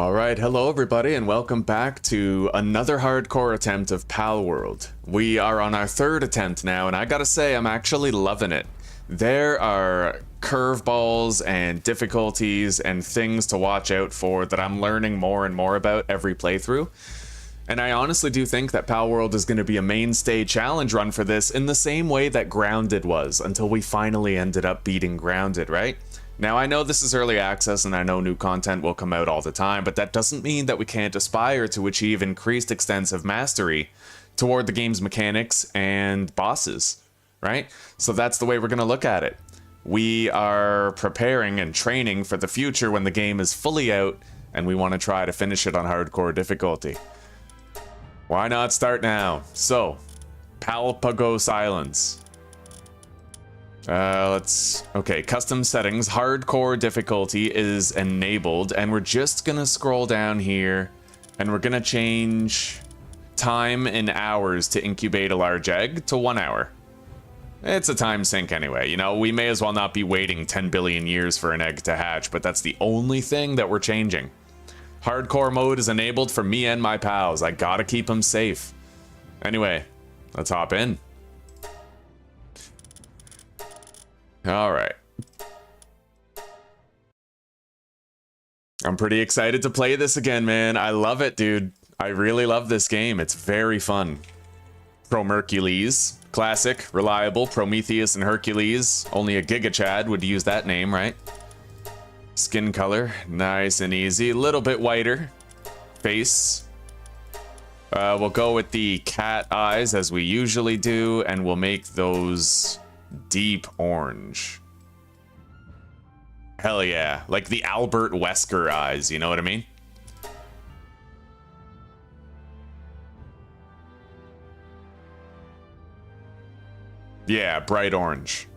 Alright, hello everybody and welcome back to another hardcore attempt of Palworld. We are on our third attempt now and I gotta say I'm actually loving it. There are curveballs and difficulties and things to watch out for that I'm learning more and more about every playthrough. And I honestly do think that Palworld is going to be a mainstay challenge run for this in the same way that Grounded was until we finally ended up beating Grounded, right? Now, I know this is early access and I know new content will come out all the time, but that doesn't mean that we can't aspire to achieve increased extensive mastery toward the game's mechanics and bosses, right? So that's the way we're going to look at it. We are preparing and training for the future when the game is fully out and we want to try to finish it on hardcore difficulty. Why not start now? So, Palpagos Islands. Okay, custom settings, hardcore difficulty is enabled, and we're just gonna scroll down here, and we're gonna change time in hours to incubate a large egg to 1 hour. It's a time sink anyway, you know, we may as well not be waiting 10 billion years for an egg to hatch, but that's the only thing that we're changing. Hardcore mode is enabled for me and my pals, I gotta keep them safe. Anyway, let's hop in. Alright. I'm pretty excited to play this again, man. I love it, dude. I really love this game. It's very fun. Promercules. Classic, reliable, Prometheus and Hercules. Only a Giga Chad would use that name, right? Skin color, nice and easy. A little bit whiter. Face. We'll go with the cat eyes as we usually do, and we'll make those deep orange. Hell yeah. Like the Albert Wesker eyes, you know what I mean? Yeah, bright orange.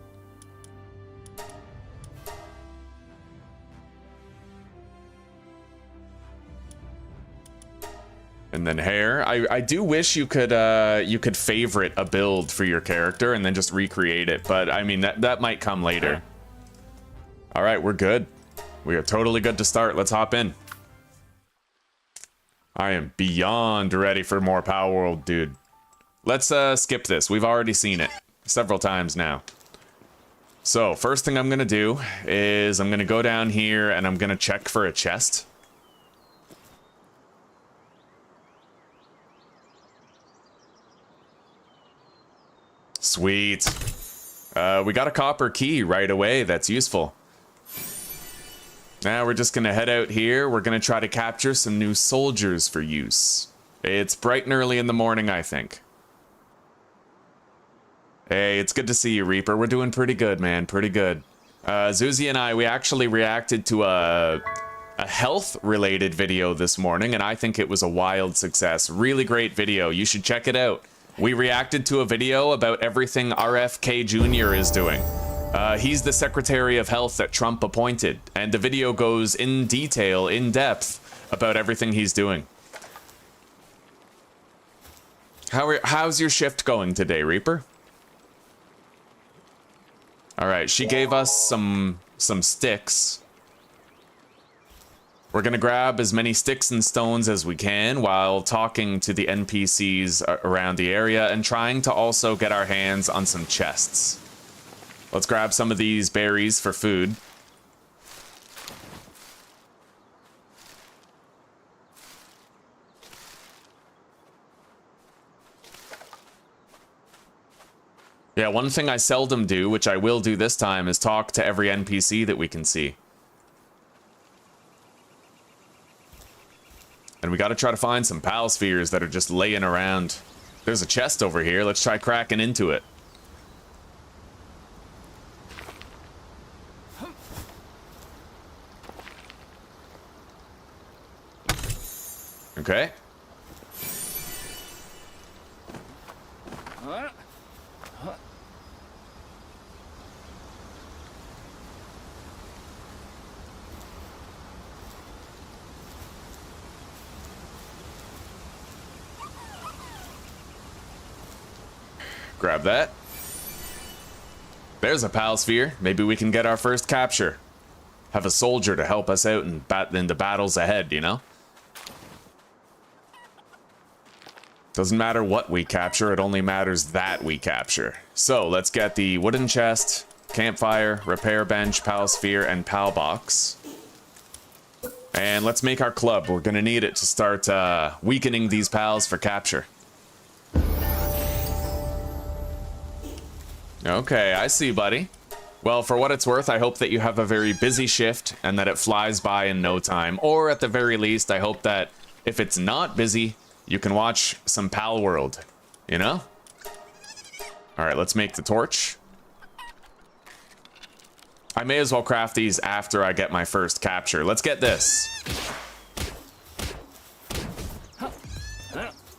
And then hair. I do wish you could favorite a build for your character and then just recreate it, but I mean that might come later. All right, we're good. We are totally good to start. Let's hop in. I am beyond ready for more Palworld, dude. Let's skip this. We've already seen it several times now. So first thing I'm gonna do is I'm gonna go down here and I'm gonna check for a chest. Sweet. We got a copper key right away. That's useful. Now we're just gonna head out here. We're gonna try to capture some new soldiers for use. It's bright and early in the morning, I think. Hey, it's good to see you, Reaper. We're doing pretty good, man. Pretty good. Zuzi and I, we actually reacted to a health-related video this morning, and I think it was a wild success. Really great video. You should check it out. We reacted to a video about everything RFK Jr. is doing. He's the Secretary of Health that Trump appointed, and the video goes in detail, in depth, about everything he's doing. How's your shift going today, Reaper? Alright, she gave us some sticks. We're gonna grab as many sticks and stones as we can while talking to the NPCs around the area and trying to also get our hands on some chests. Let's grab some of these berries for food. Yeah, one thing I seldom do, which I will do this time, is talk to every NPC that we can see. And we gotta try to find some pal spheres that are just laying around. There's a chest over here. Let's try cracking into it. Okay. Grab that. There's a pal sphere. Maybe we can get our first capture. Have a soldier to help us out in the battles ahead, you know? Doesn't matter what we capture, it only matters that we capture. So let's get the wooden chest, campfire, repair bench, pal sphere, and pal box. And let's make our club. We're gonna need it to start weakening these pals for capture. Okay, I see, buddy. Well, for what it's worth, I hope that you have a very busy shift and that it flies by in no time. Or at the very least, I hope that if it's not busy, you can watch some Palworld, you know? All right, let's make the torch. I may as well craft these after I get my first capture. Let's get this.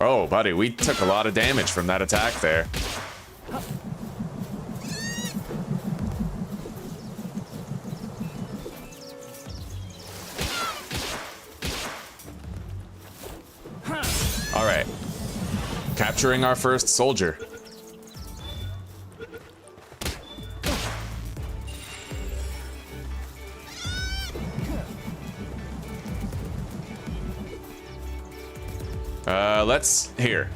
Oh, buddy, we took a lot of damage from that attack there. All right, capturing our first soldier. Here.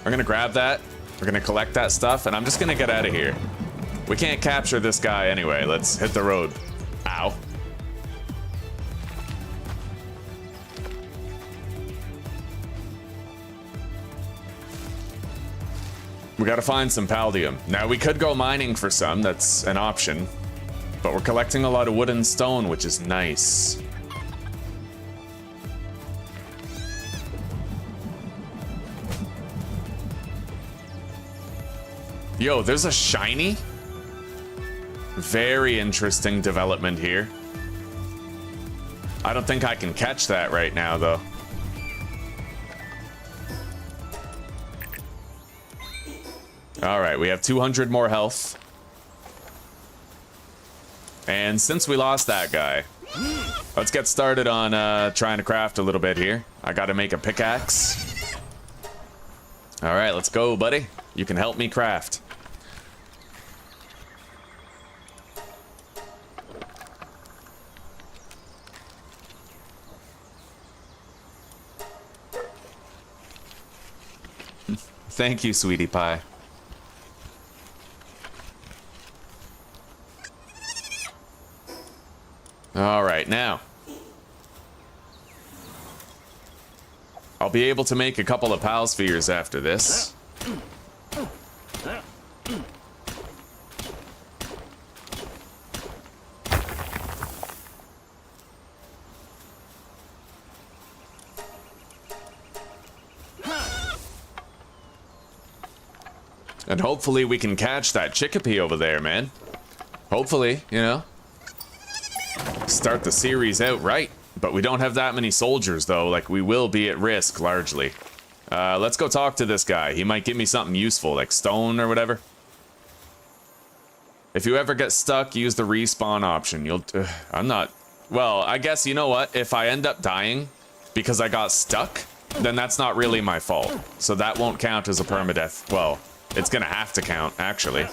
We're gonna grab that. We're gonna collect that stuff, and I'm just gonna get out of here. We can't capture this guy anyway. Let's hit the road. Ow. We gotta find some paldium. Now, we could go mining for some, that's an option. But we're collecting a lot of wood and stone, which is nice. Yo, there's a shiny? Very interesting development here. I don't think I can catch that right now, though. All right, we have 200 more health. And since we lost that guy, let's get started on trying to craft a little bit here. I gotta make a pickaxe. All right, let's go, buddy. You can help me craft. Thank you, sweetie pie. All right, now. I'll be able to make a couple of pal spheres after this. And hopefully we can catch that chickpea over there, man. Hopefully, you know. Start the series out right. But we don't have that many soldiers, though. Like, we will be at risk, largely. Let's go talk to this guy. He might give me something useful, like stone or whatever. If you ever get stuck, use the respawn option. You'll... I'm not... Well, I guess, you know what? If I end up dying because I got stuck, then that's not really my fault. So that won't count as a permadeath. Well... It's gonna have to count, actually.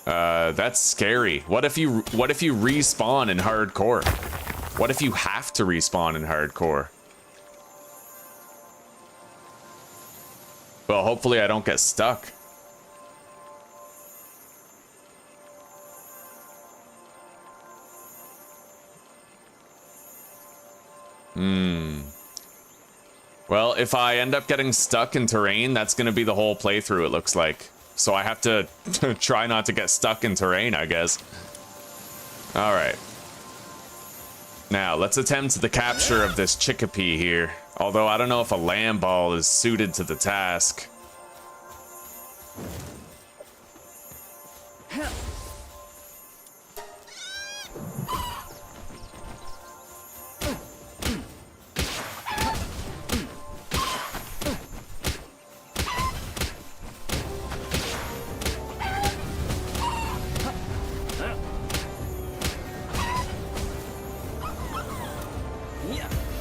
That's scary. What if you respawn in hardcore? What if you have to respawn in hardcore? Well, hopefully I don't get stuck. Well, if I end up getting stuck in terrain, that's going to be the whole playthrough, it looks like. So I have to try not to get stuck in terrain, I guess. All right. Now, let's attempt the capture of this chickpea here. Although, I don't know if a lamb ball is suited to the task.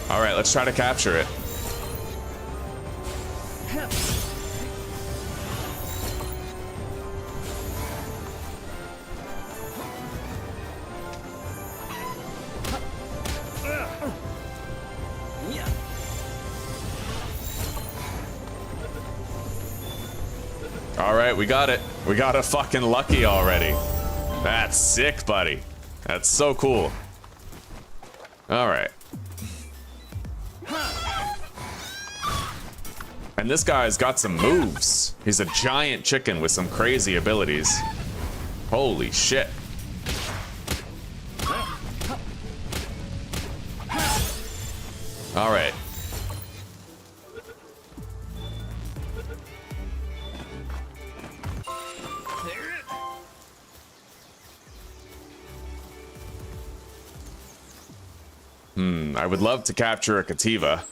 All right, let's try to capture it. right, we got it. We got a fucking lucky already. That's sick, buddy. That's so cool. All right. And this guy's got some moves. He's a giant chicken with some crazy abilities. Holy shit. All right. I would love to capture a Cativa.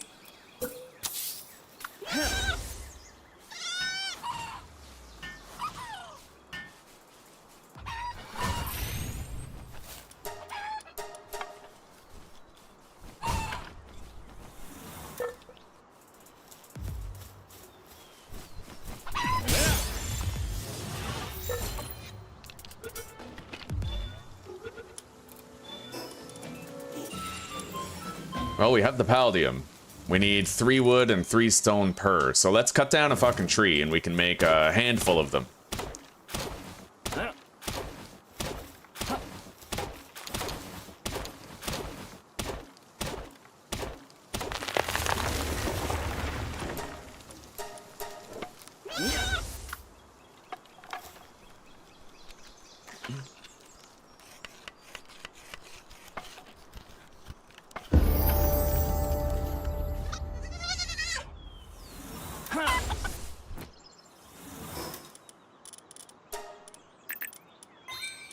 Well, we have the Paldium. We need 3 wood and 3 stone per. So let's cut down a fucking tree and we can make a handful of them.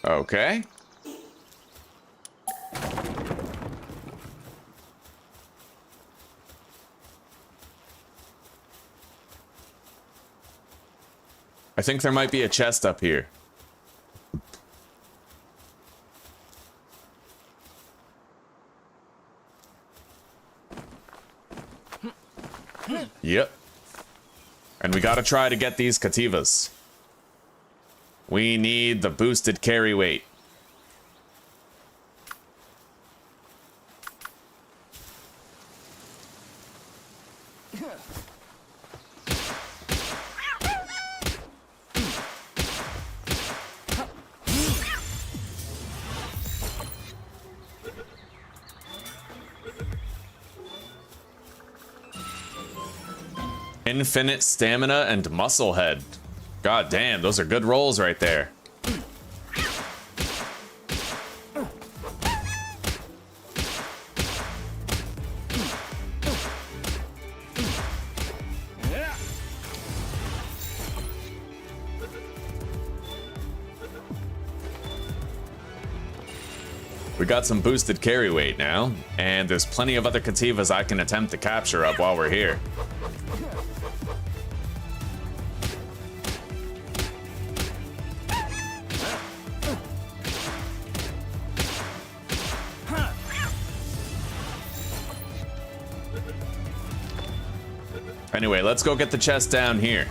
Okay. I think there might be a chest up here. Yep. And we gotta try to get these Cativas. We need the boosted carry weight. Infinite stamina and muscle head. God damn, those are good rolls right there. We got some boosted carry weight now, and there's plenty of other Cativas I can attempt to capture up while we're here. Anyway, let's go get the chest down here.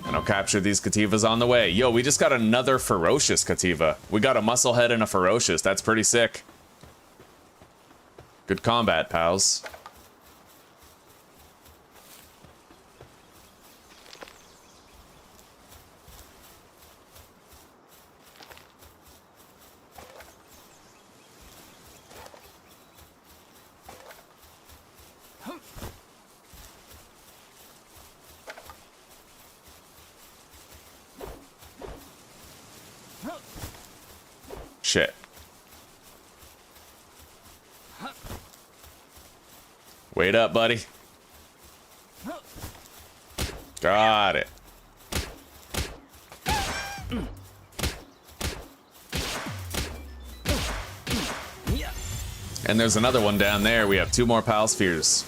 And I'll capture these Cativas on the way. Yo, we just got another ferocious Cativa. We got a muscle head and a ferocious. That's pretty sick. Good combat, pals. Shit. Wait up, buddy. Got it. And there's another one down there. We have 2 more Pal Spheres.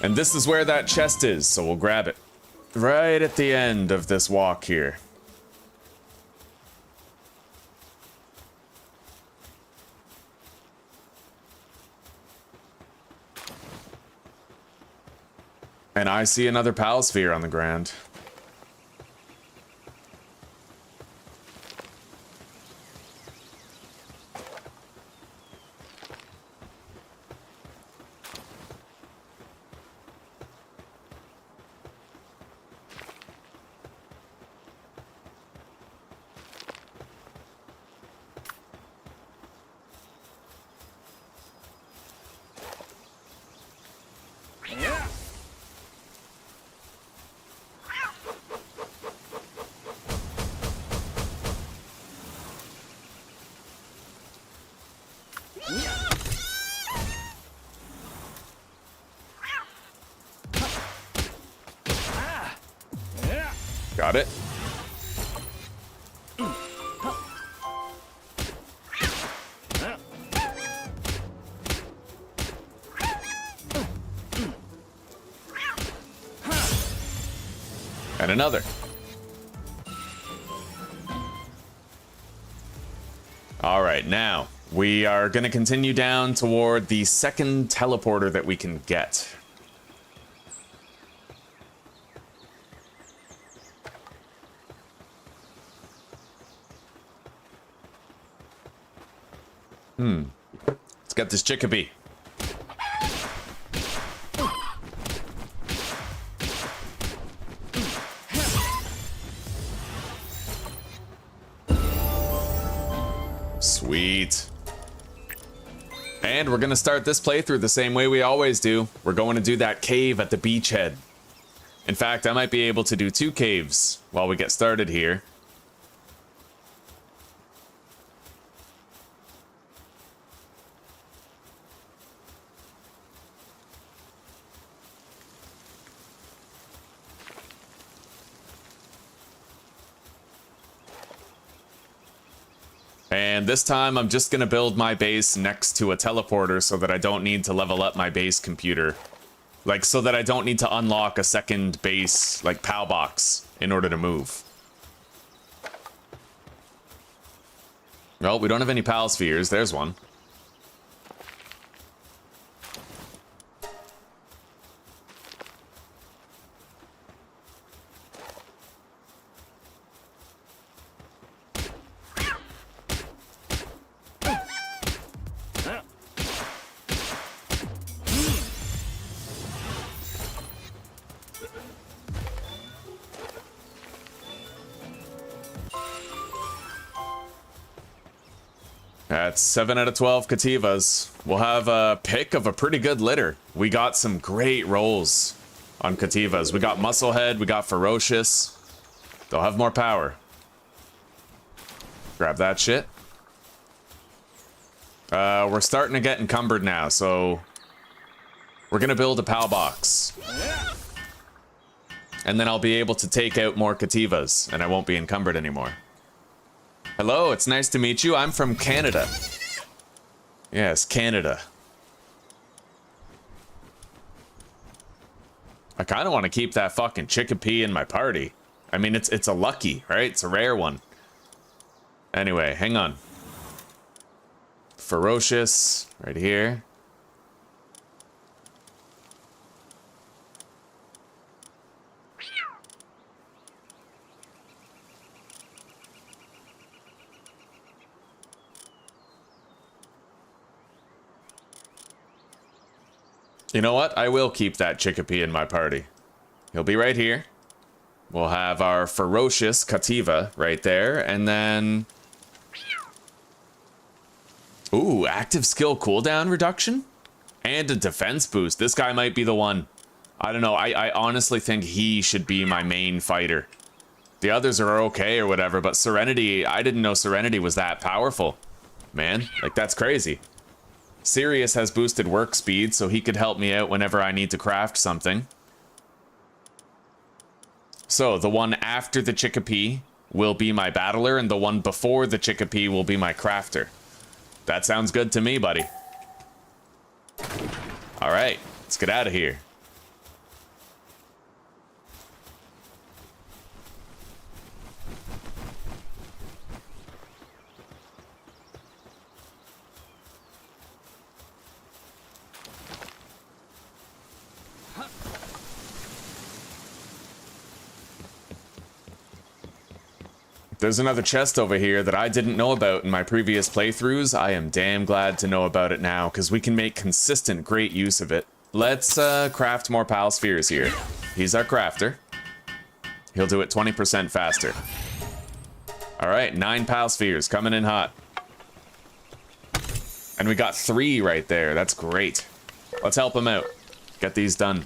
And this is where that chest is, so we'll grab it. Right at the end of this walk here. And I see another Pal Sphere on the ground. Got it. And another. All right, now we are going to continue down toward the second teleporter that we can get. Let's get this chickabee. Sweet. And we're gonna start this playthrough the same way we always do. We're going to do that cave at the beachhead. In fact, I might be able to do 2 caves while we get started here. And this time, I'm just going to build my base next to a teleporter so that I don't need to level up my base computer. Like, so that I don't need to unlock a second base, like, PAL box in order to move. Well, we don't have any PAL spheres. There's one. That's 7 out of 12 Cativas. We'll have a pick of a pretty good litter. We got some great rolls on Cativas. We got Musclehead, we got Ferocious. They'll have more power. Grab that shit. We're starting to get encumbered now, so we're gonna build a PAL box. And then I'll be able to take out more Cativas, and I won't be encumbered anymore. Hello, it's nice to meet you. I'm from Canada. Yes, Canada. I kind of want to keep that fucking chickapee in my party. I mean, it's a lucky, right? It's a rare one. Anyway, hang on. Ferocious, right here. You know what? I will keep that chickapee in my party. He'll be right here. We'll have our Ferocious Cativa right there, and then... Ooh, active skill cooldown reduction? And a defense boost. This guy might be the one. I don't know, I honestly think he should be my main fighter. The others are okay or whatever, but Serenity, I didn't know Serenity was that powerful. Man, like, that's crazy. Sirius has boosted work speed, so he could help me out whenever I need to craft something. So, the one after the chickapee will be my battler, and the one before the chickapee will be my crafter. That sounds good to me, buddy. Alright, let's get out of here. There's another chest over here that I didn't know about in my previous playthroughs. I am damn glad to know about it now, because we can make consistent great use of it. Let's craft more PAL spheres here. He's our crafter. He'll do it 20% faster. Alright, 9 PAL spheres coming in hot. And we got 3 right there. That's great. Let's help him out. Get these done.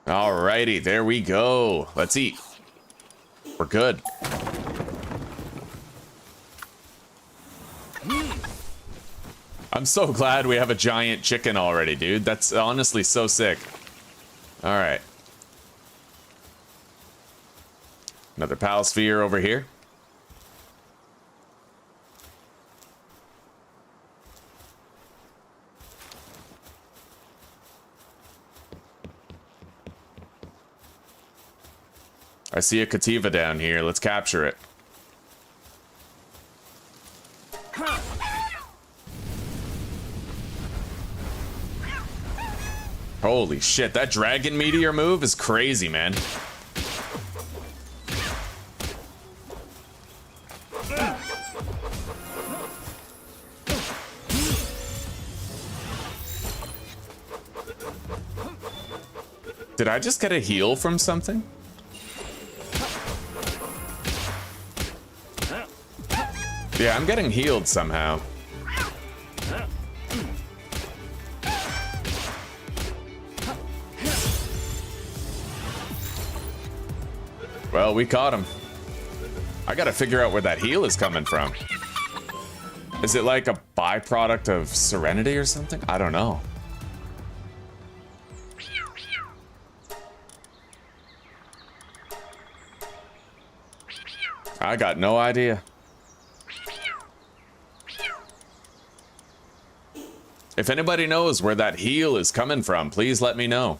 Alrighty, there we go. Let's eat. We're good. I'm so glad we have a giant chicken already, dude. That's honestly so sick. Alright. Another pal sphere over here. I see a Cativa down here. Let's capture it. Holy shit, that dragon meteor move is crazy, man. Did I just get a heal from something? Yeah, I'm getting healed somehow. Well, we caught him. I gotta figure out where that heal is coming from. Is it like a byproduct of Serenity or something? I don't know. I got no idea. If anybody knows where that heal is coming from, please let me know.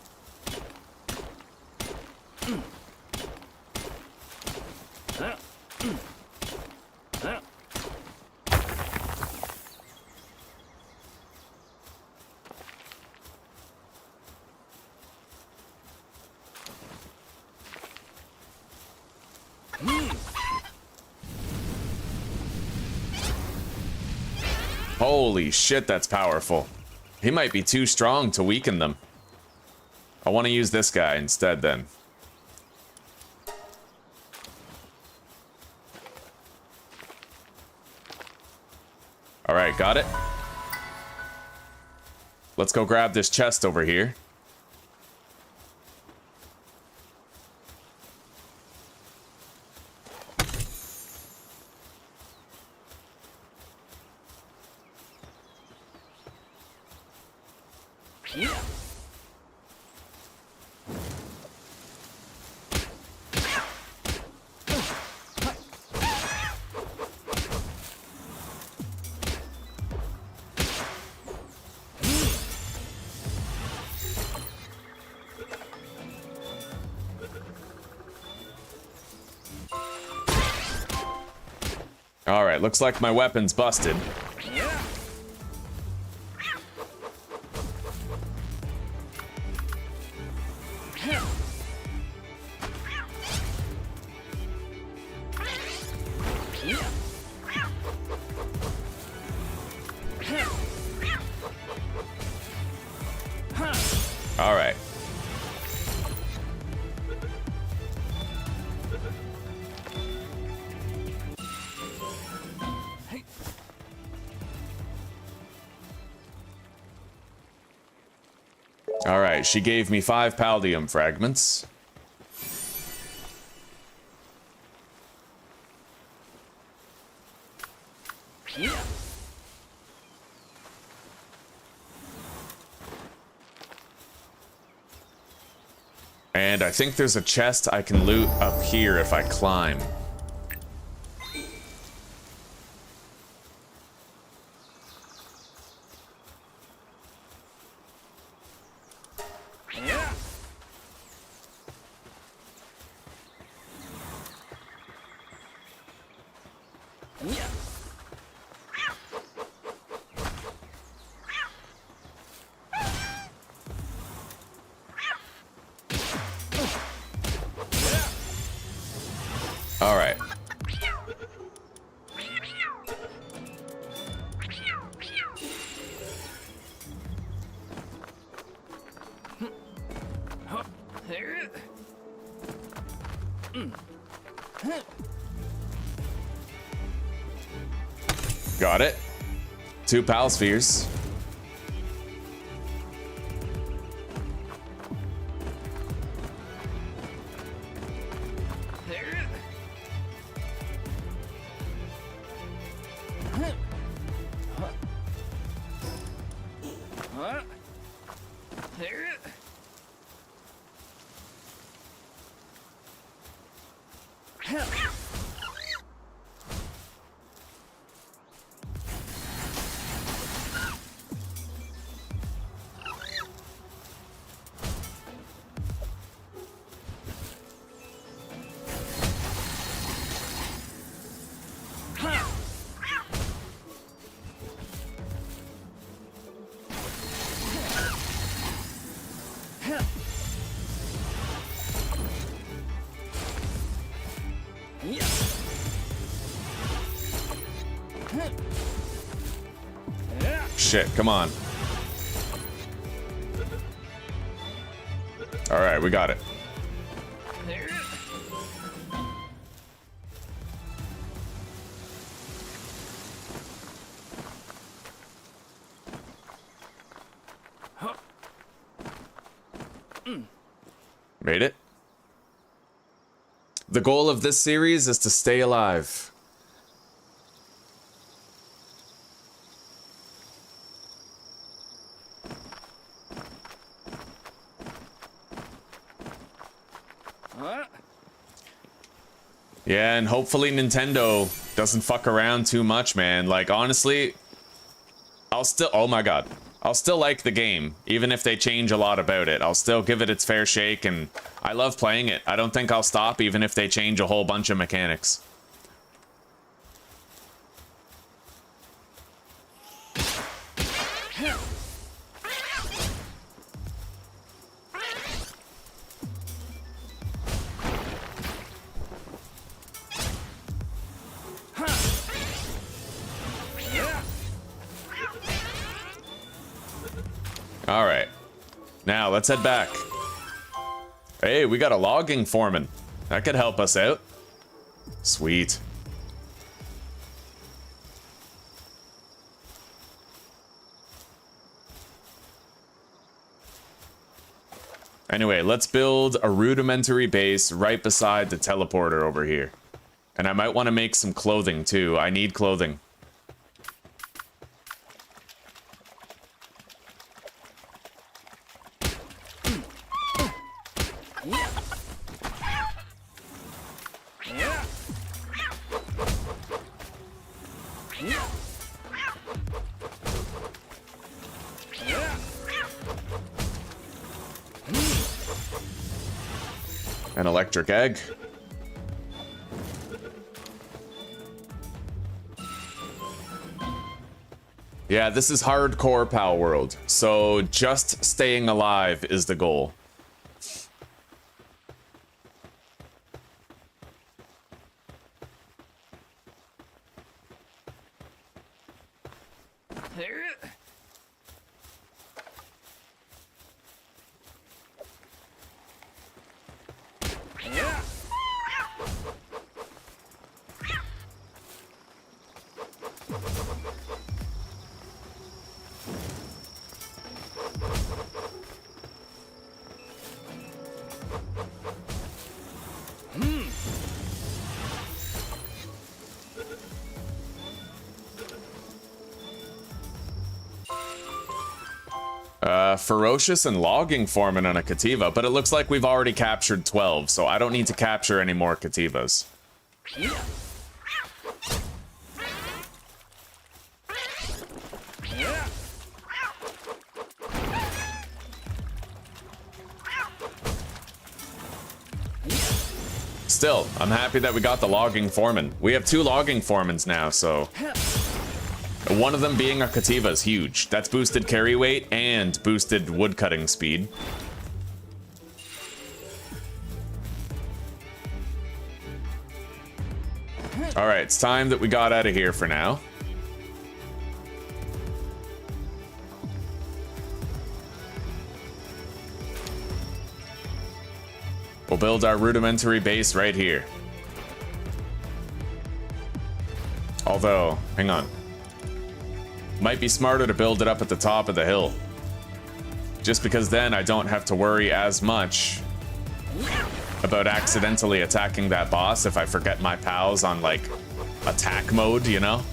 Holy shit, that's powerful. He might be too strong to weaken them. I want to use this guy instead then. Alright, got it. Let's go grab this chest over here. Alright, looks like my weapon's busted. Alright. Alright, she gave me 5 paldium fragments. And I think there's a chest I can loot up here if I climb. Alright. Got it. 2 pal spheres. Shit, come on. All right, we got it. Made it. The goal of this series is to stay alive. Yeah, and hopefully Nintendo doesn't fuck around too much, man. Like, honestly, I'll still... Oh my god. I'll still like the game, even if they change a lot about it. I'll still give it its fair shake, and I love playing it. I don't think I'll stop, even if they change a whole bunch of mechanics. Alright. Now, let's head back. Hey, we got a logging foreman. That could help us out. Sweet. Anyway, let's build a rudimentary base right beside the teleporter over here. And I might want to make some clothing too. I need clothing. An electric egg. Yeah, this is hardcore Palworld, so just staying alive is the goal. Ferocious and logging foreman on a Cativa, but it looks like we've already captured 12, so I don't need to capture any more Cativas. Still, I'm happy that we got the logging foreman. We have 2 logging foremans now, so... One of them being a Cativa is huge. That's boosted carry weight and boosted woodcutting speed. Alright, it's time that we got out of here for now. We'll build our rudimentary base right here. Although, hang on. Might be smarter to build it up at the top of the hill. Just because then I don't have to worry as much about accidentally attacking that boss if I forget my pals on, like, attack mode, you know?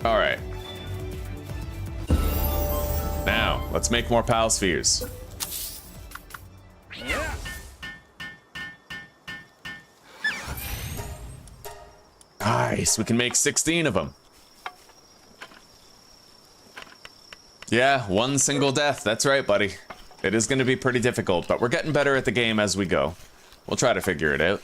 All right. Now, Let's make more pal spheres. Nice, we can make 16 of them. Yeah, one single death. That's right, buddy. It is going to be pretty difficult, but we're getting better at the game as we go. We'll try to figure it out.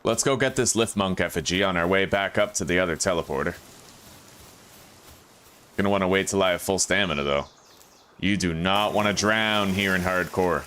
Let's go get this lift monk effigy on our way back up to the other teleporter. Gonna want to wait till I have full stamina, though. You do not want to drown here in hardcore.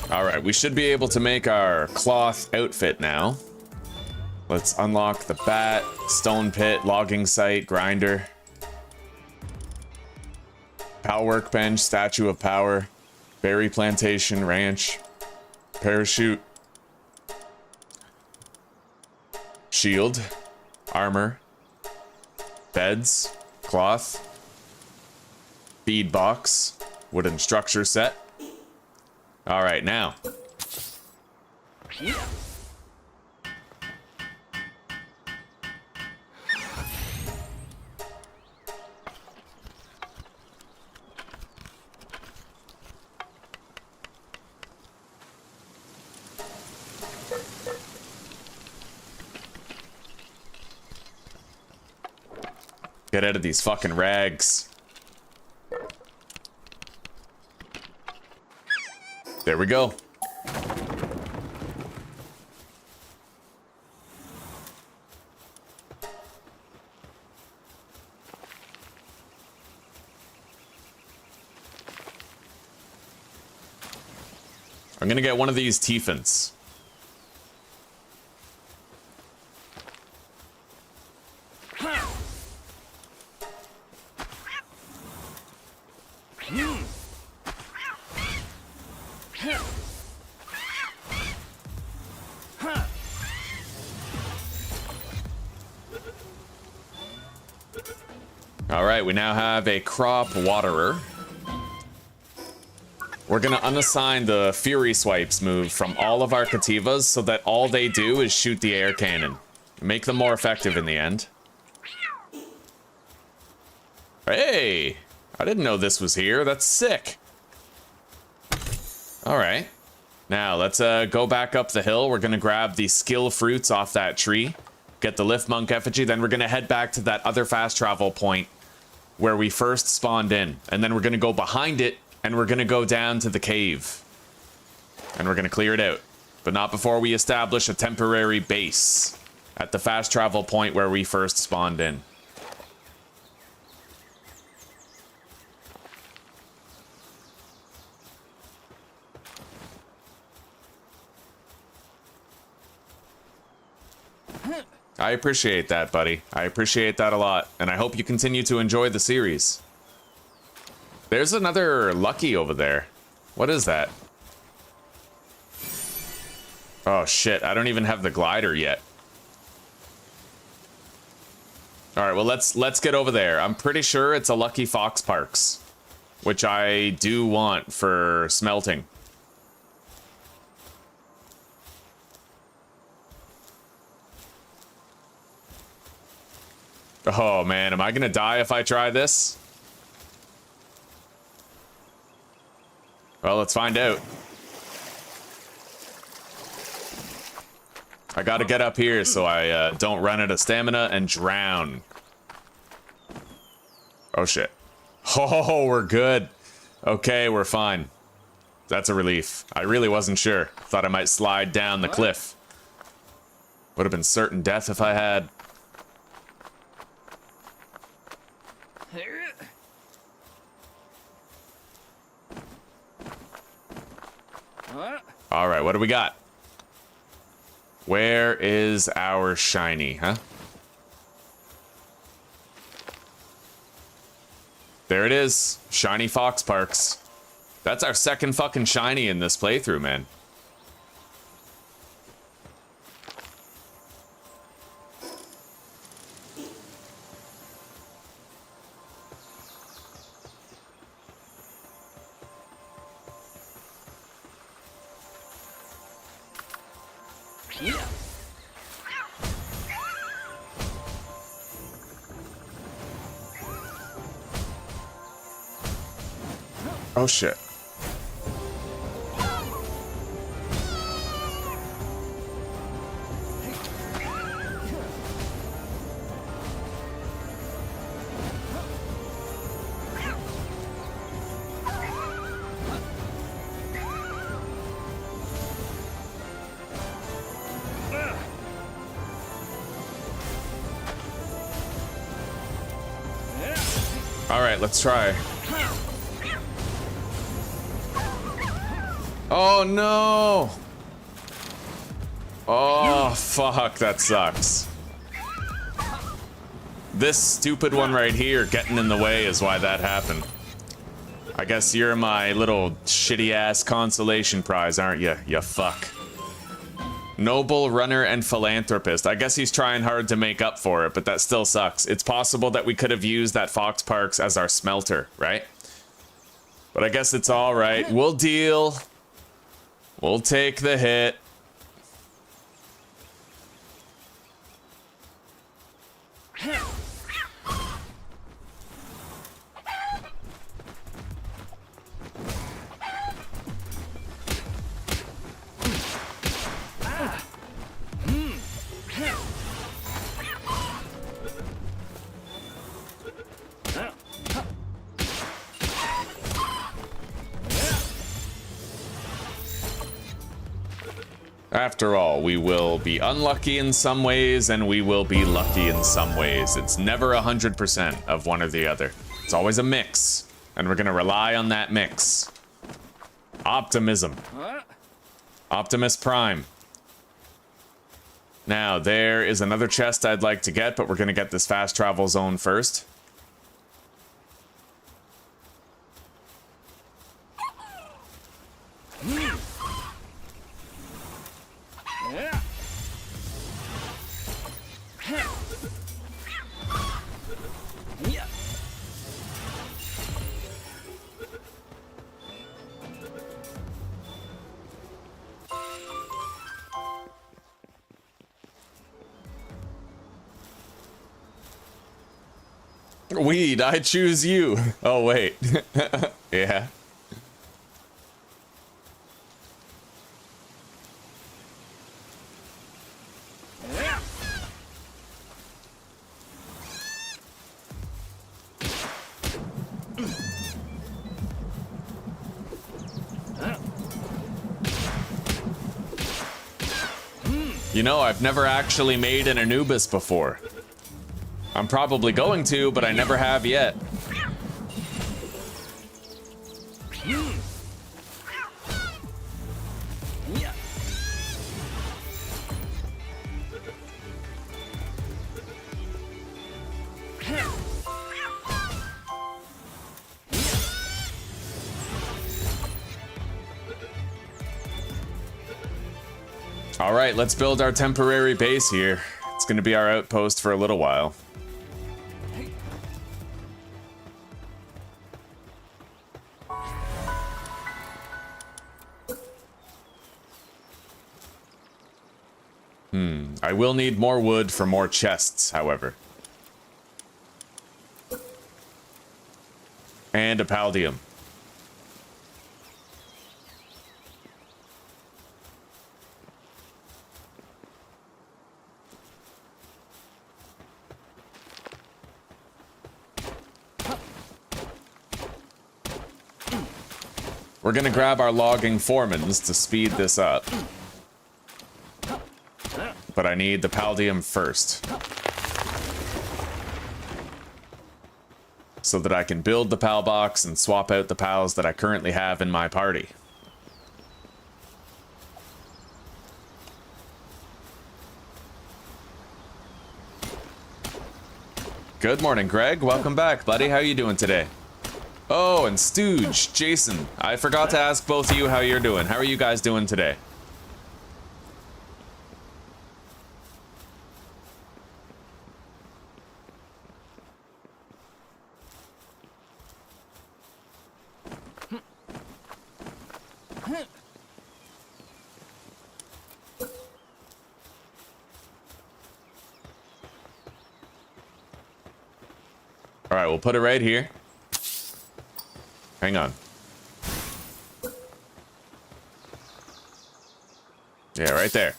Alright, we should be able to make our cloth outfit now. Let's unlock the bat, stone pit, logging site, grinder, power workbench, statue of power, berry plantation, ranch, parachute, shield, armor, beds, cloth, bead box, wooden structure set. All right, now. Get out of these fucking rags. There we go. I'm gonna get one of these Tiefens. We now have a crop waterer. We're gonna unassign the Fury Swipes move from all of our Cativas so that all they do is shoot the air cannon. Make them more effective in the end. Hey! I didn't know this was here. That's sick. Alright. Now, let's go back up the hill. We're gonna grab the skill fruits off that tree. Get the lift monk effigy. Then we're gonna head back to that other fast travel point where we first spawned in, and then we're gonna go behind it, and we're gonna go down to the cave. And we're gonna clear it out. But not before we establish a temporary base at the fast travel point where we first spawned in. I appreciate that, buddy. I appreciate that a lot, and I hope you continue to enjoy the series. There's another lucky over there. What is that? Oh shit, I don't even have the glider yet. Alright, well let's get over there. I'm pretty sure it's a lucky Fox Parks, which I do want for smelting. Oh man, am I gonna die if I try this? Well, let's find out. I gotta get up here so I don't run out of stamina and drown. Oh shit. Oh, we're good. Okay, we're fine. That's a relief. I really wasn't sure. Thought I might slide down the cliff. Would have been certain death if I had. All right, what do we got? Where is our shiny, huh? There it is. Shiny Fox Parks. That's our second fucking shiny in this playthrough, man. Oh shit. All right, let's try. Oh no! Oh fuck, that sucks. This stupid one right here getting in the way is why that happened. I guess you're my little shitty ass consolation prize, aren't you? You fuck. Noble runner and philanthropist. I guess he's trying hard to make up for it, but that still sucks. It's possible that we could have used that Fox Parks as our smelter, right? But I guess it's all right. We'll deal. We'll take the hit. After all, we will be unlucky in some ways, and we will be lucky in some ways. It's never 100% of one or the other. It's always a mix, and we're gonna rely on that mix. Optimism. Optimus Prime. Now, there is another chest I'd like to get, but we're gonna get this fast travel zone first. Weed, I choose you. Oh, wait. Yeah. You know, I've never actually made an Anubis before. I'm probably going to, but I never have yet. All right, let's build our temporary base here. It's going to be our outpost for a little while. I will need more wood for more chests, however. And a paldium. We're gonna grab our logging foremans to speed this up. But I need the paldium first. So that I can build the pal box and swap out the pals that I currently have in my party. Good morning, Greg. Welcome back, buddy. How you doing today? Oh, and Stooge, Jason. I forgot to ask both of you how you're doing. How are you guys doing today? All right, we'll put it right here. Hang on. Yeah, right there.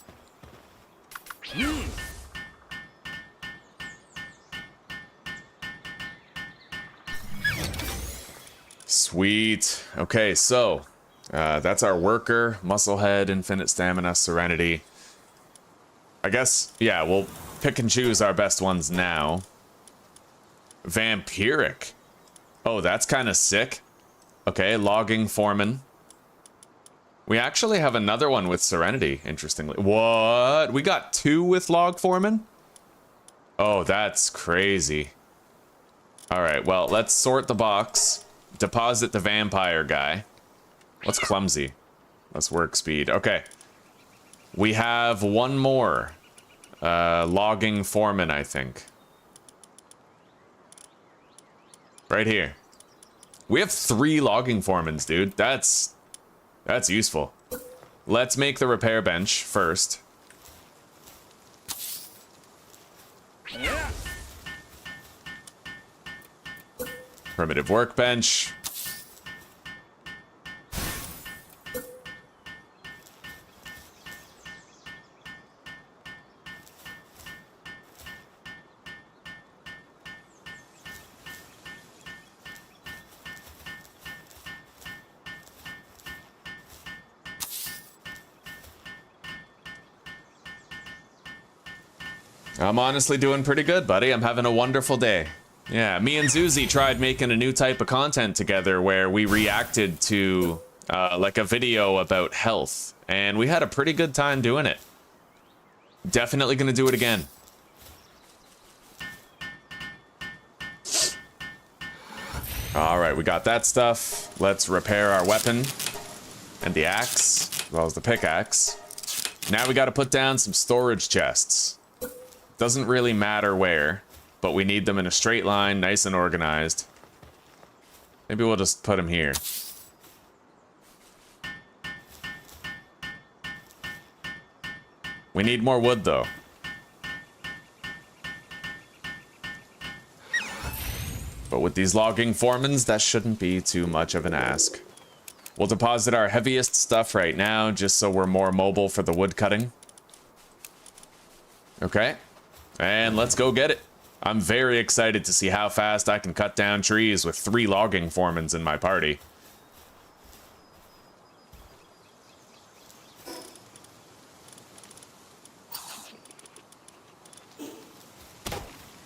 Sweet. Okay, so that's our worker, musclehead, infinite stamina, serenity. I guess, yeah, we'll pick and choose our best ones now. Vampiric. Oh, that's kind of sick. Okay, logging foreman. We actually have another one with serenity, interestingly. What? We got 2 with log foreman? Oh, that's crazy. All right, well, let's sort the box. Deposit the vampire guy. What's clumsy? Let's work speed. Okay. We have one more. Logging foreman, I think. Right here. We have 3 logging foremans, dude. That's useful. Let's make the repair bench first. Primitive workbench. I'm honestly doing pretty good, buddy. I'm having a wonderful day. Yeah, me and Zuzi tried making a new type of content together where we reacted to like a video about health, and we had a pretty good time doing it. Definitely gonna do it again. All right, we got that stuff. Let's repair our weapon and the axe, as well as the pickaxe. Now we gotta put down some storage chests. Doesn't really matter where, but we need them in a straight line, nice and organized. Maybe we'll just put them here. We need more wood, though. But with these logging foremans, that shouldn't be too much of an ask. We'll deposit our heaviest stuff right now, just so we're more mobile for the wood cutting. Okay. And let's go get it. I'm very excited to see how fast I can cut down trees with 3 logging foremans in my party.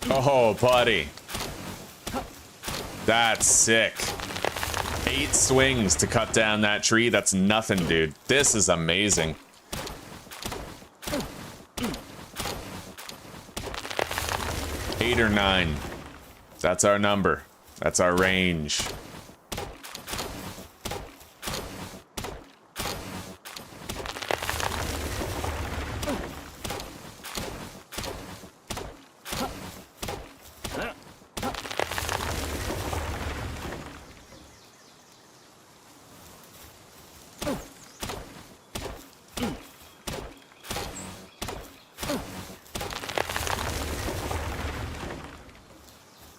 Oh, buddy. That's sick. 8 swings to cut down that tree. That's nothing, dude. This is amazing. Eight or 9. That's our number. That's our range.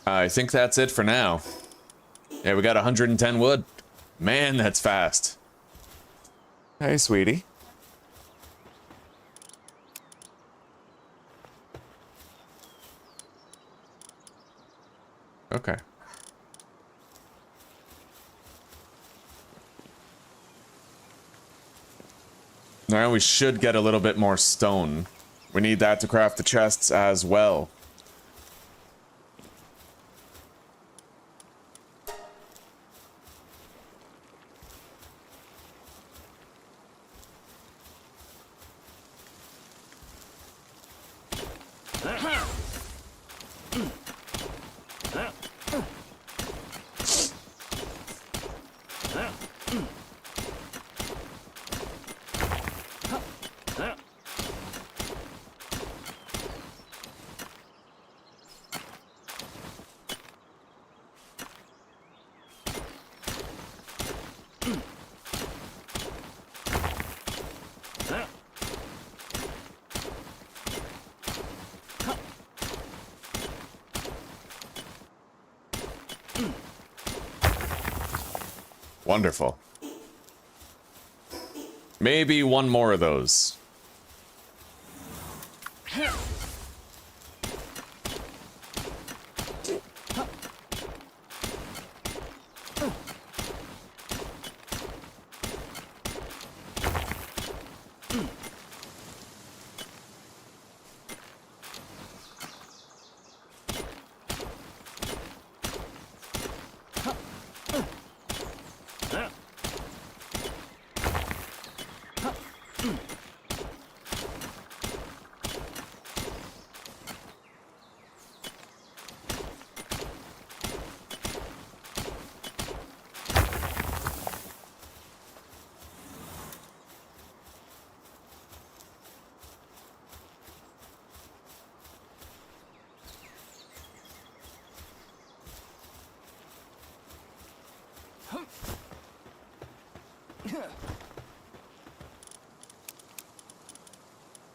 I think that's it for now. Yeah, we got 110 wood. Man, that's fast. Hey, sweetie. Okay. Now we should get a little bit more stone. We need that to craft the chests as well. Wonderful. Maybe one more of those.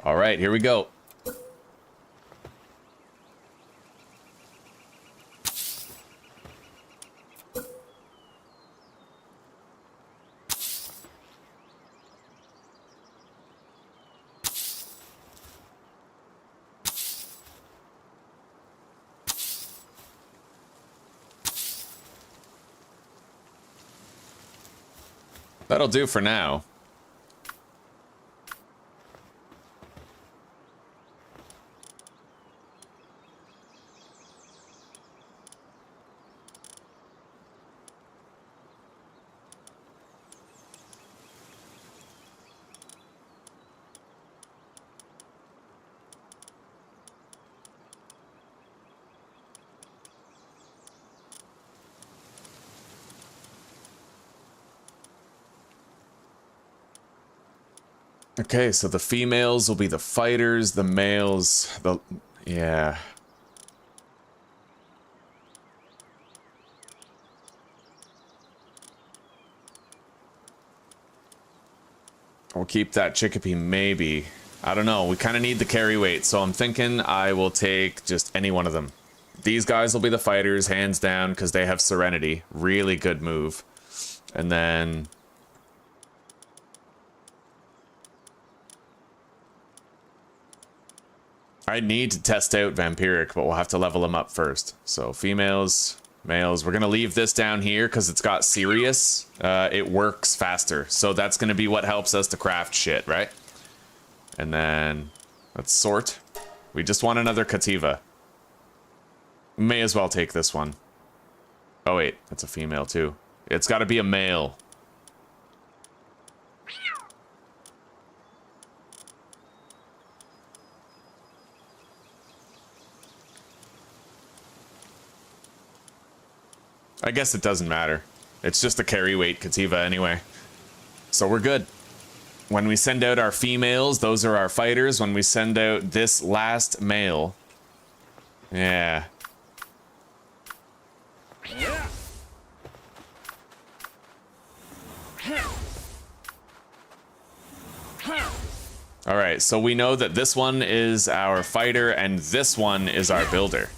All right, here we go. That'll do for now. Okay, so the females will be the fighters, the males, yeah. We'll keep that chickpea maybe. I don't know, we kind of need the carry weight, so I'm thinking I will take just any one of them. These guys will be the fighters, hands down, because they have Serenity. Really good move. And then... I need to test out Vampiric, but we'll have to level them up first. So females, males. We're going to leave this down here because it's got Sirius. It works faster. So that's going to be what helps us to craft shit, right? And then let's sort. We just want another Cativa. May as well take this one. Oh, wait. That's a female, too. It's got to be a male. I guess it doesn't matter. It's just a carry weight Cativa anyway. So we're good. When we send out our females, those are our fighters. When we send out this last male... Yeah. All right, so we know that this one is our fighter and this one is our builder.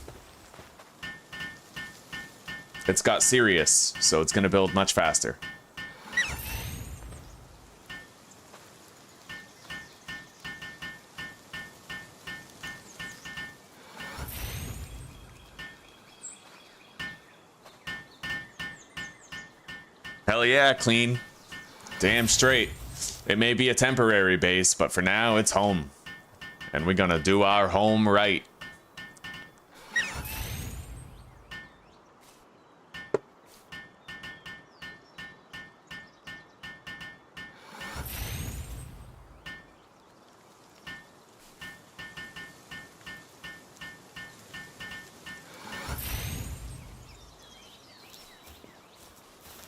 It's got Sirius, so it's gonna build much faster. Hell yeah, clean. Damn straight. It may be a temporary base, but for now, it's home. And we're gonna do our home right.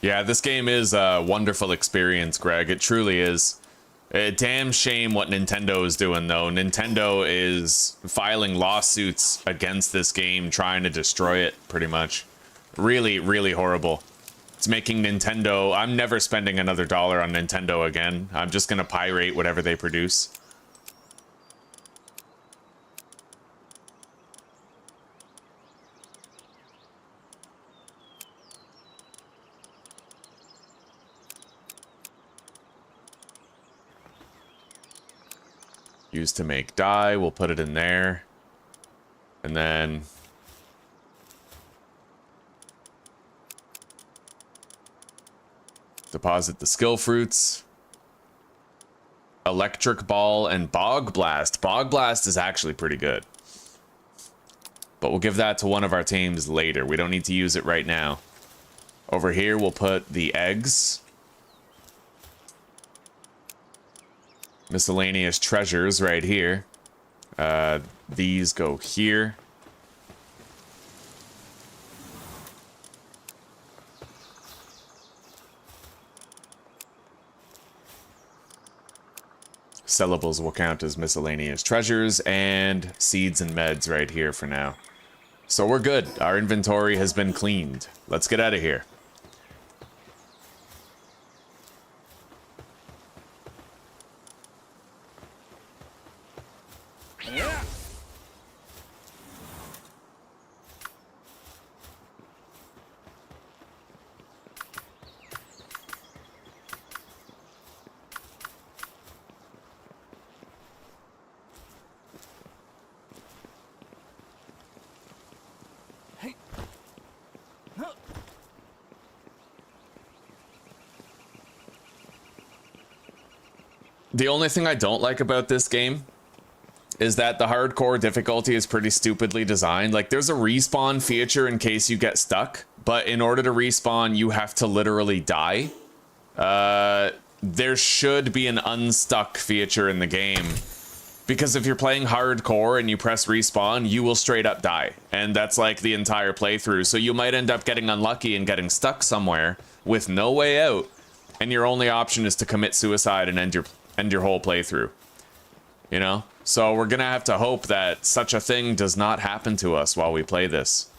Yeah, this game is a wonderful experience, Greg. It truly is. A damn shame what Nintendo is doing, though. Nintendo is filing lawsuits against this game, trying to destroy it, pretty much. Really, really horrible. It's making Nintendo... I'm never spending another dollar on Nintendo again. I'm just gonna pirate whatever they produce. Used to make dye, we'll put it in there. And then... deposit the skill fruits. Electric ball and bog blast. Bog blast is actually pretty good. But we'll give that to one of our teams later. We don't need to use it right now. Over here, we'll put the eggs. Miscellaneous treasures right here. These go here. Sellables will count as miscellaneous treasures, and seeds and meds right here for now. So we're good. Our inventory has been cleaned. Let's get out of here. The only thing I don't like about this game is that the hardcore difficulty is pretty stupidly designed. Like, there's a respawn feature in case you get stuck, but in order to respawn, you have to literally die. There should be an unstuck feature in the game, because if you're playing hardcore and you press respawn, you will straight up die. And that's like the entire playthrough. So you might end up getting unlucky and getting stuck somewhere with no way out, and your only option is to commit suicide and end your whole playthrough, you know? So we're gonna have to hope that such a thing does not happen to us while we play this.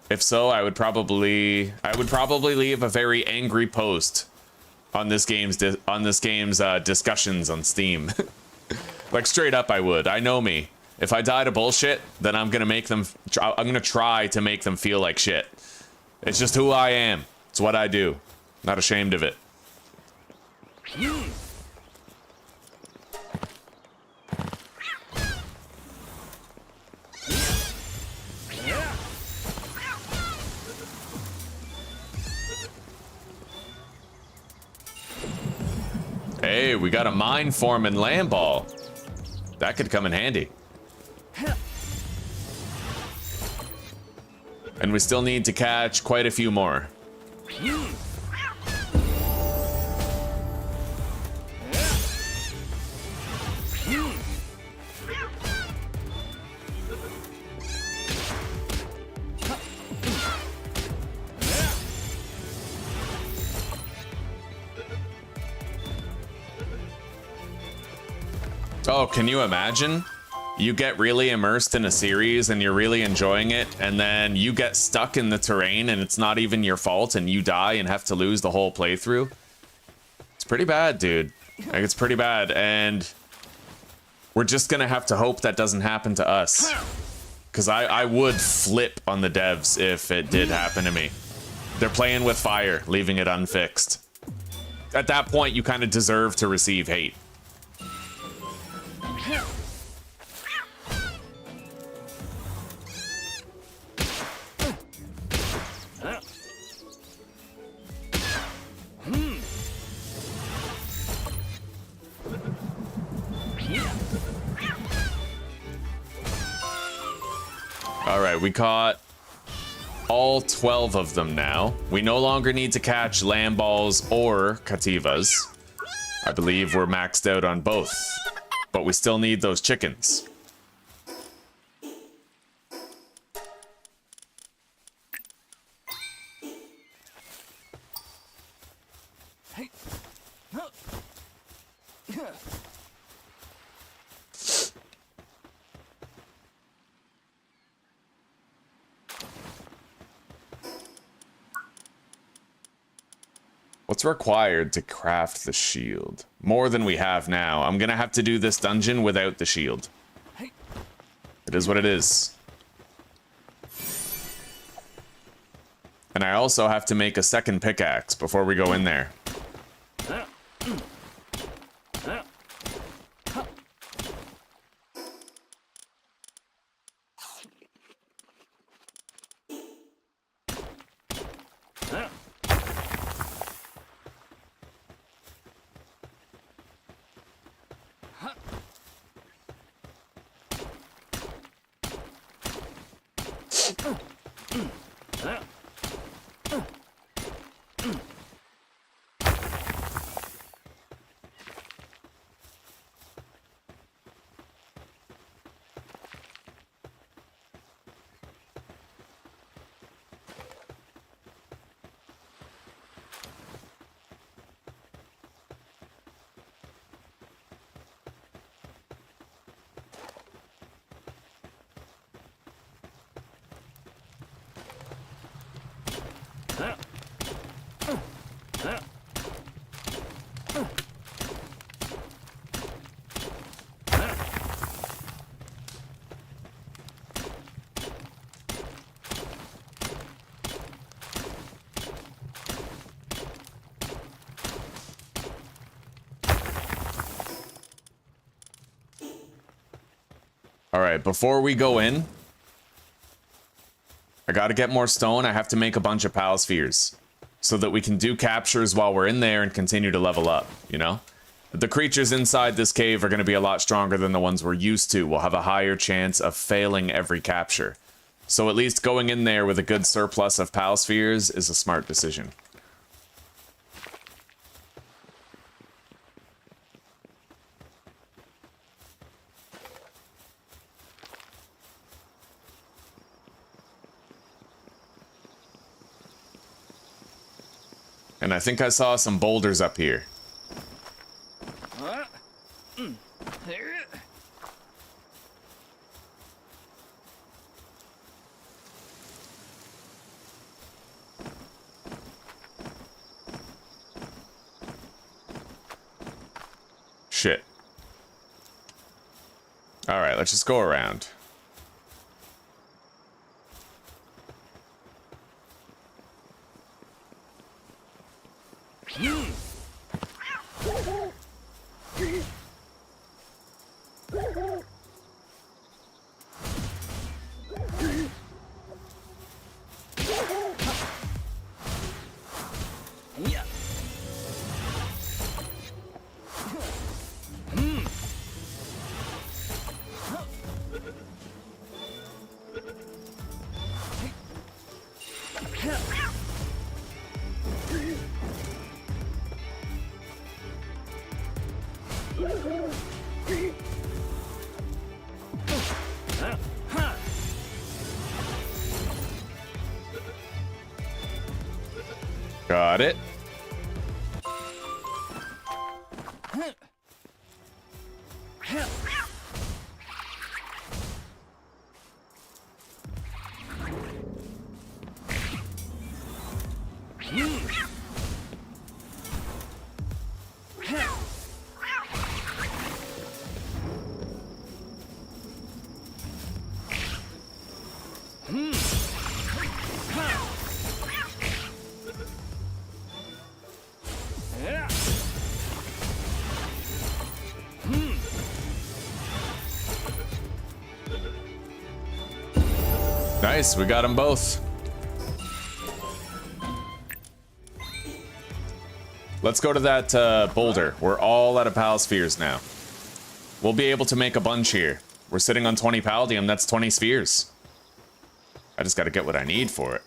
If so, I would probably leave a very angry post on this game's discussions on Steam. Like, straight up I would. I know me. If I die to bullshit, then I'm gonna try to make them feel like shit. It's just who I am. It's what I do. Not ashamed of it. Hey, we got a mine form and land ball. That could come in handy. And we still need to catch quite a few more. Oh, can you imagine? You get really immersed in a series and you're really enjoying it, and then you get stuck in the terrain and it's not even your fault and you die and have to lose the whole playthrough. It's pretty bad, dude. Like, it's pretty bad. And We're just gonna have to hope that doesn't happen to us. Because I would flip on the devs if it did happen to me. They're playing with fire, leaving it unfixed. At that point, you kind of deserve to receive hate. Alright, we caught all 12 of them now. We no longer need to catch lamb balls or cativas. I believe we're maxed out on both, but we still need those chickens. What's required to craft the shield? More than we have now. I'm gonna have to do this dungeon without the shield. It is what it is. And I also have to make a second pickaxe before we go in there. Alright, before we go in, I gotta get more stone. I have to make a bunch of pal spheres so that we can do captures while we're in there and continue to level up, you know? The creatures inside this cave are going to be a lot stronger than the ones we're used to. We'll have a higher chance of failing every capture. So at least going in there with a good surplus of pal spheres is a smart decision. And I think I saw some boulders up here. Shit. Alright, let's just go around. Got it. Nice, we got them both. Let's go to that boulder. We're all out of pal spheres now. We'll be able to make a bunch here. We're sitting on 20 paldium, that's 20 spheres. I just gotta get what I need for it.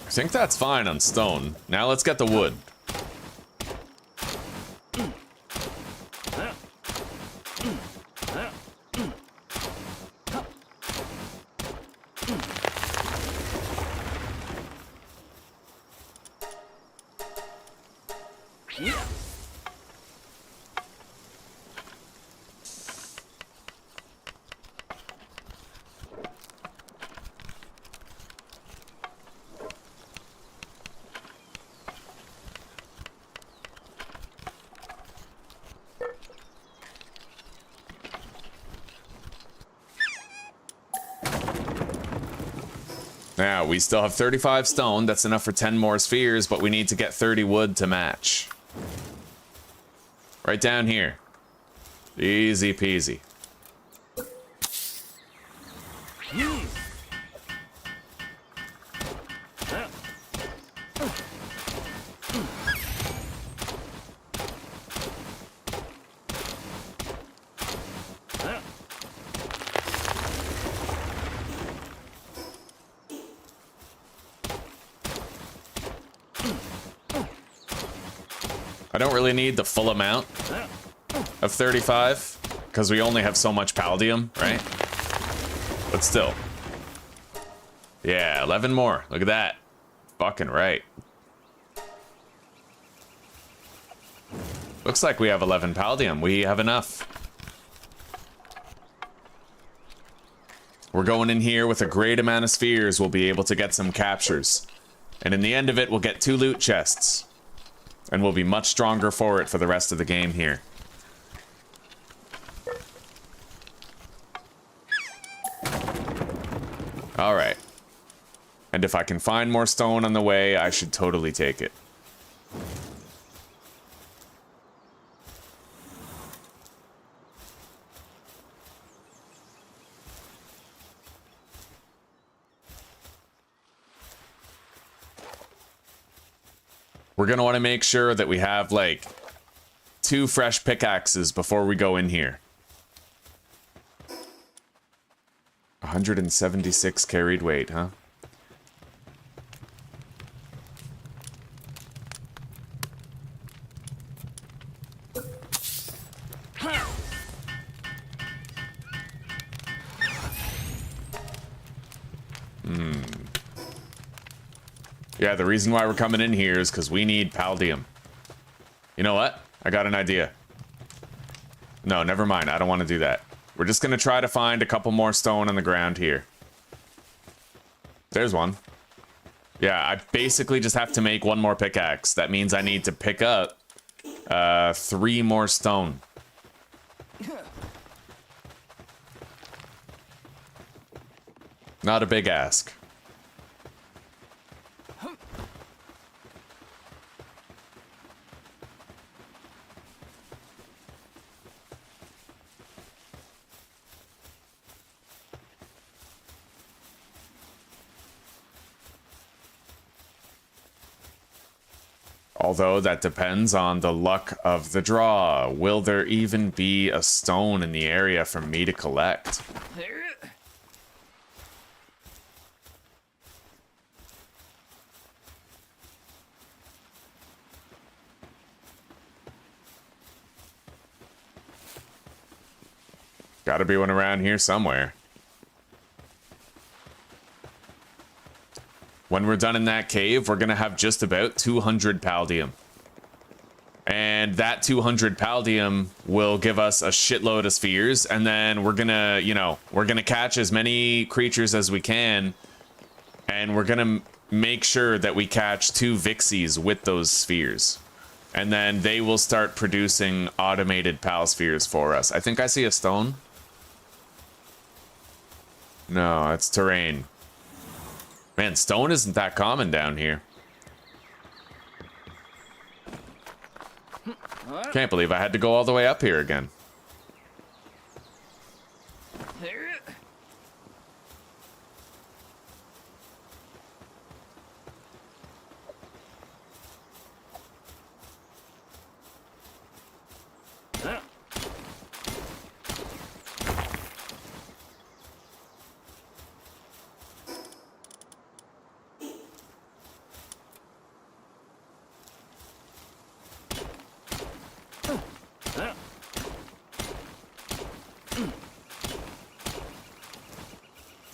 I think that's fine on stone. Now let's get the wood. Now, we still have 35 stone. That's enough for 10 more spheres, but we need to get 30 wood to match. Right down here. Easy peasy. I don't really need the full amount of 35, because we only have so much paldium, right? But still. Yeah, 11 more. Look at that. Fucking right. Looks like we have 11 paldium. We have enough. We're going in here with a great amount of spheres. We'll be able to get some captures. And in the end of it, we'll get 2 loot chests. And we'll be much stronger for it for the rest of the game here. Alright. And if I can find more stone on the way, I should totally take it. We're gonna want to make sure that we have, like, 2 fresh pickaxes before we go in here. 176 carried weight, huh? Yeah, the reason why we're coming in here is because we need paldium. You know what? I got an idea. No, never mind. I don't want to do that. We're just going to try to find a couple more stone on the ground here. There's one. Yeah, I basically just have to make 1 more pickaxe. That means I need to pick up 3 more stone. Not a big ask. Although that depends on the luck of the draw. Will there even be a stone in the area for me to collect? Gotta be one around here somewhere. When we're done in that cave, we're gonna have just about 200 paldium. And that 200 paldium will give us a shitload of spheres, and then we're gonna, you know, we're gonna catch as many creatures as we can, and we're gonna make sure that we catch 2 Vixies with those spheres. And then they will start producing automated pal spheres for us. I think I see a stone. No, it's terrain. Man, stone isn't that common down here. Can't believe I had to go all the way up here again.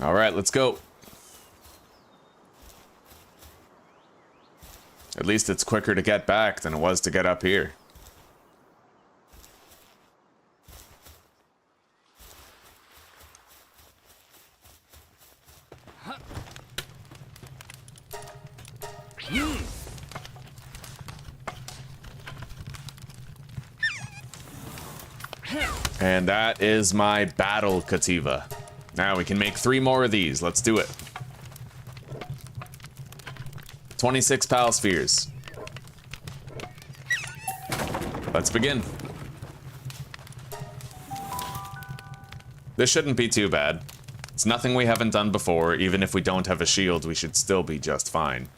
All right, let's go. At least it's quicker to get back than it was to get up here. And that is my battle Kativa. Now we can make 3 more of these. Let's do it. 26 pal spheres. Let's begin. This shouldn't be too bad. It's nothing we haven't done before. Even if we don't have a shield, we should still be just fine.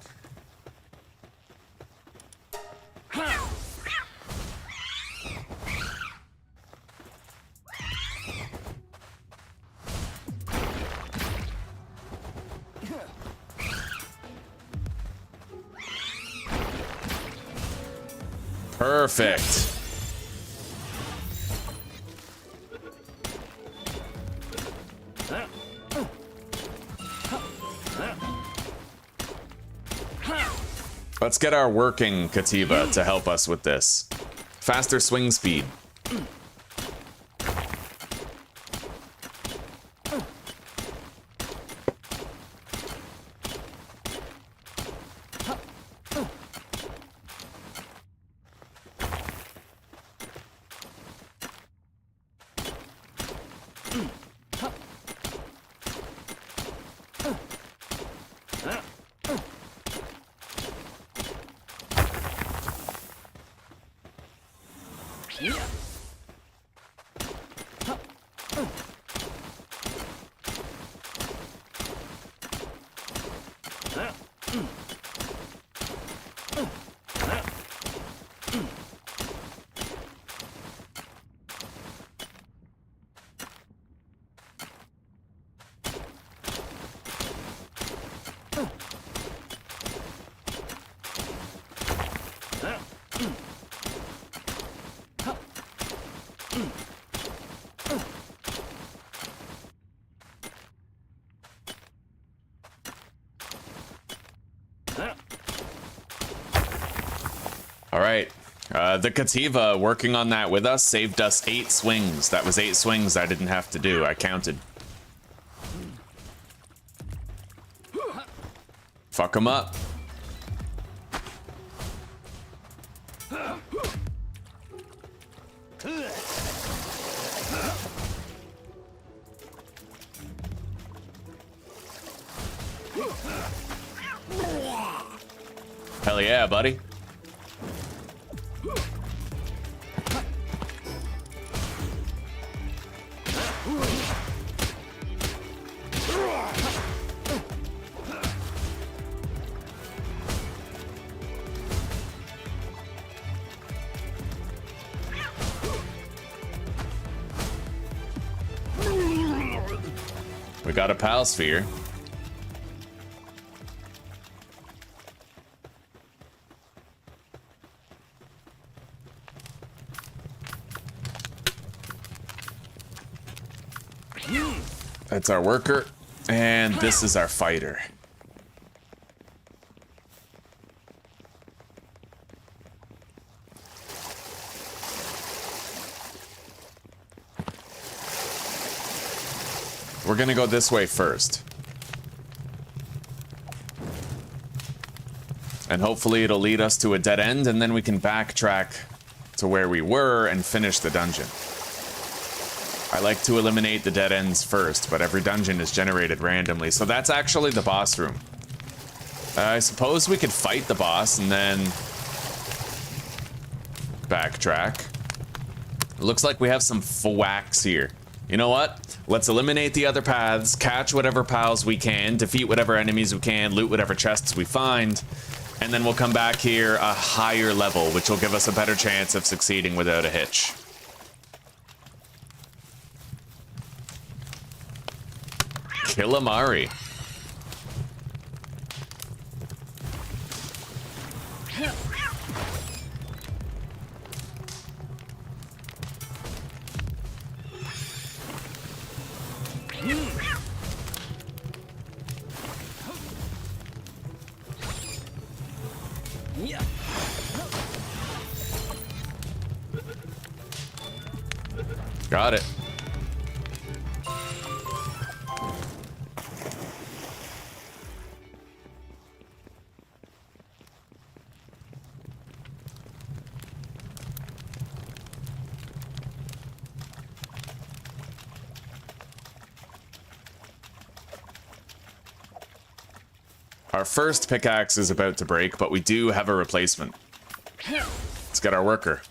Perfect. Let's get our working Kativa to help us with this. Faster swing speed. Alright, the Kativa working on that with us saved us 8 swings. That was 8 swings I didn't have to do, I counted. Fuck him up. Hell yeah, buddy. We got a pal sphere. That's our worker, and this is our fighter. We're gonna go this way first. And hopefully it'll lead us to a dead end, and then we can backtrack to where we were and finish the dungeon. I like to eliminate the dead ends first, but every dungeon is generated randomly, so that's actually the boss room. I suppose we could fight the boss and then backtrack. It looks like we have some wax here. You know what? Let's eliminate the other paths, catch whatever pals we can, defeat whatever enemies we can, loot whatever chests we find, and then we'll come back here a higher level, which will give us a better chance of succeeding without a hitch. Killamari. Got it. Our first pickaxe is about to break, but we do have a replacement. Let's get our worker.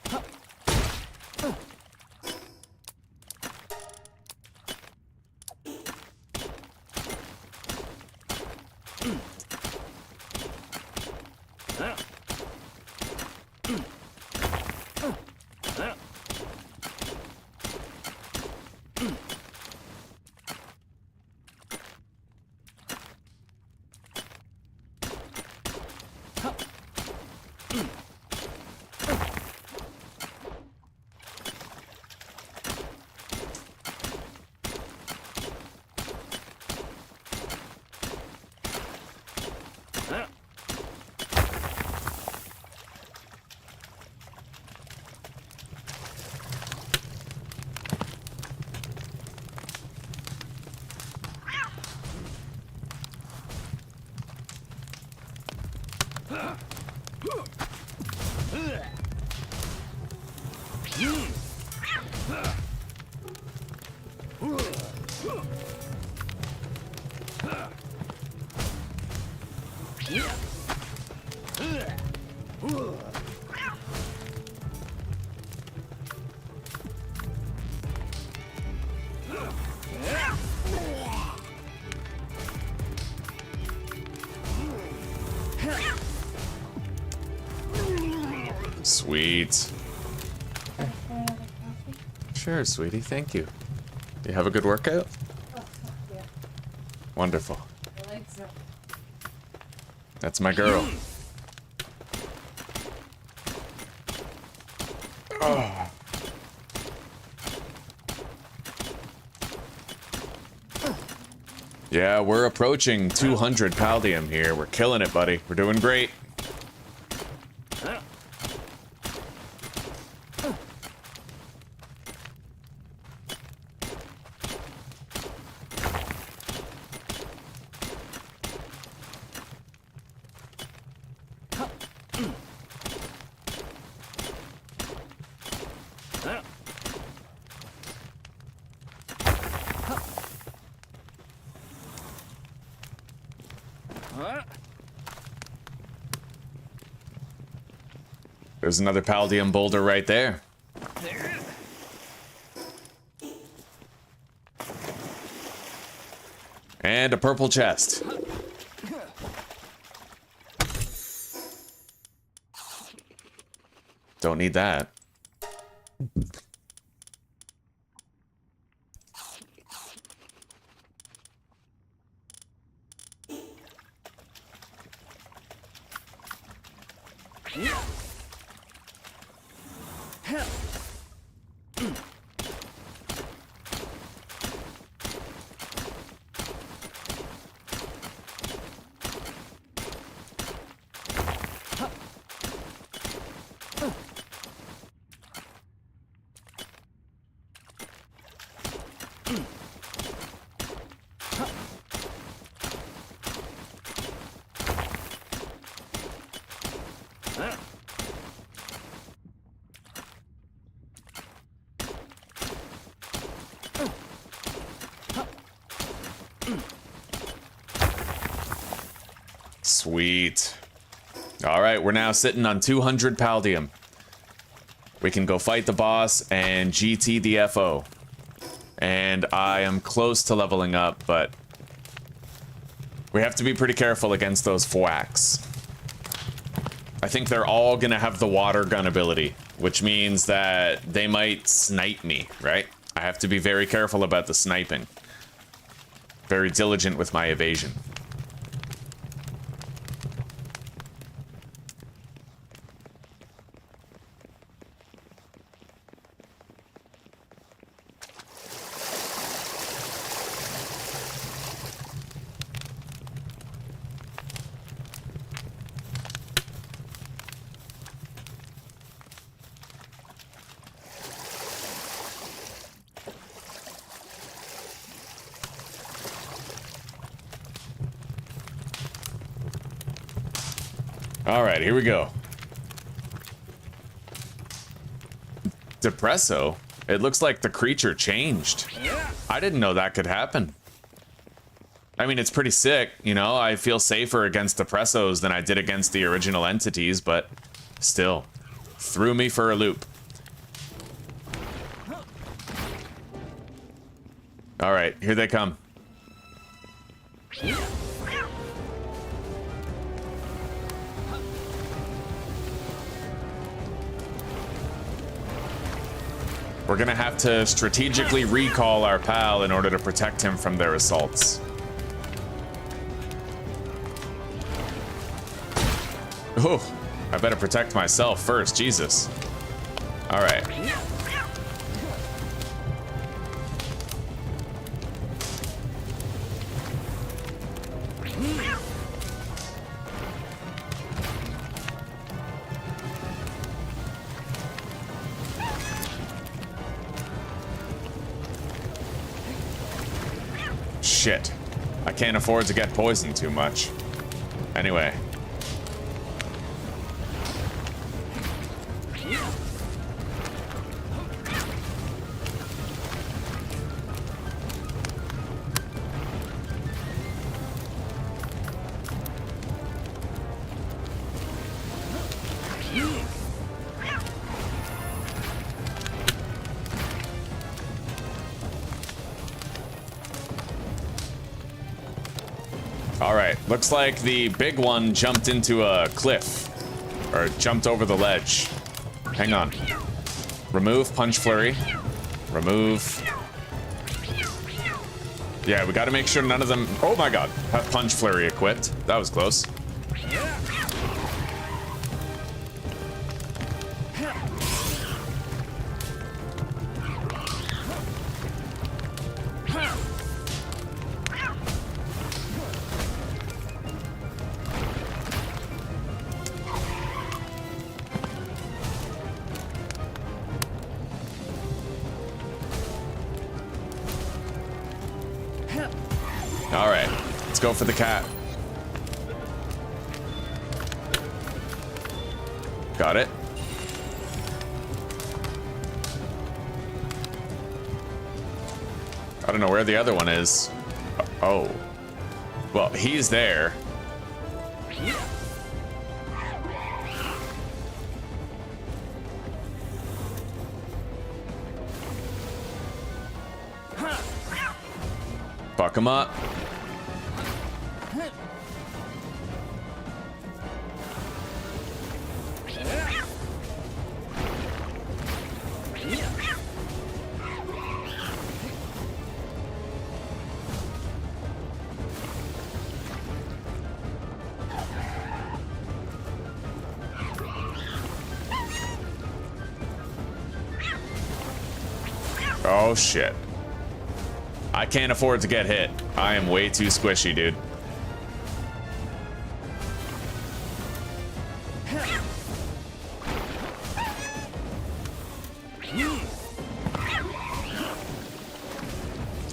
Sweet. Sure, sweetie. Thank you. You have a good workout? Yeah. Wonderful. I like so. That's my girl. Oh. Yeah, we're approaching 200 Paldium here. We're killing it, buddy. We're doing great. There's another Paldium boulder right there. And a purple chest. Don't need that. Sweet. All right, we're now sitting on 200 Paldium. We can go fight the boss and GT the FO. And I am close to leveling up, but we have to be pretty careful against those Fwacks. I think they're all gonna have the water gun ability, which means that they might snipe me, right? I have to be very careful about the sniping. Very diligent with my evasion. All right, here we go. Depresso? It looks like the creature changed. I didn't know that could happen. I mean, it's pretty sick, you know? I feel safer against Depressos than I did against the original entities, but still, threw me for a loop. All right, here they come. We're gonna have to strategically recall our pal in order to protect him from their assaults. Oh, I better protect myself first, Jesus. All right. Shit. I can't afford to get poisoned too much. Anyway. Looks like the big one jumped into a cliff. Or jumped over the ledge. Hang on. Remove Punch Flurry. Remove. Yeah, we gotta make sure none of them, oh my god, have Punch Flurry equipped. That was close. Go for the cat. Got it. I don't know where the other one is. Oh. Well, he's there. Fuck him up. Oh shit. I can't afford to get hit. I am way too squishy, dude.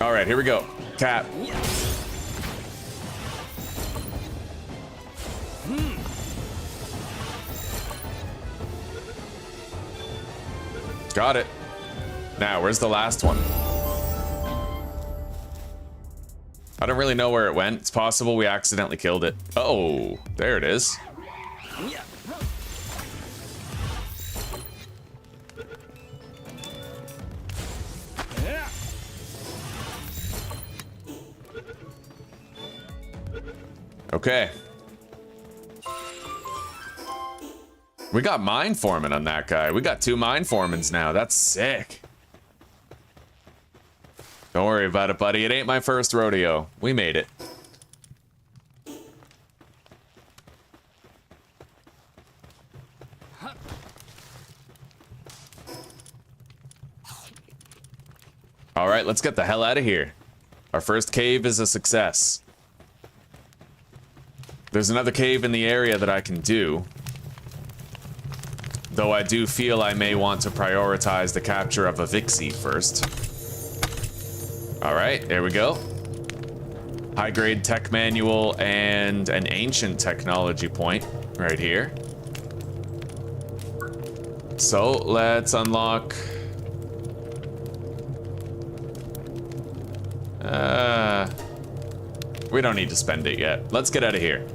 All right, here we go. Cap. Got it. Now, where's the last one? I don't really know where it went. It's possible we accidentally killed it. Oh, there it is. Okay. We got mine foreman on that guy. We got 2 mine foremans now. That's sick. Don't worry about it, buddy. It ain't my first rodeo. We made it. All right, let's get the hell out of here. Our first cave is a success. There's another cave in the area that I can do. Though I do feel I may want to prioritize the capture of a Vixie first. Alright, there we go. High-grade tech manual and an ancient technology point right here. So, let's unlock... we don't need to spend it yet. Let's get out of here.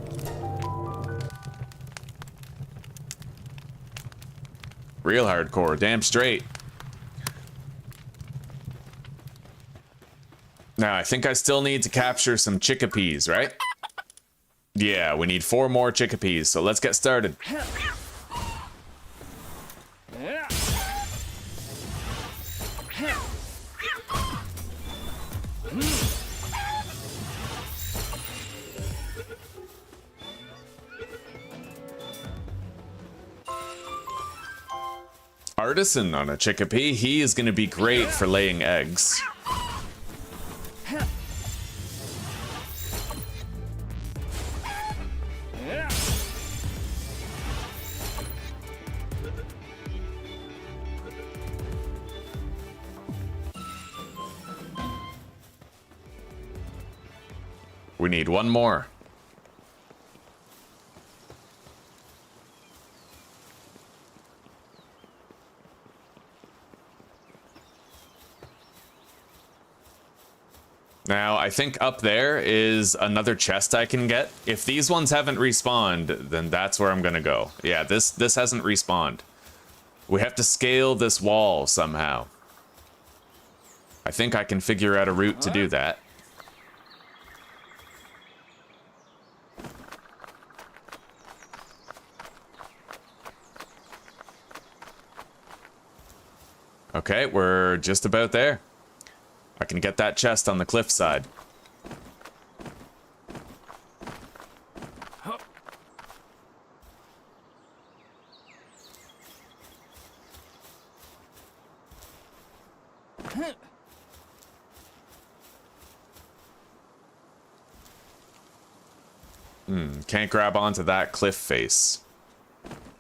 Real hardcore, damn straight. Now, I think I still need to capture some chickapees, right? Yeah, we need 4 more chickapees, so let's get started. Artisan on a chickapee, he is going to be great for laying eggs. We need 1 more. Now, I think up there is another chest I can get. If these ones haven't respawned, then that's where I'm gonna go. Yeah, this hasn't respawned. We have to scale this wall somehow. I think I can figure out a route to do that. Okay, we're just about there. I can get that chest on the cliffside. Can't grab onto that cliff face.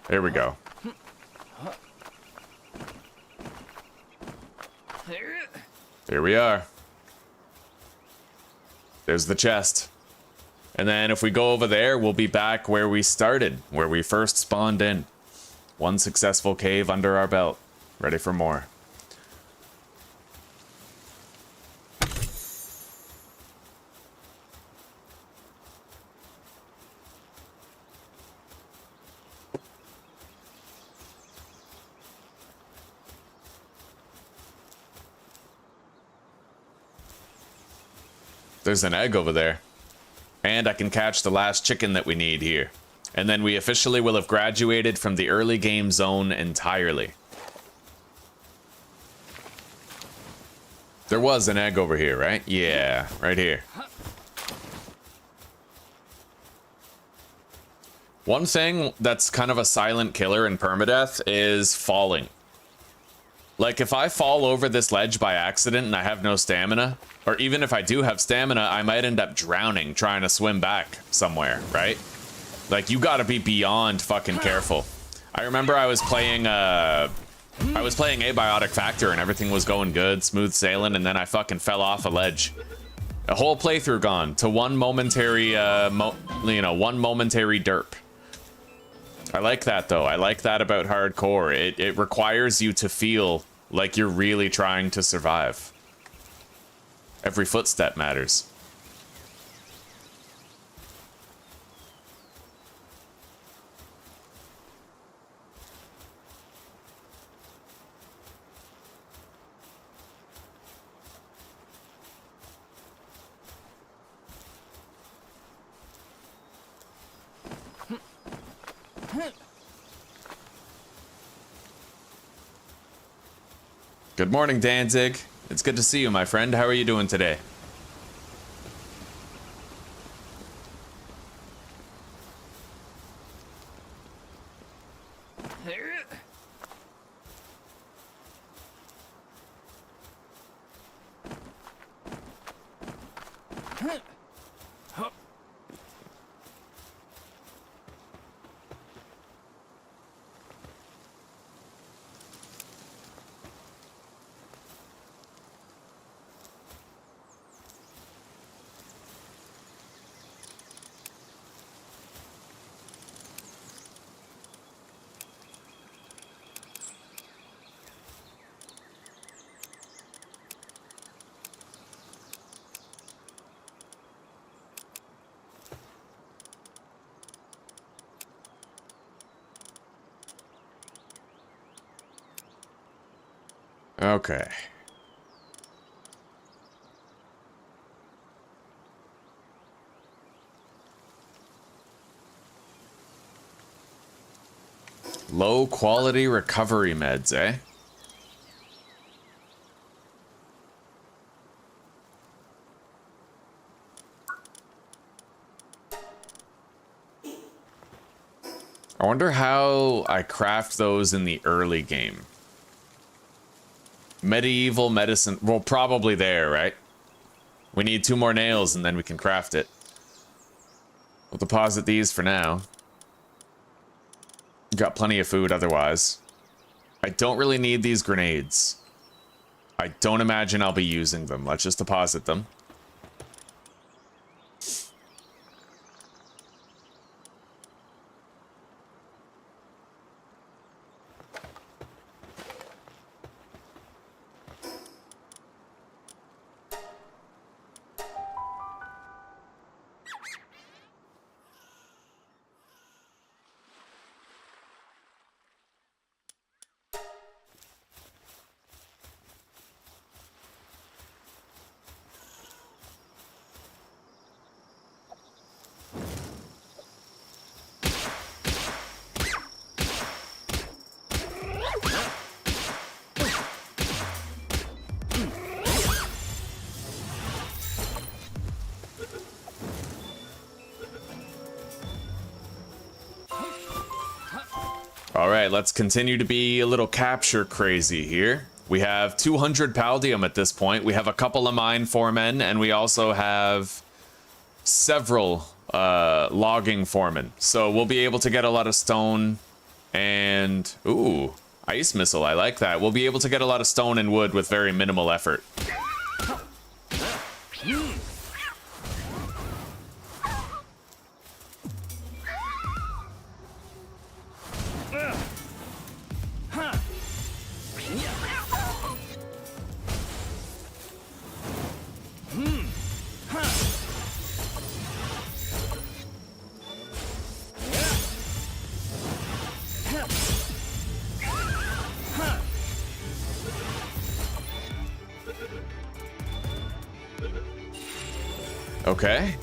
There we go. Here we are. There's the chest. And then if we go over there, we'll be back where we started, where we first spawned in. 1 successful cave under our belt. Ready for more. There's an egg over there. And I can catch the last chicken that we need here. And then we officially will have graduated from the early game zone entirely. There was an egg over here, right? Yeah, right here. One thing that's kind of a silent killer in Permadeath is falling. Like, if I fall over this ledge by accident and I have no stamina, or even if I do have stamina, I might end up drowning trying to swim back somewhere, right? Like, you gotta be beyond fucking careful. I remember I was playing Abiotic Factor and everything was going good, smooth sailing, and then I fucking fell off a ledge. A whole playthrough gone to one momentary, one momentary derp. I like that though. I like that about hardcore. It requires you to feel like you're really trying to survive. Every footstep matters. Good morning, Danzig. It's good to see you, my friend. How are you doing today? Okay. Low quality recovery meds, eh? I wonder how I craft those in the early game. Medieval medicine, well, probably there, right? We need 2 more nails and then we can craft it. We'll deposit these for now. Got plenty of food otherwise. I don't really need these grenades. I don't imagine I'll be using them. Let's just deposit them. Alright, let's continue to be a little capture crazy here. We have 200 Paldium at this point. We have a couple of mine foremen, and we also have several logging foremen. So we'll be able to get a lot of stone and... Ooh, ice missile, I like that. We'll be able to get a lot of stone and wood with very minimal effort. Okay.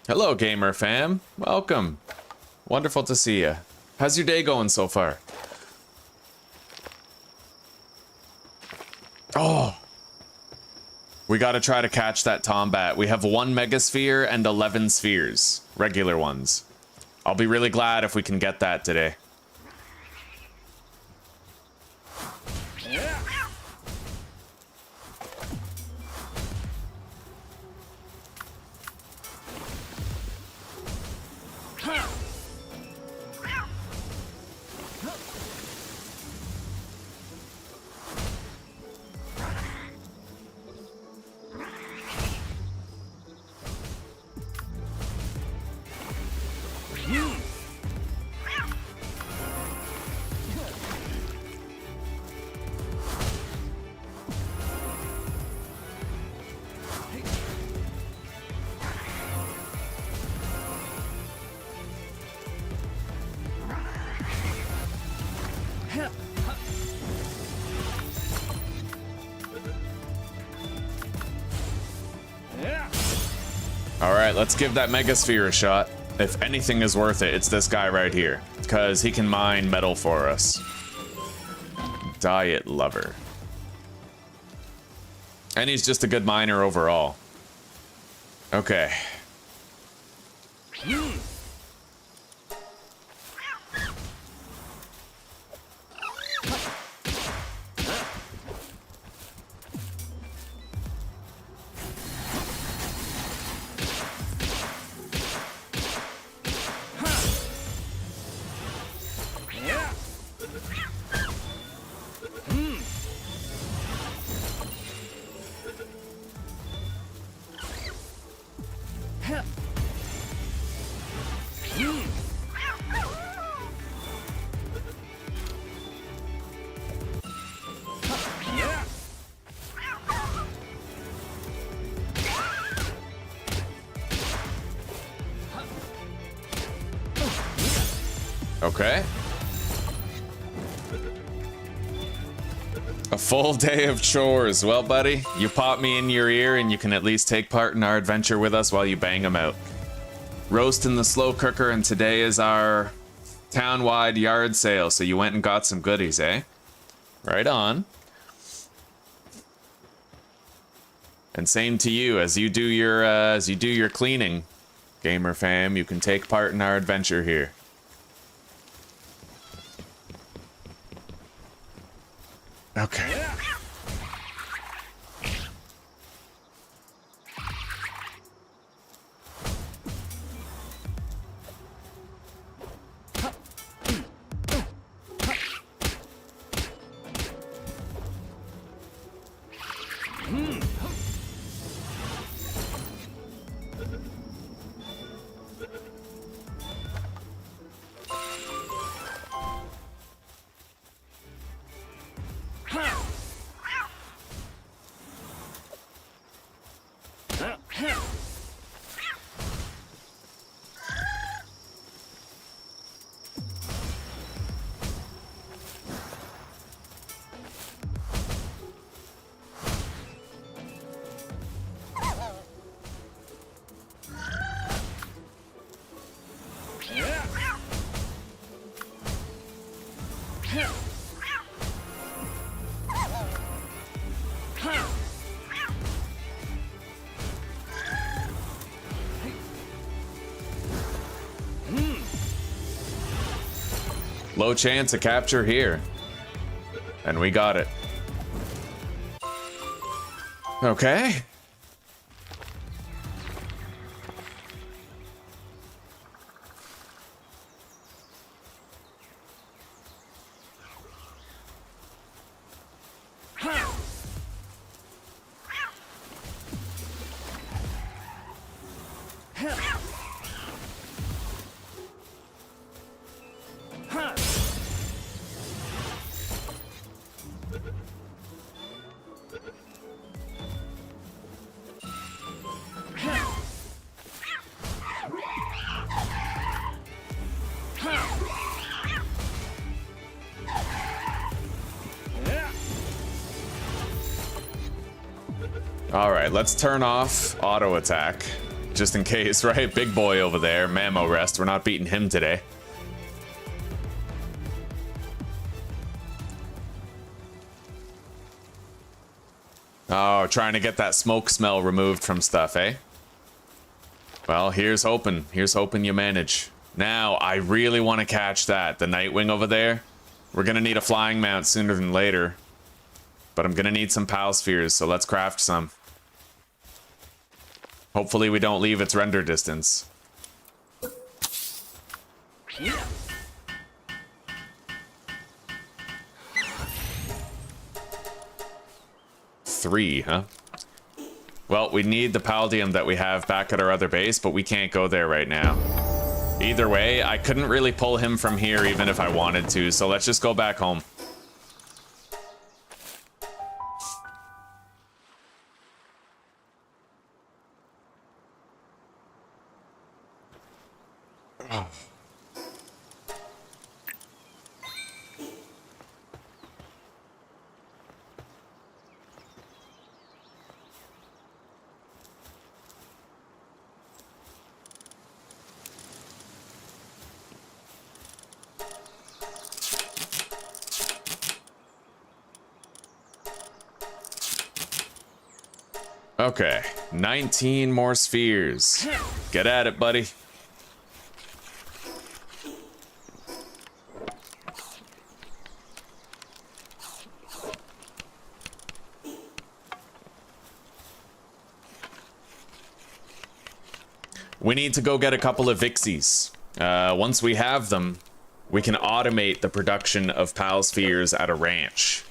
Hello, gamer fam. Welcome. Wonderful to see you. How's your day going so far? We gotta try to catch that Tombat. We have 1 Megasphere and 11 spheres. Regular ones. I'll be really glad if we can get that today. Alright, let's give that Megasphere a shot. If anything is worth it, it's this guy right here. Because he can mine metal for us. Diet lover. And he's just a good miner overall. Okay. Okay. A full day of chores. Well, buddy, you pop me in your ear and you can at least take part in our adventure with us while you bang them out. Roasting the slow cooker, and today is our town-wide yard sale, so you went and got some goodies, eh? Right on. And same to you as you do your cleaning, gamer fam. You can take part in our adventure here. Okay. Low chance of capture here. And we got it. Okay. Alright, let's turn off auto attack. Just in case, right? Big boy over there, Mammo rest. We're not beating him today. Oh, trying to get that smoke smell removed from stuff, eh? Well, here's hoping. Here's hoping you manage. Now, I really want to catch that. The Nightwing over there. We're going to need a flying mount sooner than later. But I'm going to need some Pal Spheres, so let's craft some. Hopefully we don't leave its render distance. Three, huh? Well, we need the Paldium that we have back at our other base, but we can't go there right now. Either way, I couldn't really pull him from here even if I wanted to, so let's just go back home. Okay, 19 more spheres. Get at it, buddy. We need to go get a couple of Vixies. Once we have them, we can automate the production of Pal Spheres at a ranch.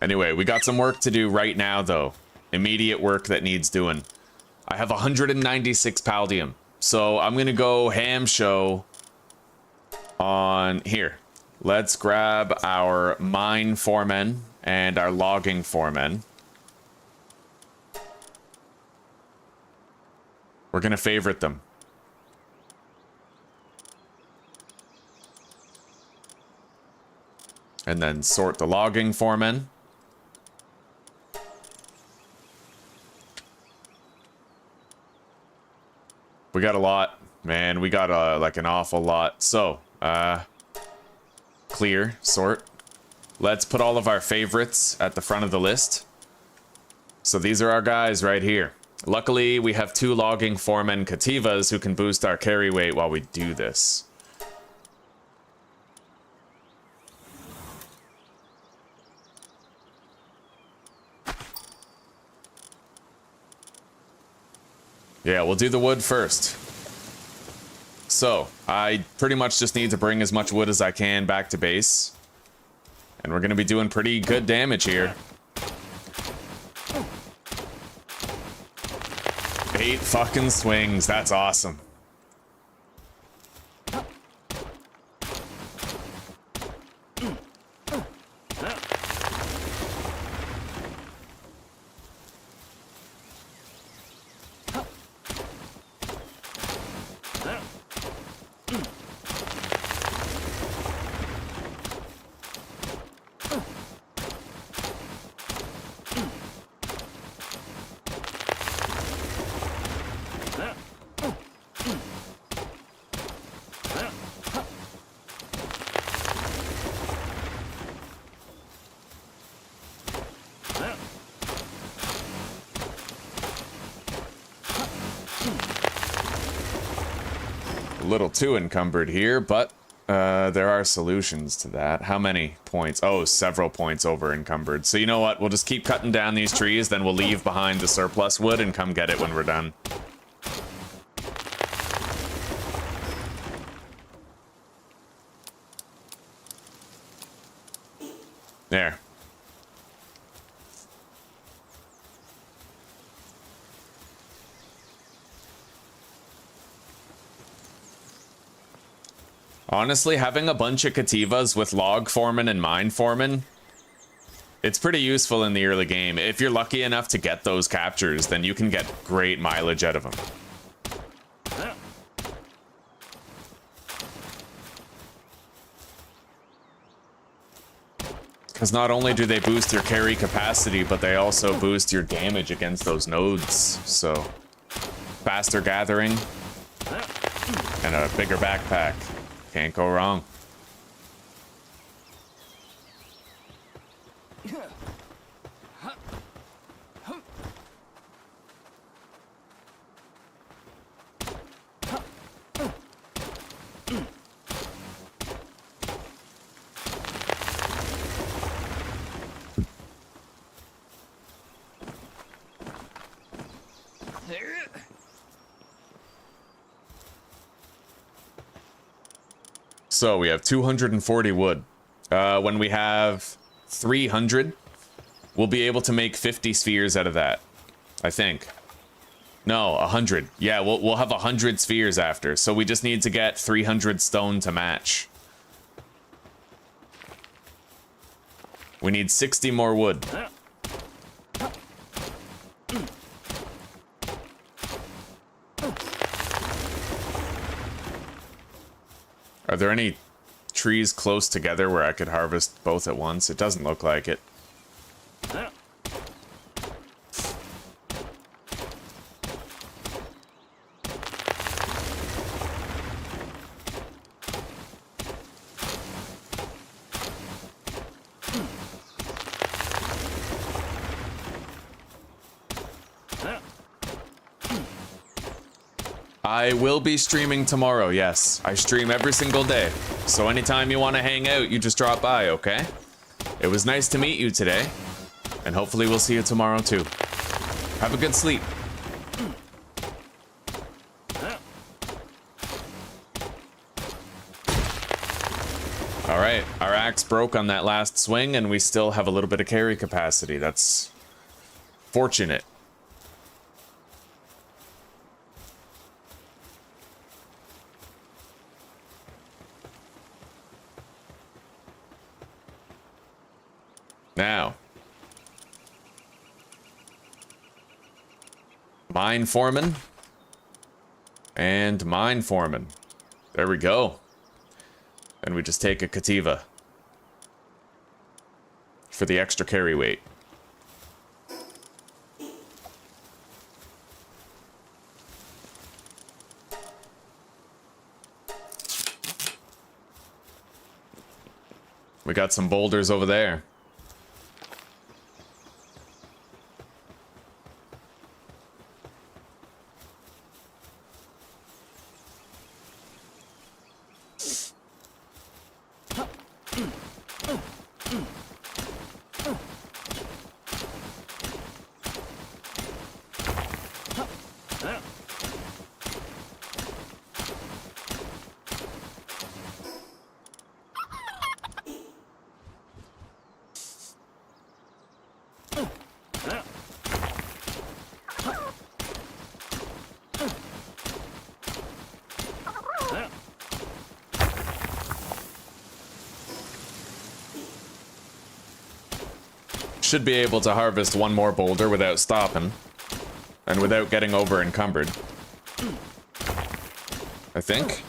Anyway, we got some work to do right now, though. Immediate work that needs doing. I have 196 Paldium, so I'm gonna go ham show on here. Let's grab our mine foremen and our logging foremen. We're gonna favorite them. And then sort the logging foremen. We got a lot, man. We got like an awful lot. So, clear, sort. Let's put all of our favorites at the front of the list. So these are our guys right here. Luckily, we have 2 logging foremen Cativas who can boost our carry weight while we do this. Yeah, we'll do the wood first. So, I pretty much just need to bring as much wood as I can back to base. And we're gonna be doing pretty good damage here. 8 fucking swings, that's awesome. A little too encumbered here, but there are solutions to that. How many points? Oh, several points over encumbered. So you know what? We'll just keep cutting down these trees, then we'll leave behind the surplus wood and come get it when we're done. There. Honestly, having a bunch of Cativas with log foreman and mine foreman, it's pretty useful in the early game. If you're lucky enough to get those captures, then you can get great mileage out of them. Because not only do they boost your carry capacity, but they also boost your damage against those nodes. So, faster gathering and a bigger backpack. Can't go wrong. So we have 240 wood. When we have 300, we'll be able to make 50 spheres out of that. I think. No, 100. Yeah, we'll have 100 spheres after. So we just need to get 300 stone to match. We need 60 more wood. Are there any trees close together where I could harvest both at once? It doesn't look like it. I will be streaming tomorrow, yes. I stream every single day. So anytime you want to hang out, you just drop by, okay? It was nice to meet you today. And hopefully we'll see you tomorrow too. Have a good sleep. Alright, our axe broke on that last swing and we still have a little bit of carry capacity. That's fortunate. Now, mine foreman and mine foreman. There we go. And we just take a Cativa for the extra carry weight. We got some boulders over there. Should be able to harvest one more boulder without stopping and without getting over encumbered. I think.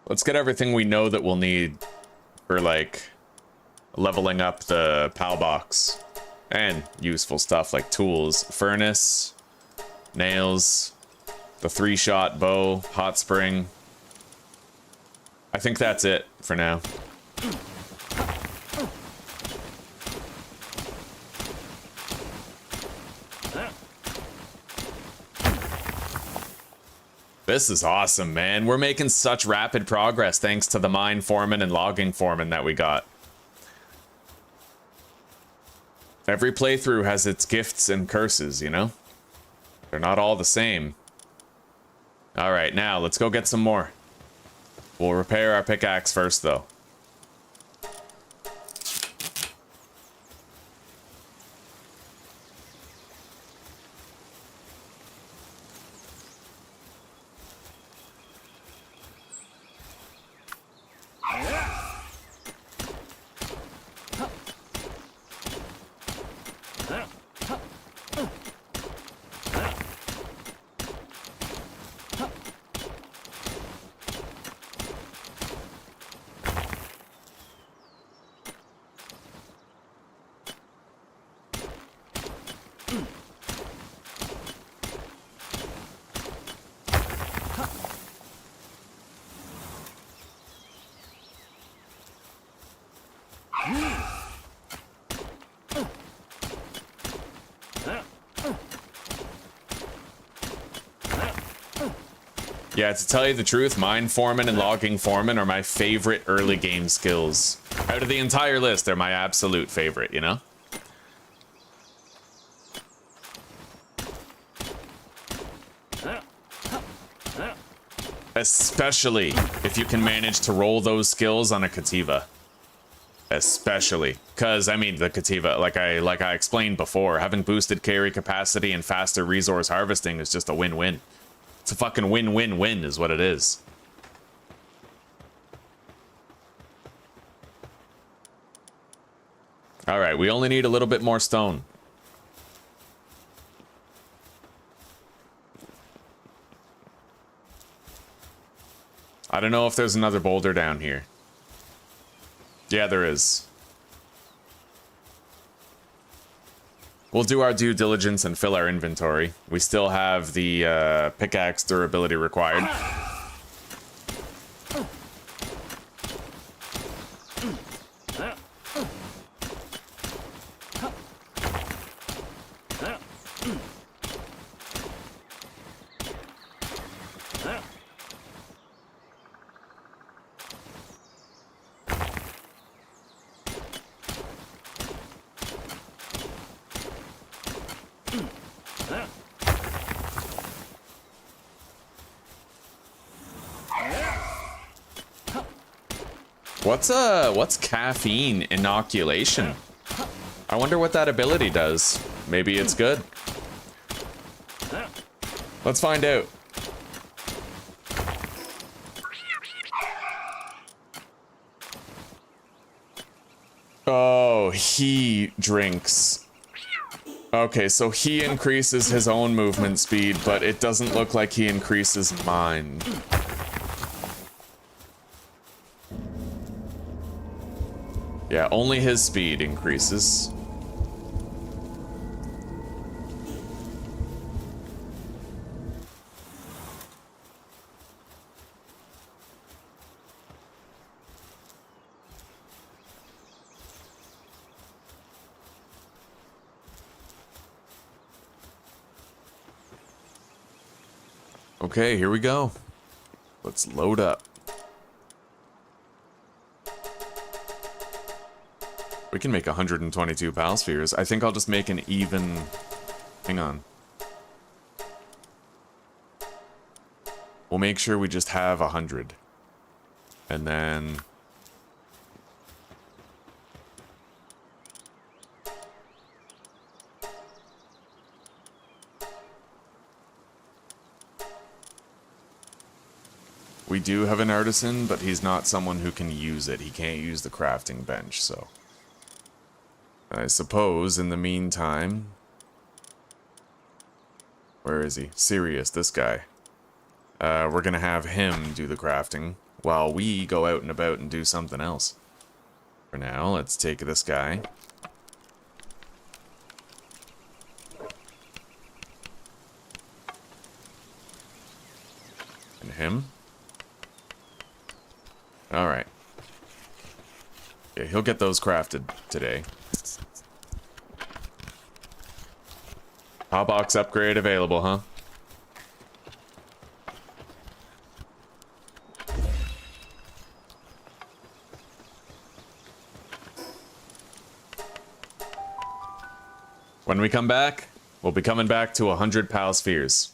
Let's get everything we know that we'll need for, like, leveling up the PAL box. And useful stuff like tools. Furnace, nails, the 3-shot bow, hot spring. I think that's it for now. This is awesome, man. We're making such rapid progress thanks to the mine foreman and logging foreman that we got. Every playthrough has its gifts and curses, you know? They're not all the same. Alright, now let's go get some more. We'll repair our pickaxe first, though. Yeah, to tell you the truth, mine foreman and logging foreman are my favorite early game skills. Out of the entire list, they're my absolute favorite, you know? Especially if you can manage to roll those skills on a Kativa. Especially. Because, I mean, the Kativa, like I explained before, having boosted carry capacity and faster resource harvesting is just a win-win. It's a fucking win-win-win is what it is. Alright, we only need a little bit more stone. I don't know if there's another boulder down here. Yeah, there is. We'll do our due diligence and fill our inventory. We still have the pickaxe durability required. What's caffeine inoculation? I wonder what that ability does. Maybe it's good. Let's find out. Oh, he drinks. Okay, so he increases his own movement speed, but it doesn't look like he increases mine. Yeah, only his speed increases. Okay, here we go. Let's load up. We can make 122 pal spheres. I think I'll just make an even... Hang on. We'll make sure we just have 100. And then... We do have an artisan, but he's not someone who can use it. He can't use the crafting bench, so... I suppose, in the meantime... Where is he? Sirius, this guy. We're gonna have him do the crafting, while we go out and about and do something else. For now, let's take this guy. And him. Alright. Yeah, he'll get those crafted today. Hotbox upgrade available, huh? When we come back, we'll be coming back to 100 pal spheres.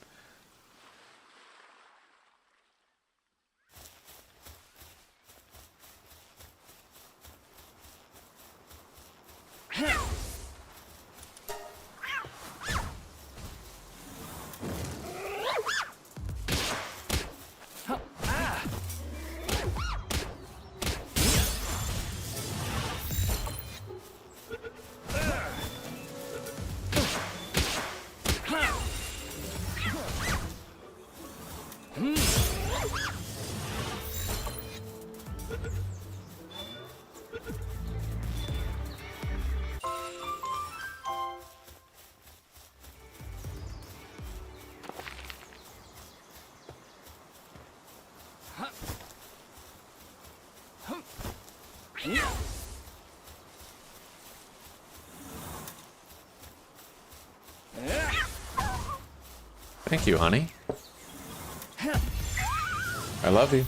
Thank you, honey. I love you.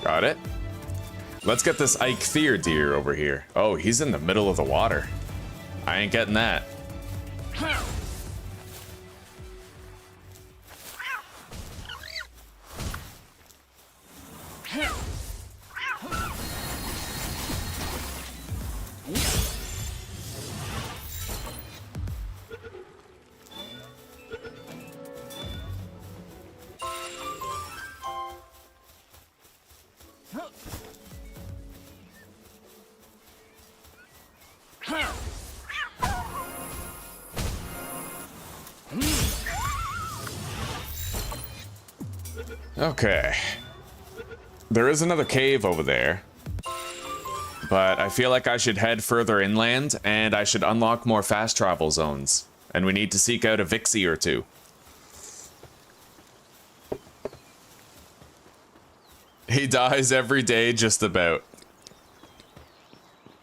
Got it. Let's get this Eikthyr deer over here. Oh, he's in the middle of the water. I ain't getting that. Okay. There is another cave over there. But I feel like I should head further inland, and I should unlock more fast travel zones. And we need to seek out a Vixie or two. He dies every day, just about.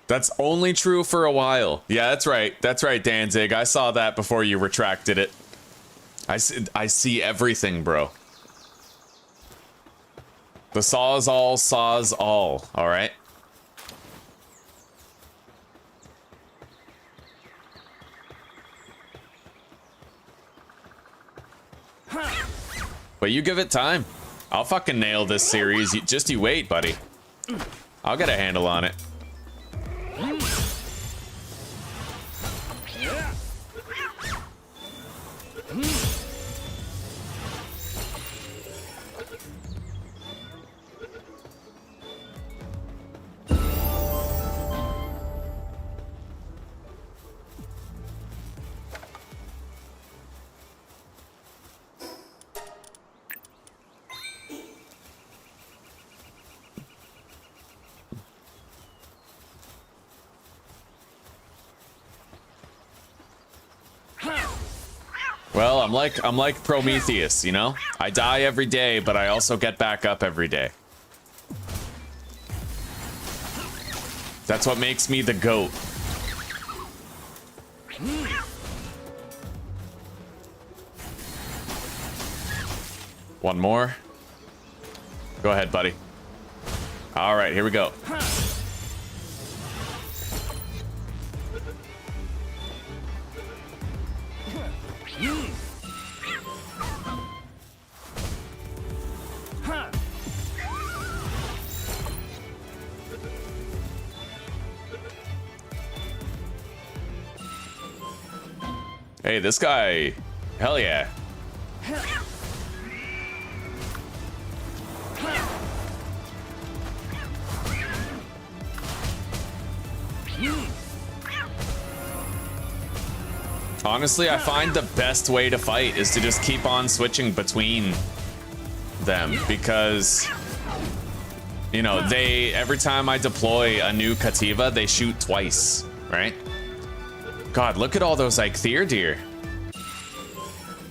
That's only true for a while. Yeah, that's right. That's right, Danzig. I saw that before you retracted it. I see everything, bro. The Sawzall saws all, alright? But you give it time. I'll fucking nail this series. Just you wait, buddy. I'll get a handle on it. Well, I'm like Prometheus, you know? I die every day, but I also get back up every day. That's what makes me the GOAT. One more. Go ahead, buddy. All right, here we go. Hey, this guy, hell yeah. Honestly, I find the best way to fight is to just keep on switching between them because, you know, every time I deploy a new Kativa, they shoot twice, right? God, look at all those Eikthyr deer.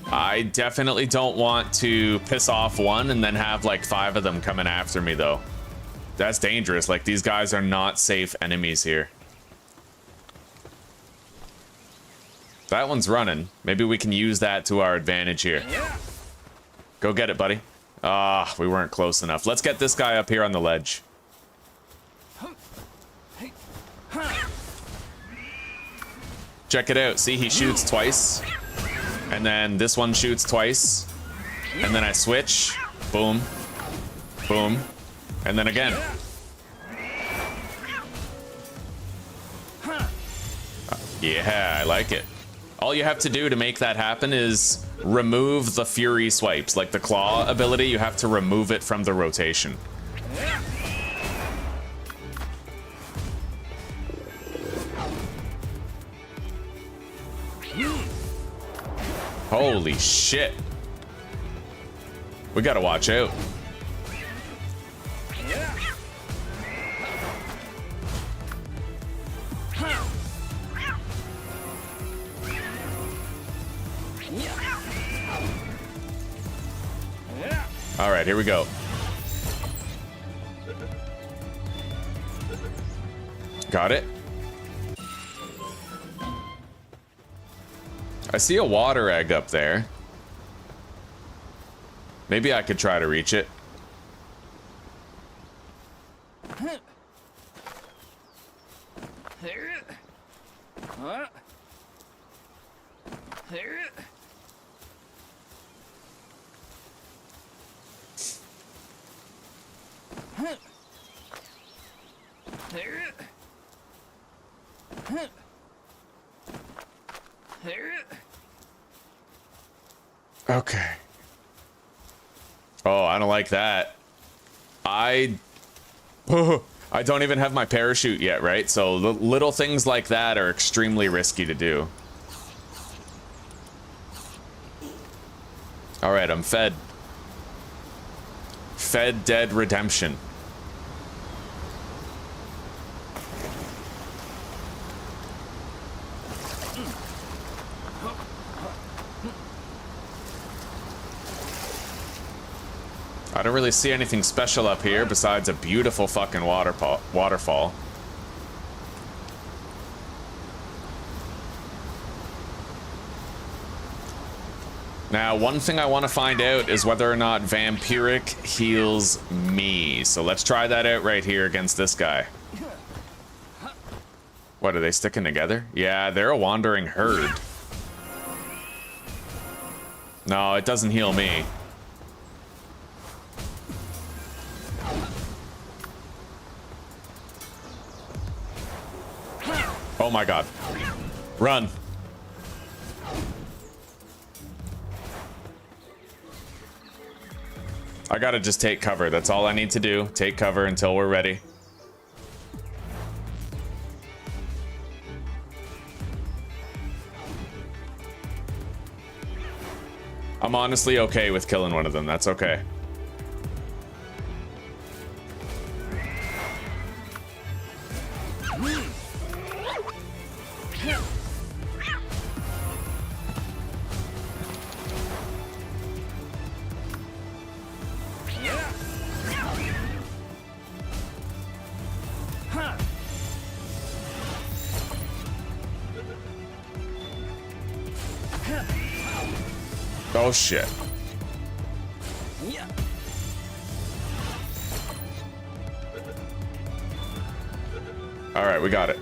I definitely don't want to piss off one and then have like 5 of them coming after me though. That's dangerous. Like, these guys are not safe enemies here. That one's running. Maybe we can use that to our advantage here. Go get it, buddy. Ah, we weren't close enough. Let's get this guy up here on the ledge. Check it out. See, he shoots twice. And then this one shoots twice. And then I switch. Boom. Boom. And then again. Yeah, I like it. All you have to do to make that happen is remove the fury swipes. Like the claw ability, you have to remove it from the rotation. Holy shit. We gotta watch out. All right, here we go. Got it. I see a water egg up there. Maybe I could try to reach it. Okay. Oh, I don't like that. I don't even have my parachute yet, right? So little things like that are extremely risky to do. All right, I'm fed. Fed Dead Redemption. I don't really see anything special up here besides a beautiful fucking waterfall. Now, one thing I want to find out is whether or not Vampiric heals me. So let's try that out right here against this guy. What, are they sticking together? Yeah, they're a wandering herd. No, it doesn't heal me. Oh my god. Run. I gotta just take cover. That's all I need to do. Take cover until we're ready. I'm honestly okay with killing one of them. That's okay. Oh shit. All right, we got it.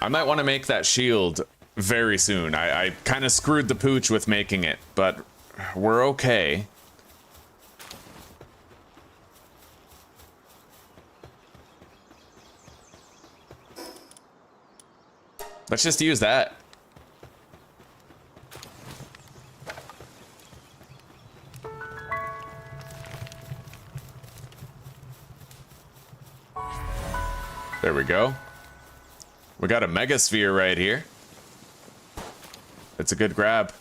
I might want to make that shield very soon. I kind of screwed the pooch with making it, but we're okay. Let's just use that. There we go. We got a mega sphere right here. It's a good grab.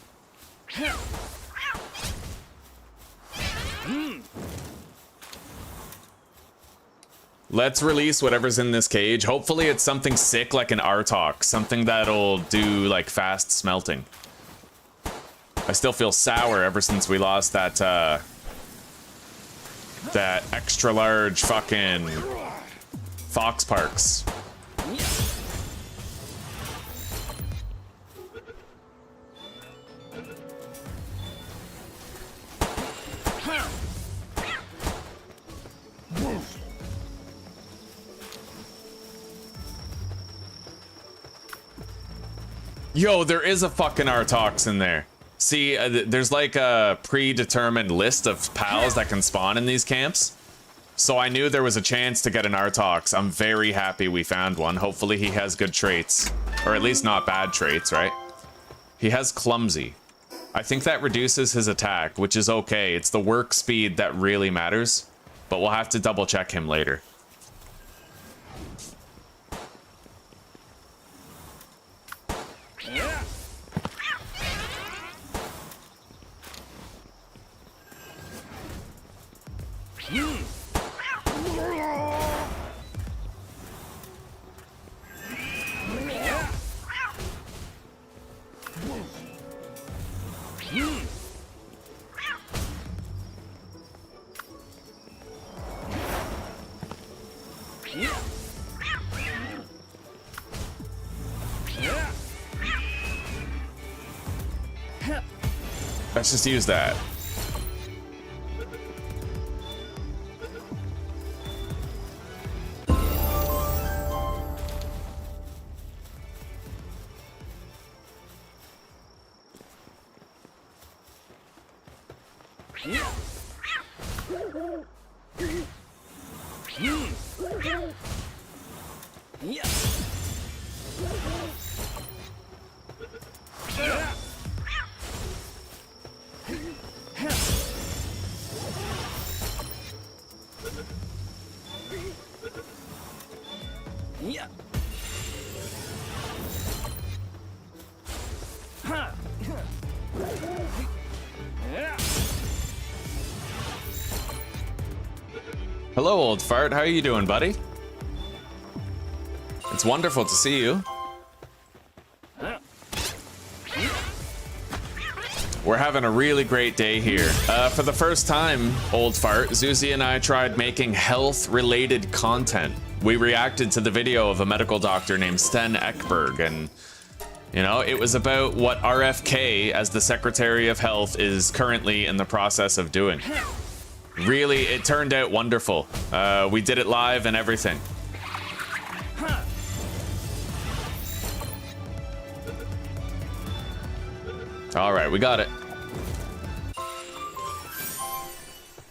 Let's release whatever's in this cage. Hopefully it's something sick like an Artok. Something that'll do like fast smelting. I still feel sour ever since we lost that that extra large fucking Fox Parks. Yo, there is a fucking Artox in there. See, there's like a predetermined list of pals that can spawn in these camps. So I knew there was a chance to get an Artox. I'm very happy we found one. Hopefully he has good traits. Or at least not bad traits, right? He has Clumsy. I think that reduces his attack, which is okay. It's the work speed that really matters. but we'll have to double check him later. Let's just use that. Hello, old fart. How are you doing, buddy? It's wonderful to see you. We're having a really great day here. For the first time, old fart, Zuzi and I tried making health-related content. We reacted to the video of a medical doctor named Sten Ekberg, and you know, it was about what RFK, as the Secretary of Health, is currently in the process of doing. Really, it turned out wonderful. We did it live and everything. All right, we got it.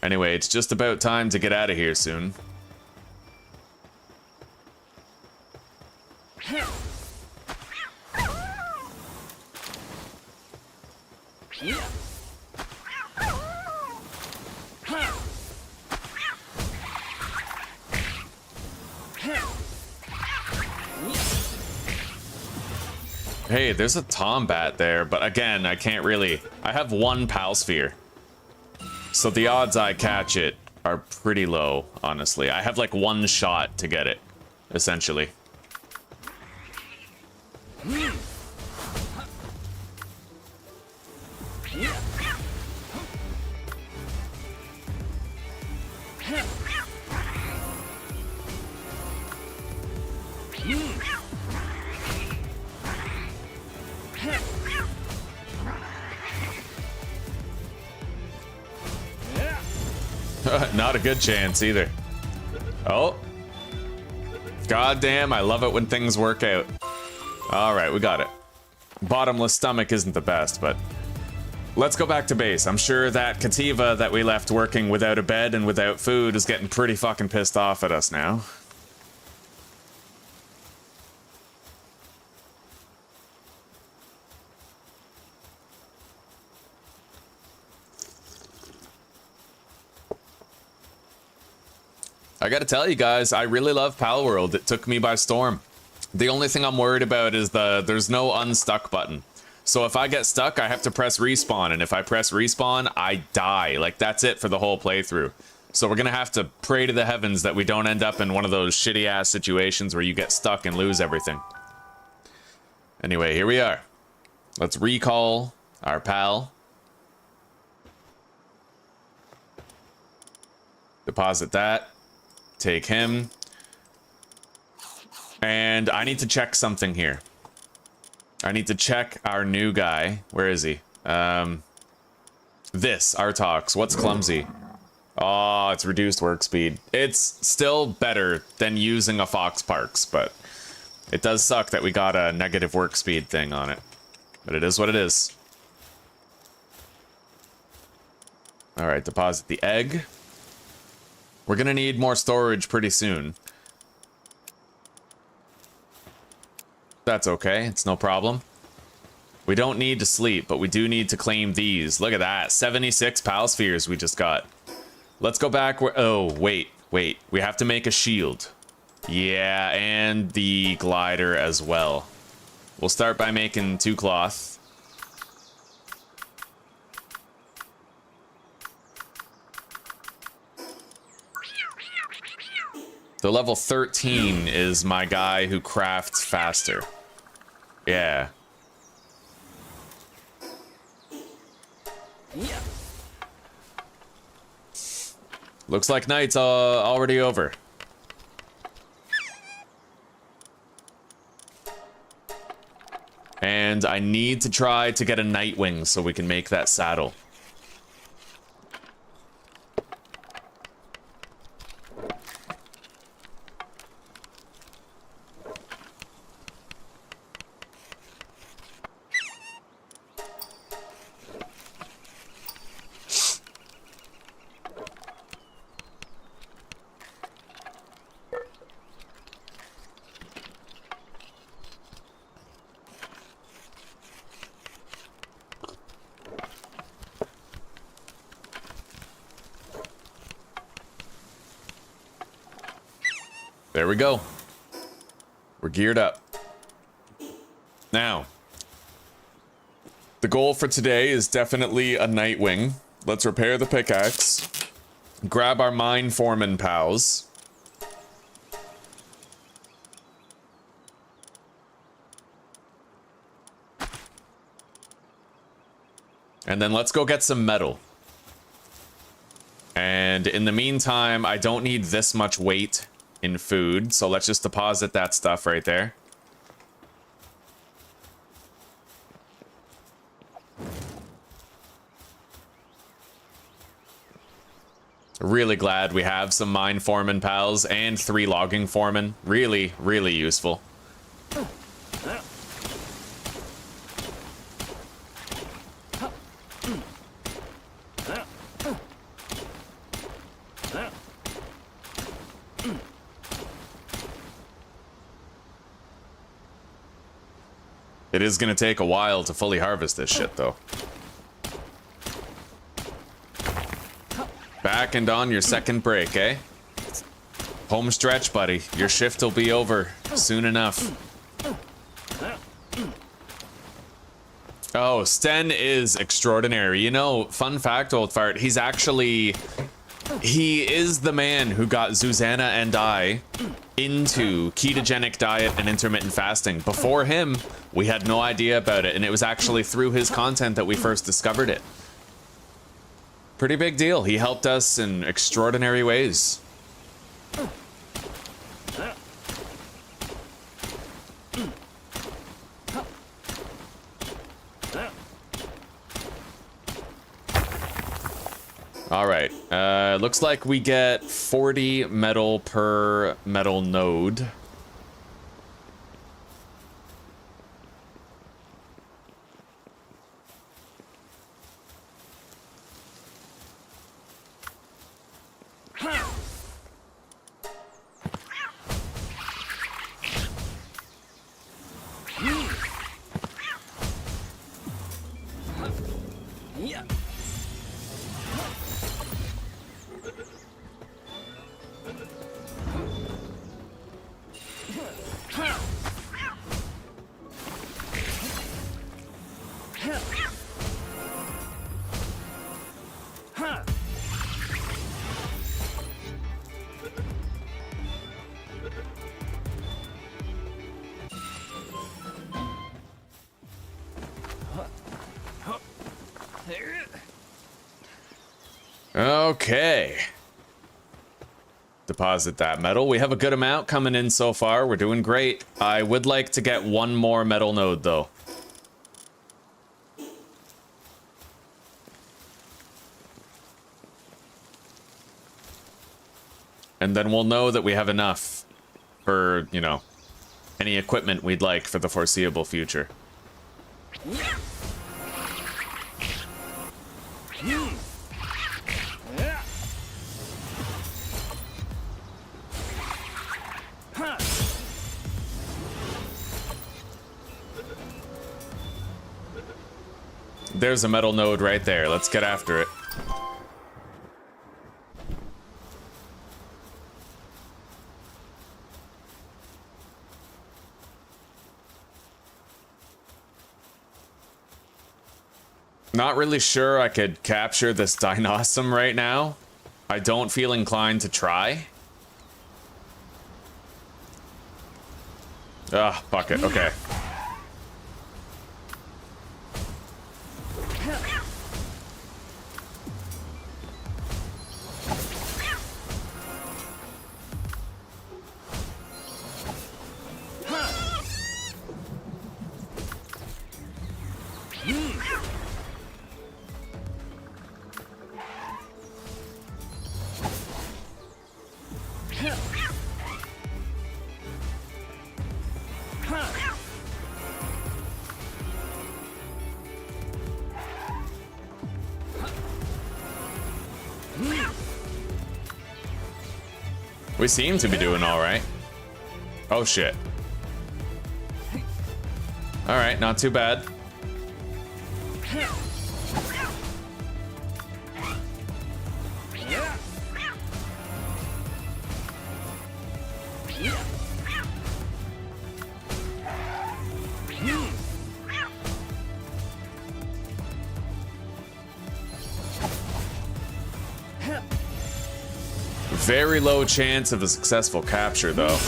Anyway, it's just about time to get out of here soon. Hey, there's a Tombat there, but again, I can't really... I have one Pal Sphere. So the odds I catch it are pretty low, honestly. I have like one shot to get it, essentially. Not a good chance either. Oh. Goddamn, I love it when things work out. All right, we got it. Bottomless stomach isn't the best, but let's go back to base. I'm sure that Kativa that we left working without a bed and without food is getting pretty fucking pissed off at us now. I gotta tell you guys, I really love Palworld. It took me by storm. The only thing I'm worried about is there's no unstuck button. So if I get stuck, I have to press respawn, and if I press respawn, I die. Like, that's it for the whole playthrough. So we're gonna have to pray to the heavens that we don't end up in one of those shitty-ass situations where you get stuck and lose everything. Anyway, here we are. Let's recall our pal. Deposit that. Take him. And I need to check something here. I need to check our new guy. Where is he? This, Artox. What's clumsy? Oh, it's reduced work speed. It's still better than using a Fox Parks, but it does suck that we got a negative work speed thing on it. But it is what it is. Alright, deposit the egg. We're gonna need more storage pretty soon. That's okay, it's no problem. We don't need to sleep, but we do need to claim these. Look at that, 76 Pal Spheres we just got. Let's go back where... Oh, wait. We have to make a shield. Yeah, and the glider as well. We'll start by making 2 cloth. The level 13 is my guy who crafts faster. Yeah. Looks like night's already over. And I need to try to get a Nightwing so we can make that saddle. There we go. We're geared up. Now, the goal for today is definitely a Nightwing. Let's repair the pickaxe. Grab our mine foreman pals. And then let's go get some metal. And in the meantime, I don't need this much weight in food, so let's just deposit that stuff right there. Really glad we have some mine foreman pals and 3 logging foremen. Really, really useful. It is gonna take a while to fully harvest this shit, though. Back and on your second break, eh? Home stretch, buddy. Your shift will be over soon enough. Oh, Sten is extraordinary. You know, fun fact, old fart, he is the man who got Susanna and I into ketogenic diet and intermittent fasting. Before him, we had no idea about it, and it was actually through his content that we first discovered it. Pretty big deal. He helped us in extraordinary ways. All right, looks like we get 40 metal per metal node. Okay. Deposit that metal. We have a good amount coming in so far. We're doing great. I would like to get 1 more metal node, though. And then we'll know that we have enough for, you know, any equipment we'd like for the foreseeable future. There's a metal node right there. Let's get after it. Not really sure I could capture this Dinosaur right now. I don't feel inclined to try. Ah, fuck it. Okay. We seem to be doing all right. Oh shit. All right, not too bad. Very low chance of a successful capture, though.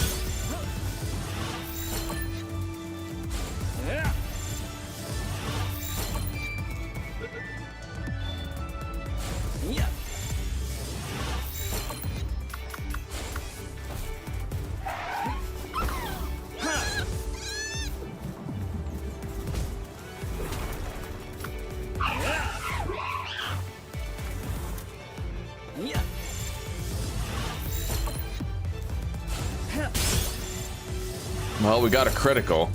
Well, we got a critical.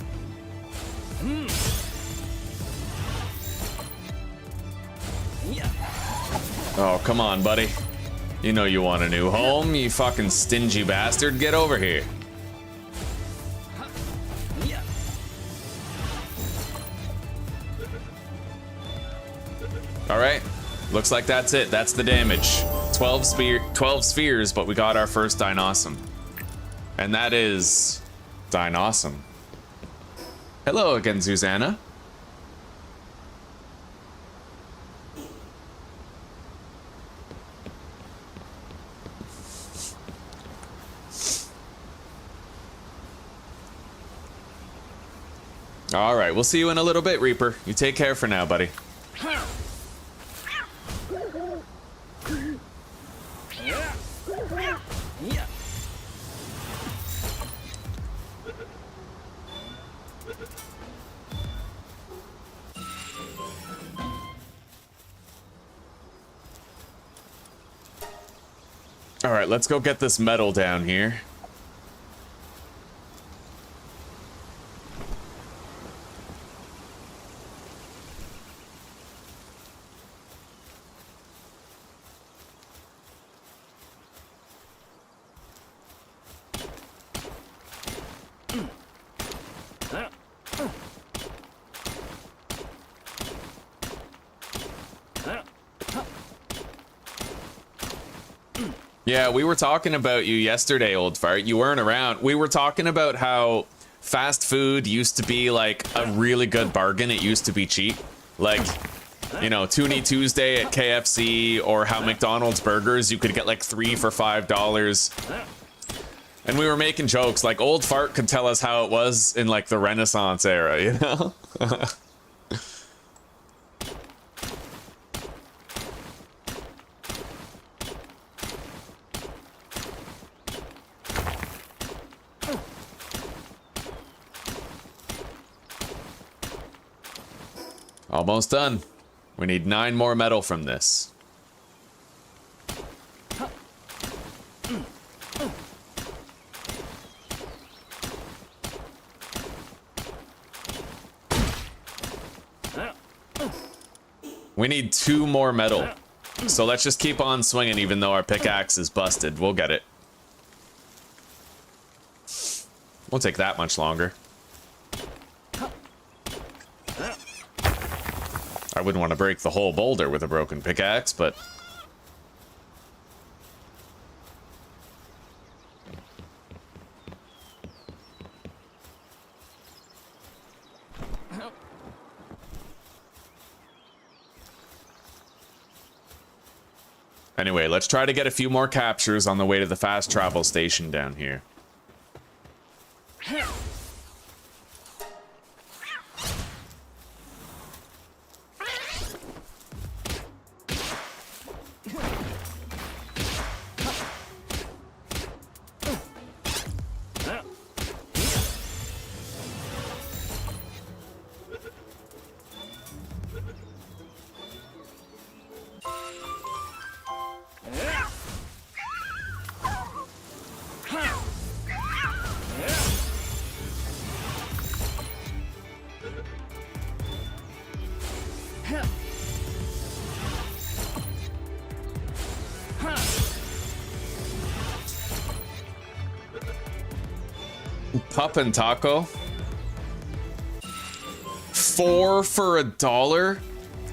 Oh, come on, buddy. You know you want a new home, you fucking stingy bastard. Get over here. All right. Looks like that's it. That's the damage. 12 spheres, but we got our first Dinosaur. And that is Dinosaur. Hello again, Susanna. All right, we'll see you in a little bit, Reaper. You take care for now, buddy. All right, let's go get this metal down here. Yeah, we were talking about you yesterday, old fart. You weren't around. We were talking about how fast food used to be like a really good bargain. It used to be cheap. Like, you know, Toonie Tuesday at KFC, or how McDonald's burgers, you could get like 3 for $5. And we were making jokes, like old fart could tell us how it was in like the Renaissance era, you know? Almost done. We need 9 more metal from this. We need 2 more metal. So let's just keep on swinging even though our pickaxe is busted. We'll get it. Won't take that much longer. I wouldn't want to break the whole boulder with a broken pickaxe, but... Anyway, let's try to get a few more captures on the way to the fast travel station down here. Pup and taco. 4 for $1.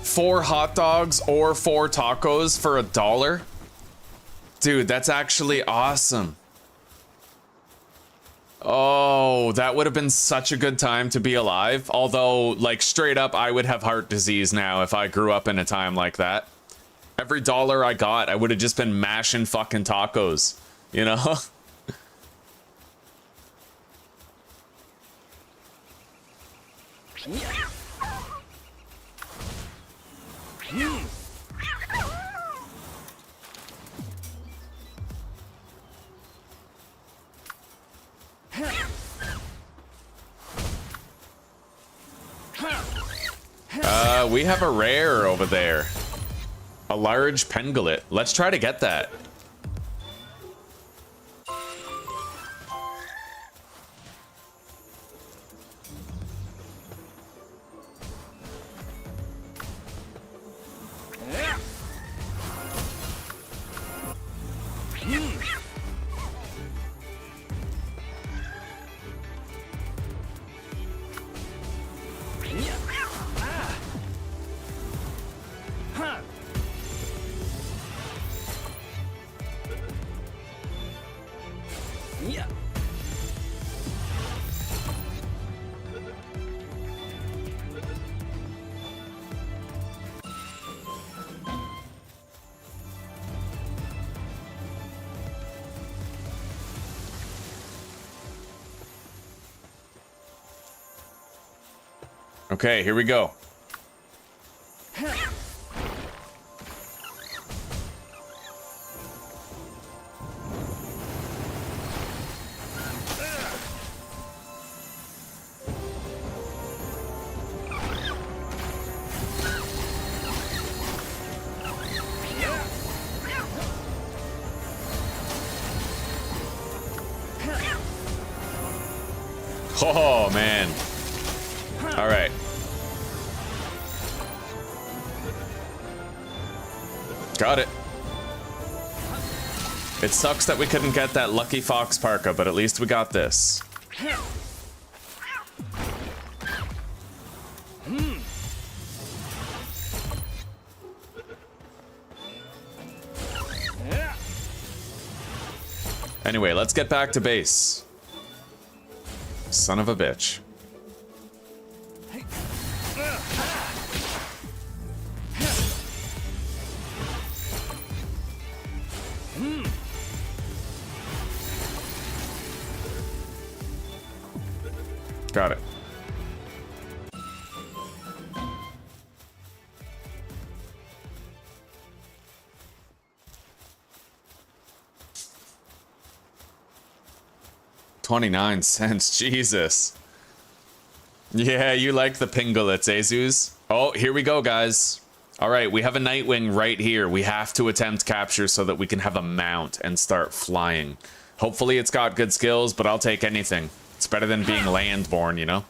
4 hot dogs or 4 tacos for $1. Dude, that's actually awesome. Oh, that would have been such a good time to be alive. Although, like, straight up, I would have heart disease now if I grew up in a time like that. Every dollar I got, I would have just been mashing fucking tacos, you know? We have a rare over there. A large pangolin. Let's try to get that. Okay, here we go. Oh, man. All right. Got it. It sucks that we couldn't get that lucky fox parka, but at least we got this. Anyway, let's get back to base. Son of a bitch. Got it. $0.29, Jesus. Yeah, you like the pingolets, eh, Zeus? Oh, here we go, guys. All right, we have a Nightwing right here. We have to attempt capture so that we can have a mount and start flying. Hopefully it's got good skills, but I'll take anything. It's better than being landborn, you know?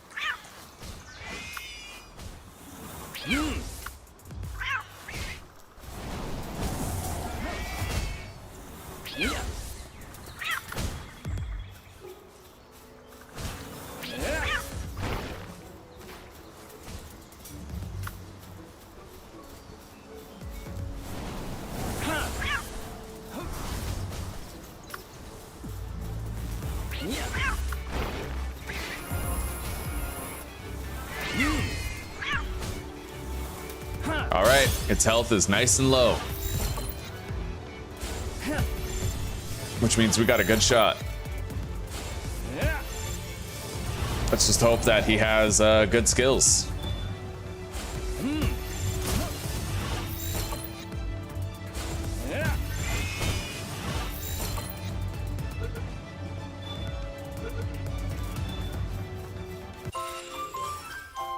All right, its health is nice and low. which means we got a good shot. Let's just hope that he has good skills.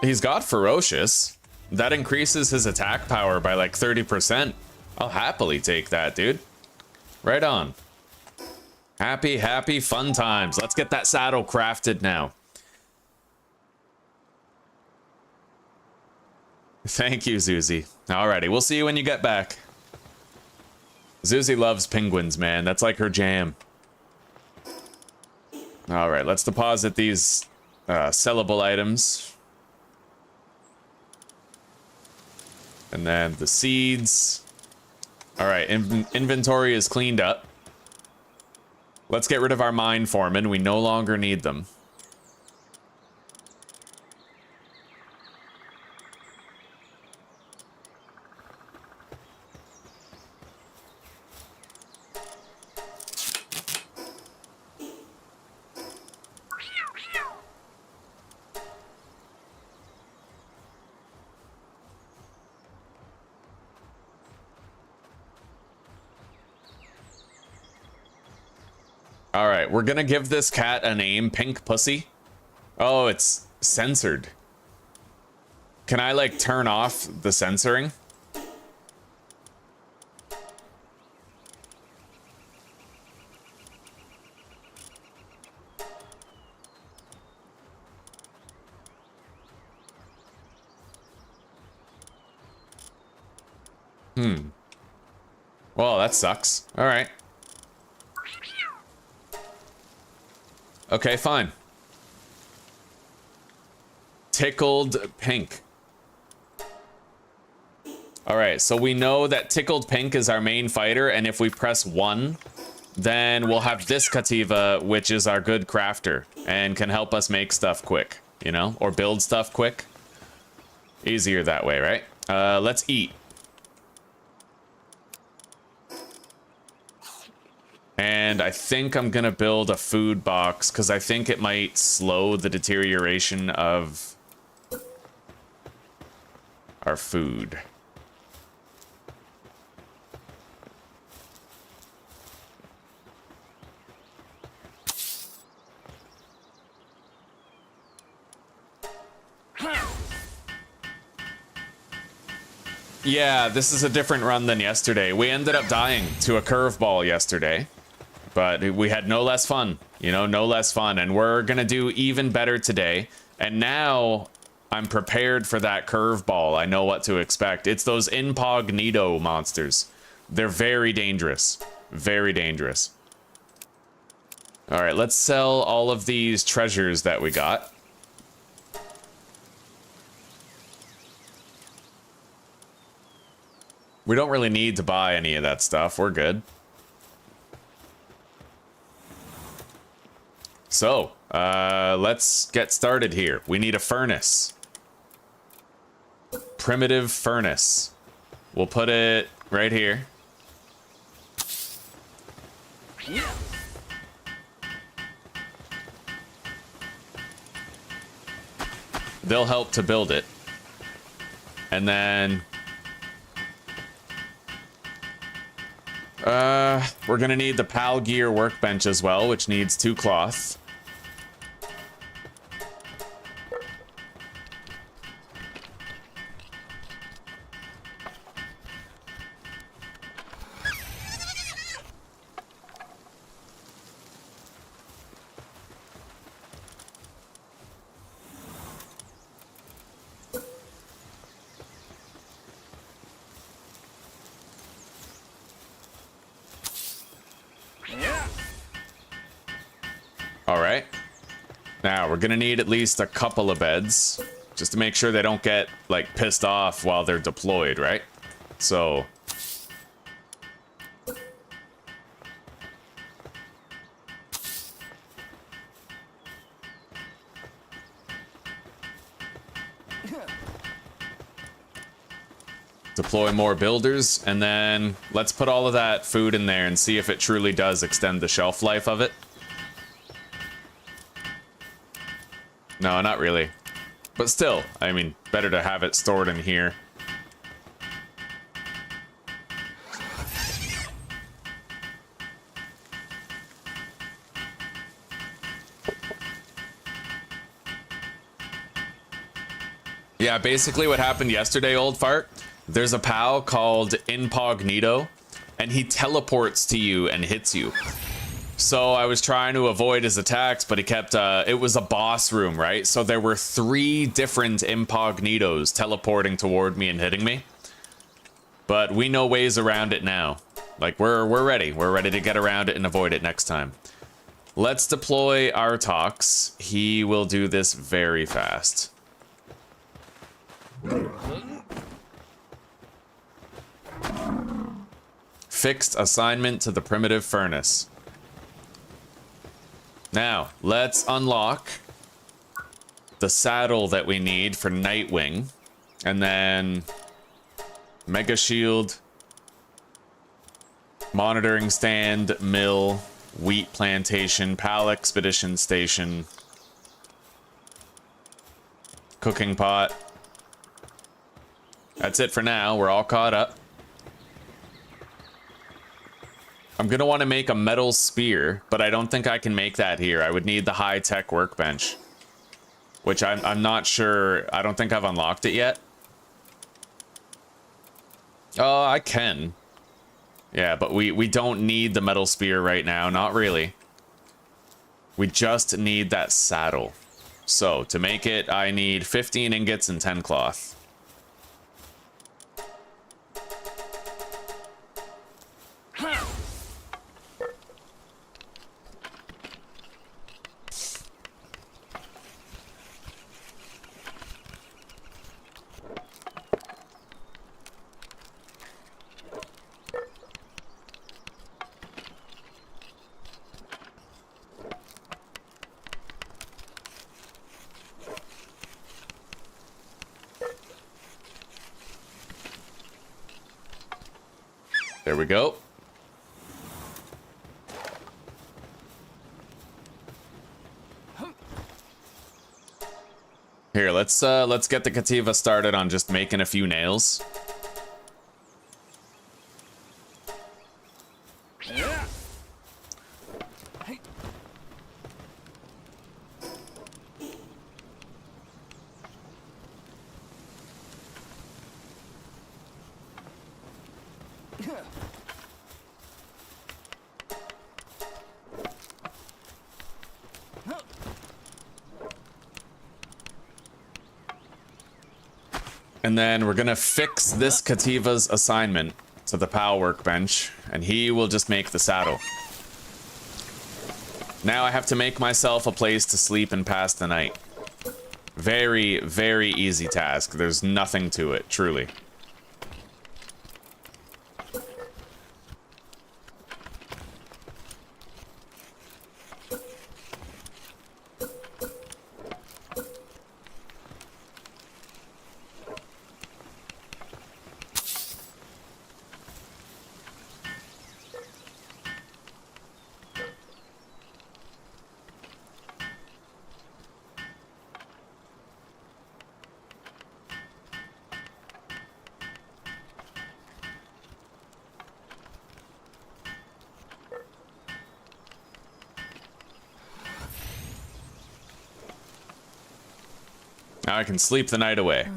He's got ferocious. That increases his attack power by like 30%. I'll happily take that, dude. Right on. Happy, happy, fun times. Let's get that saddle crafted now. Thank you, Zuzi. Alrighty, we'll see you when you get back. Zuzi loves penguins, man. That's like her jam. Alright, let's deposit these sellable items. And then the seeds. Alright, inventory is cleaned up. Let's get rid of our mine foremen. We no longer need them. All right, we're gonna give this cat a name, Pink Pussy. Oh, it's censored. Can I like turn off the censoring? Well, that sucks. All right. Okay, fine. Tickled Pink. Alright, so we know that Tickled Pink is our main fighter, and if we press 1, then we'll have this Kativa, which is our good crafter, and can help us make stuff quick, you know? Or build stuff quick. Easier that way, right? Let's eat. And I think I'm gonna build a food box because I think it might slow the deterioration of our food. Yeah, this is a different run than yesterday. We ended up dying to a curveball yesterday. But we had no less fun, you know, no less fun. And we're going to do even better today. And now I'm prepared for that curveball. I know what to expect. It's those incognito monsters. They're very dangerous. Very dangerous. All right, let's sell all of these treasures that we got. We don't really need to buy any of that stuff. We're good. So, let's get started here. We need a furnace. Primitive furnace. We'll put it right here. They'll help to build it. And then... we're gonna need the Pal Gear workbench as well, which needs 2 cloth. Alright. Now, we're gonna need at least a couple of beds, just to make sure they don't get, like, pissed off while they're deployed, right? So... Deploy more builders, and then let's put all of that food in there and see if it truly does extend the shelf life of it. No, not really. But still, I mean, better to have it stored in here. Yeah, basically what happened yesterday, old fart. There's a pal called Incognito, and he teleports to you and hits you. So I was trying to avoid his attacks, but he kept, it was a boss room, right? So there were 3 different Incognitos teleporting toward me and hitting me. But we know ways around it now. Like, we're ready. We're ready to get around it and avoid it next time. Let's deploy Artox. He will do this very fast. Fixed assignment to the primitive furnace. Now, let's unlock the saddle that we need for Nightwing. And then Mega Shield, monitoring stand, mill, wheat plantation, Pal Expedition Station, cooking pot. That's it for now. We're all caught up. I'm gonna want to make a metal spear, but I don't think I can make that here. I would need the high-tech workbench, which I'm not sure. I don't think I've unlocked it yet. Oh, I can. Yeah, but we don't need the metal spear right now. Not really. We just need that saddle. So, to make it, I need 15 ingots and 10 cloth. There we go. Here, let's get the Cativa started on just making a few nails. And then we're gonna fix this Cativa's assignment to the PAL workbench, and he will just make the saddle. Now I have to make myself a place to sleep and pass the night. Very, very easy task. There's nothing to it, truly. Now I can sleep the night away.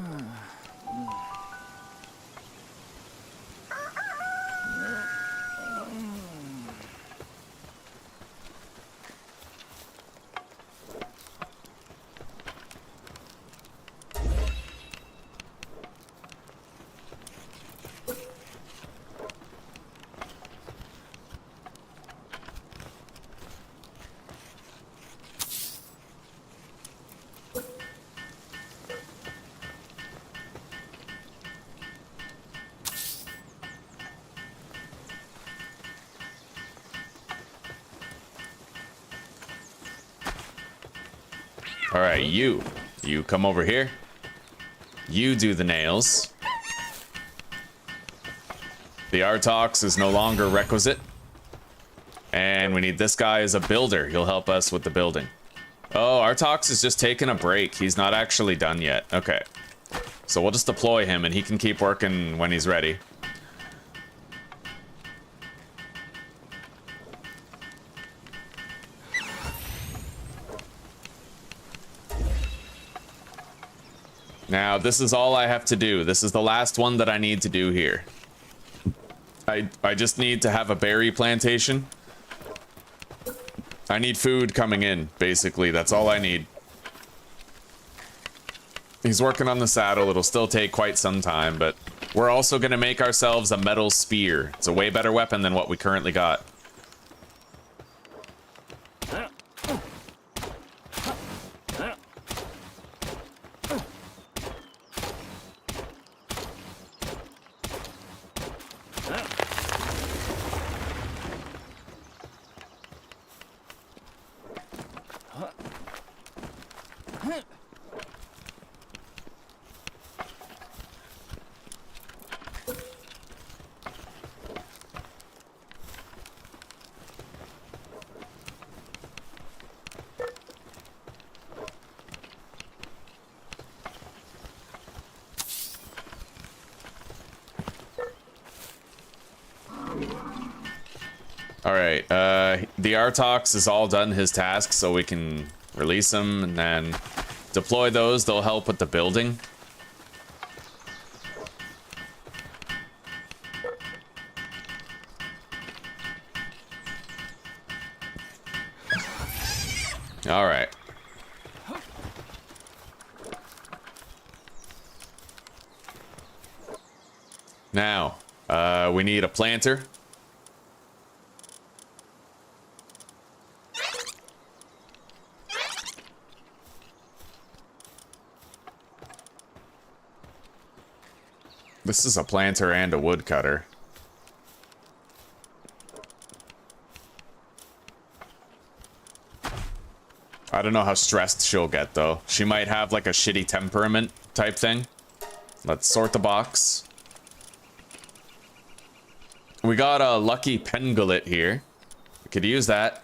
All right, you come over here. You do the nails. The Artox is no longer requisite. And we need this guy as a builder. He'll help us with the building. Oh, Artox is just taking a break. He's not actually done yet. Okay. So we'll just deploy him and he can keep working when he's ready. Now, this is all I have to do. This is the last one that I need to do here. I just need to have a berry plantation. I need food coming in, basically. That's all I need. He's working on the saddle. It'll still take quite some time, but we're also going to make ourselves a metal spear. It's a way better weapon than what we currently got. Alright, the Artox is all done his task, so we can release him and then deploy those. They'll help with the building. Alright. Now, we need a planter. This is a planter and a woodcutter. I don't know how stressed she'll get, though. She might have, like, a shitty temperament type thing. Let's sort the box. We got a lucky pengullet here. We could use that.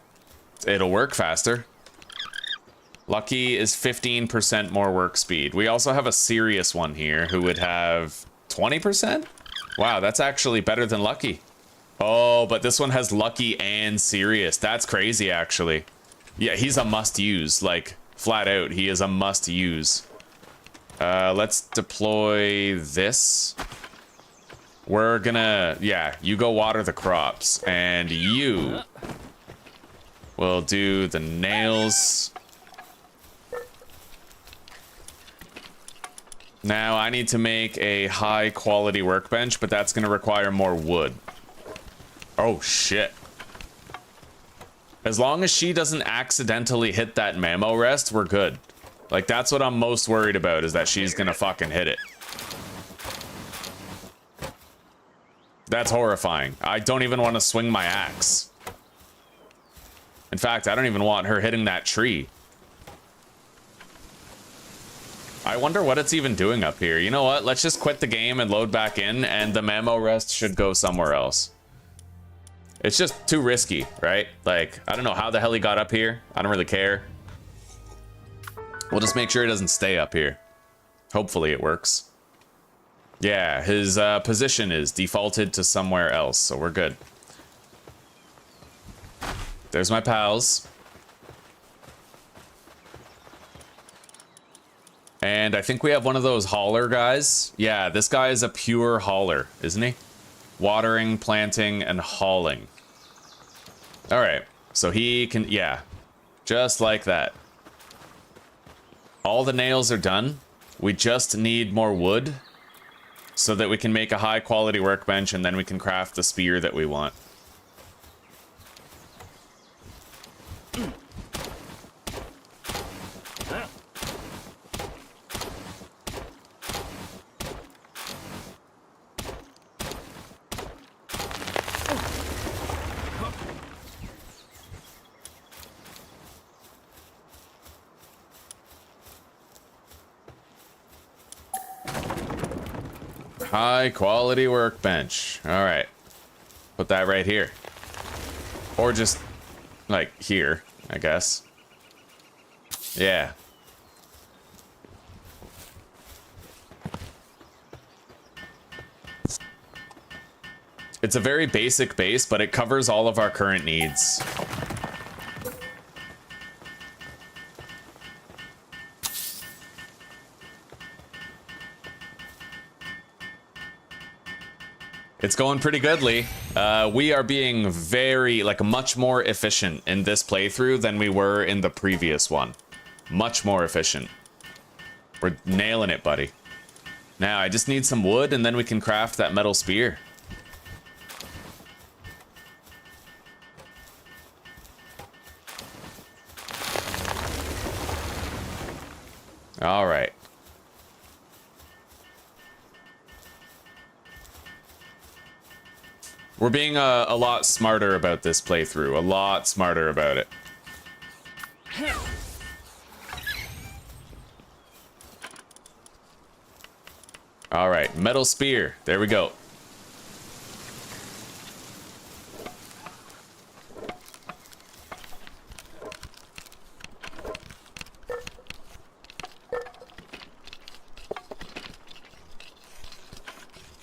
It'll work faster. Lucky is 15% more work speed. We also have a serious one here who would have 20%? Wow, that's actually better than Lucky. Oh, but this one has Lucky and Serious. That's crazy, actually. Yeah, he's a must-use. Like, flat out, he is a must-use. Let's deploy this. We're gonna... Yeah, you go water the crops. And you will do the nails. Now, I need to make a high-quality workbench, but that's going to require more wood. Oh, shit. As long as she doesn't accidentally hit that mammo rest, we're good. Like, that's what I'm most worried about, is that she's going to fucking hit it. That's horrifying. I don't even want to swing my axe. In fact, I don't even want her hitting that tree. I wonder what it's even doing up here. You know what? Let's just quit the game and load back in, and the mammo rest should go somewhere else. It's just too risky, right? Like, I don't know how the hell he got up here. I don't really care. We'll just make sure he doesn't stay up here. Hopefully it works. Yeah, his position is defaulted to somewhere else, so we're good. There's my pals. And I think we have one of those hauler guys. Yeah, this guy is a pure hauler, isn't he? Watering, planting, and hauling. Alright, so he can, yeah, just like that. All the nails are done. We just need more wood so that we can make a high quality workbench, and then we can craft the spear that we want. High quality workbench. All right. put that right here. Or just, like, here, I guess. Yeah. It's a very basic base, but it covers all of our current needs. It's going pretty goodly. We are being very, like, much more efficient in this playthrough than we were in the previous one. Much more efficient. We're nailing it, buddy. Now, I just need some wood, and then we can craft that metal spear. All right. We're being a lot smarter about this playthrough. A lot smarter about it. All right, metal spear. There we go.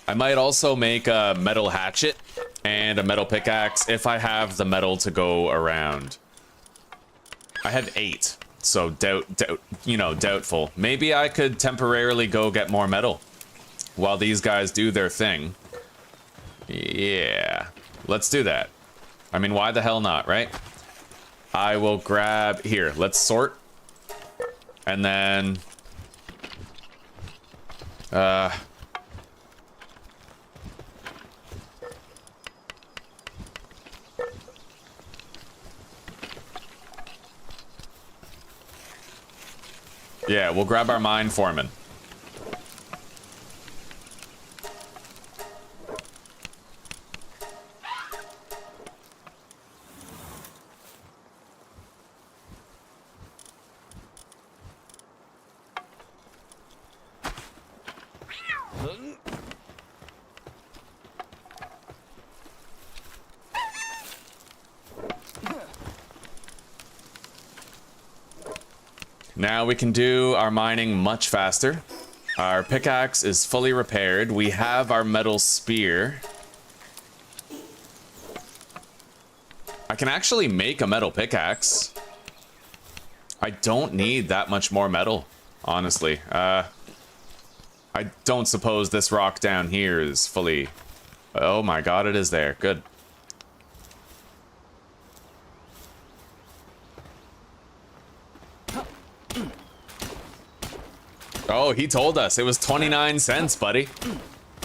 I might also make a metal hatchet and a metal pickaxe if I have the metal to go around. I have 8, so doubtful. Maybe I could temporarily go get more metal while these guys do their thing. Yeah, let's do that. I mean, why the hell not, right? I will grab, here, let's sort. And then, yeah, we'll grab our mine foreman. Now we can do our mining much faster. Our pickaxe is fully repaired. We have our metal spear. I can actually make a metal pickaxe. I don't need that much more metal, honestly. I don't suppose this rock down here is fully... Oh my god, it is there. Good. Oh, he told us. It was 29 cents, buddy.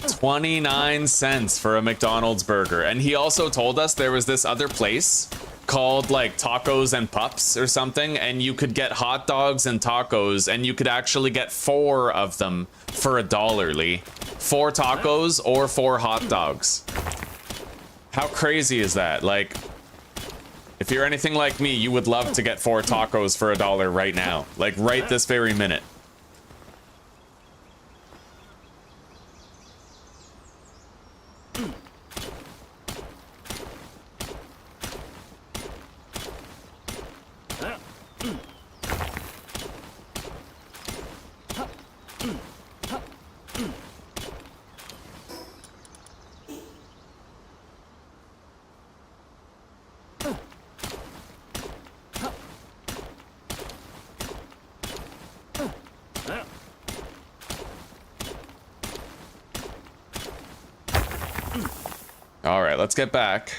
29 cents for a McDonald's burger. And he also told us there was this other place called, like, Tacos and Pups or something, and you could get hot dogs and tacos, and you could actually get 4 of them for $1, Lee. 4 tacos or 4 hot dogs. How crazy is that? Like, if you're anything like me, you would love to get 4 tacos for $1 right now. Like, right this very minute. All right, let's get back.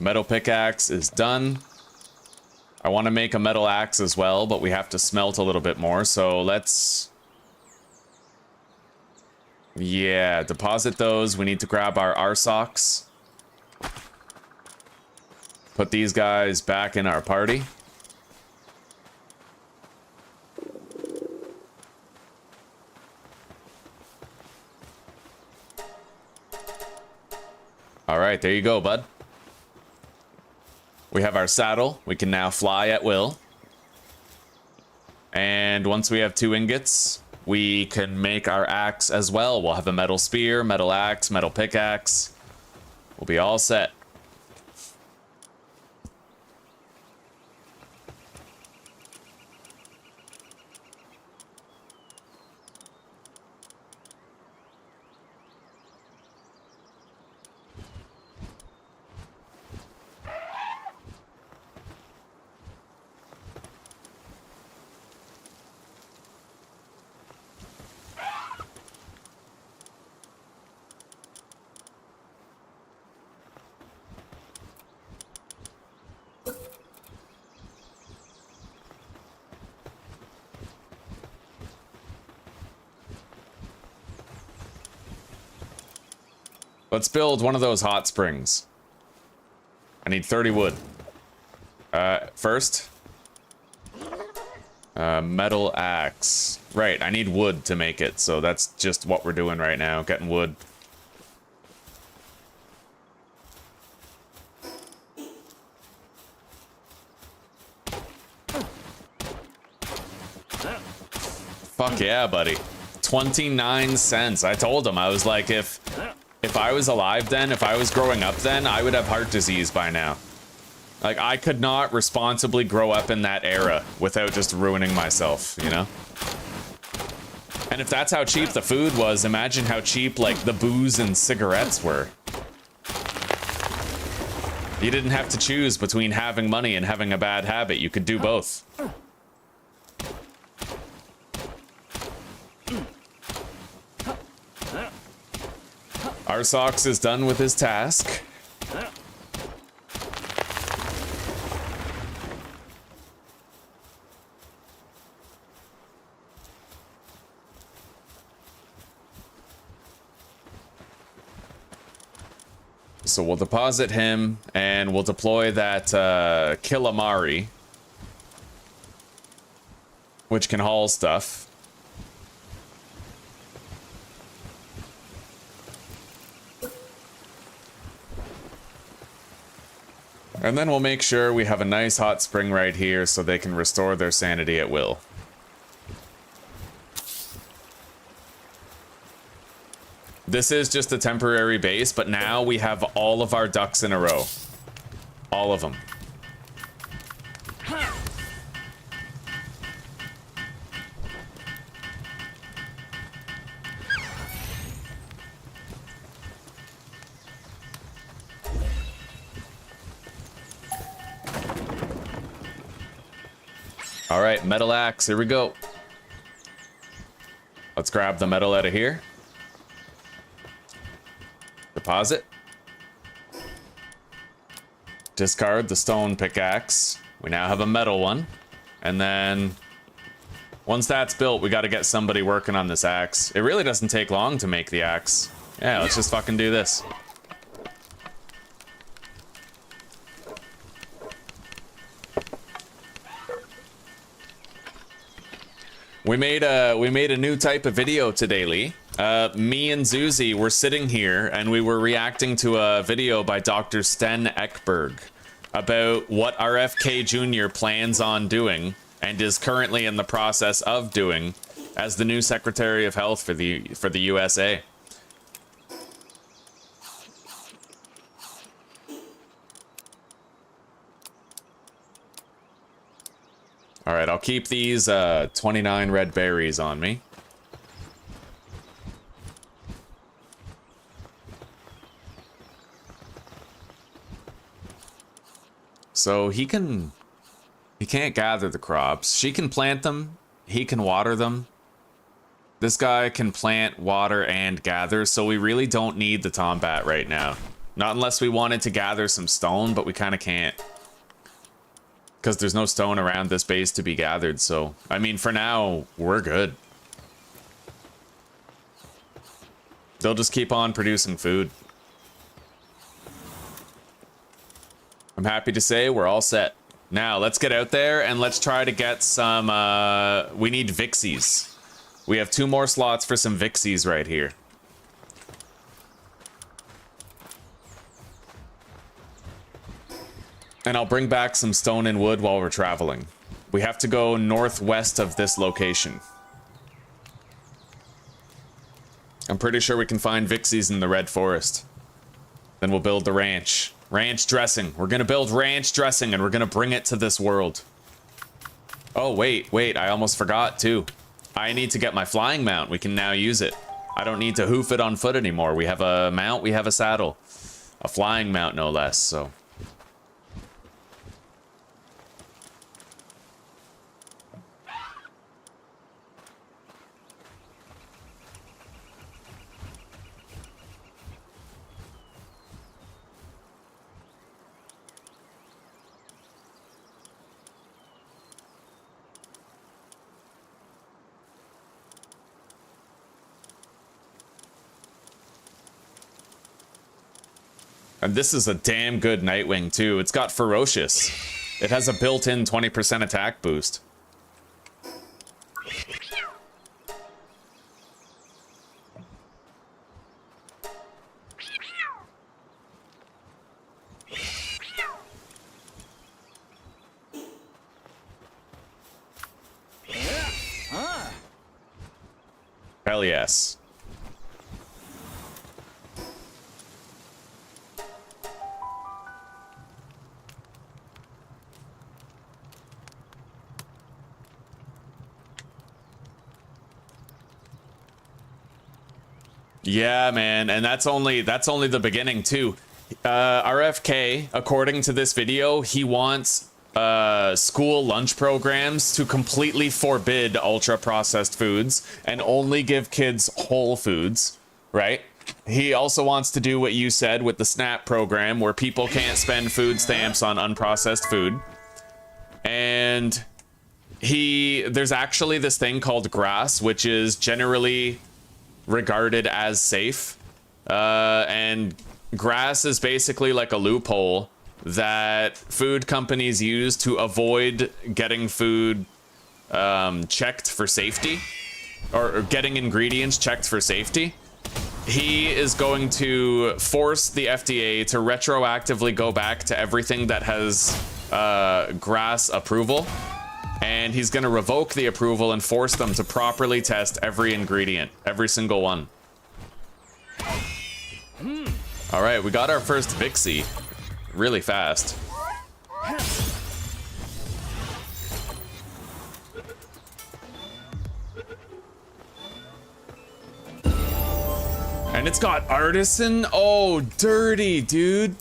Metal pickaxe is done. I want to make a metal axe as well, but we have to smelt a little bit more, so let's... Yeah, deposit those. We need to grab our arsocks. Put these guys back in our party. there you go, bud. We have our saddle. We can now fly at will. And once we have 2 ingots, we can make our axe as well. We'll have a metal spear, metal axe, metal pickaxe. We'll be all set. Let's build one of those hot springs. I need 30 wood. First. Metal axe. Right, I need wood to make it, so that's just what we're doing right now, getting wood. Fuck yeah, buddy. 29 cents. I told him, I was like, if I was alive then, if I was growing up then, I would have heart disease by now. Like, I could not responsibly grow up in that era without just ruining myself, you know? And if that's how cheap the food was, imagine how cheap, like, the booze and cigarettes were. You didn't have to choose between having money and having a bad habit. You could do both. Arsox is done with his task. So we'll deposit him, and we'll deploy that Killamari, which can haul stuff. And then we'll make sure we have a nice hot spring right here so they can restore their sanity at will. This is just a temporary base, but now we have all of our ducks in a row. All of them. All right, metal axe, here we go. Let's grab the metal out of here. Deposit. Discard the stone pickaxe. We now have a metal one. And then once that's built, we got to get somebody working on this axe. It really doesn't take long to make the axe. Yeah, let's just fucking do this. We made a new type of video today, Lee. Me and Zuzi were sitting here and we were reacting to a video by Dr. Sten Ekberg about what RFK Jr. plans on doing and is currently in the process of doing as the new Secretary of Health for the USA. All right, I'll keep these 29 red berries on me. So he can't gather the crops. She can plant them, he can water them. This guy can plant, water, and gather, so we really don't need the Tombat right now. Not unless we wanted to gather some stone, but we kind of can't. Because there's no stone around this base to be gathered, so... I mean, for now, we're good. They'll just keep on producing food. I'm happy to say we're all set. Now, let's get out there and let's try to get some, we need Vixies. We have 2 more slots for some Vixies right here. And I'll bring back some stone and wood while we're traveling. We have to go northwest of this location. I'm pretty sure we can find Vixies in the Red Forest. Then we'll build the ranch. Ranch dressing. We're gonna build ranch dressing and we're gonna bring it to this world. Oh, wait, I almost forgot too. I need to get my flying mount. We can now use it. I don't need to hoof it on foot anymore. We have a mount, we have a saddle. A flying mount, no less, so. And this is a damn good Nightwing, too. It's got Ferocious. It has a built-in 20% attack boost. Hell yes. Yeah, man, and that's only the beginning too. RFK, according to this video, he wants school lunch programs to completely forbid ultra processed foods and only give kids whole foods, right? He also wants to do what you said with the SNAP program, where people can't spend food stamps on unprocessed food. And there's actually this thing called grass, which is generally regarded as safe, and grass is basically like a loophole that food companies use to avoid getting food checked for safety, or getting ingredients checked for safety. He is going to force the FDA to retroactively go back to everything that has grass approval, and he's going to revoke the approval and force them to properly test every ingredient, every single one. All right, we got our first Vixie really fast. And it's got Artisan. Oh, dirty, dude.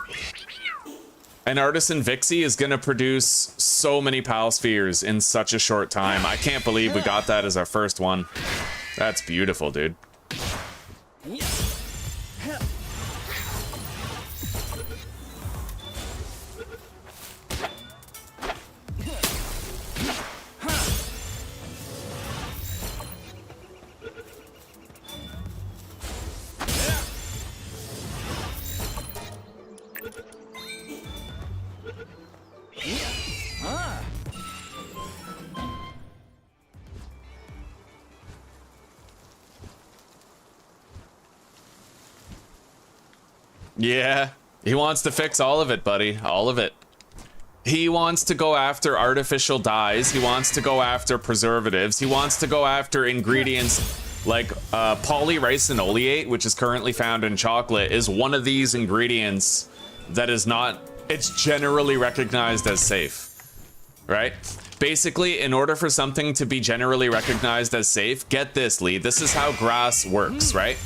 An Artisan Vixie is gonna produce so many Pal Spheres in such a short time. I can't believe we got that as our first one. That's beautiful, dude. Yeah, he wants to fix all of it, buddy. All of it. He wants to go after artificial dyes. He wants to go after preservatives. He wants to go after ingredients like polyricinoleate, which is currently found in chocolate, is one of these ingredients that is not, it's generally recognized as safe, right? Basically, in order for something to be generally recognized as safe, get this, Lee, this is how grass works, right?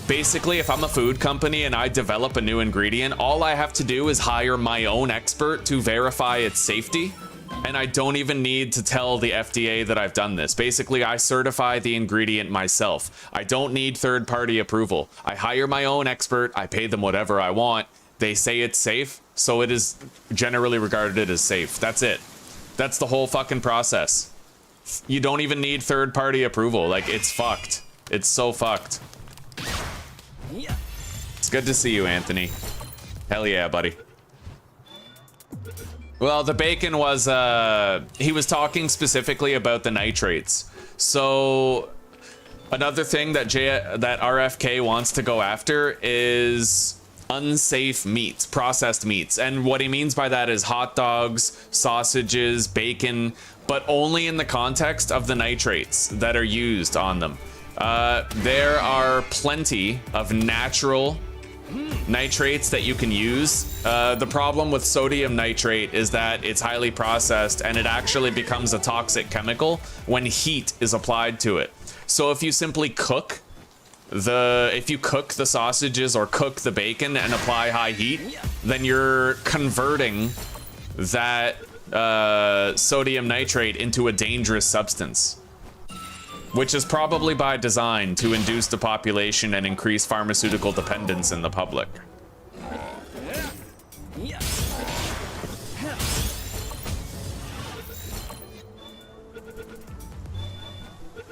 Basically, if I'm a food company and I develop a new ingredient, all I have to do is hire my own expert to verify its safety. And I don't even need to tell the FDA that I've done this. Basically, I certify the ingredient myself. I don't need third-party approval. I hire my own expert. I pay them whatever I want. They say it's safe, so it is generally regarded as safe. That's it. That's the whole fucking process. You don't even need third-party approval. Like, it's fucked. It's so fucked. It's good to see you, Anthony. Hell yeah, buddy. Well, the bacon was, he was talking specifically about the nitrates. So, another thing that RFK wants to go after is unsafe meats, processed meats. And what he means by that is hot dogs, sausages, bacon, but only in the context of the nitrates that are used on them. There are plenty of natural nitrates that you can use. The problem with sodium nitrate is that it's highly processed and it actually becomes a toxic chemical when heat is applied to it. So if you simply cook the sausages or cook the bacon and apply high heat, then you're converting that sodium nitrate into a dangerous substance, which is probably by design to induce the population and increase pharmaceutical dependence in the public.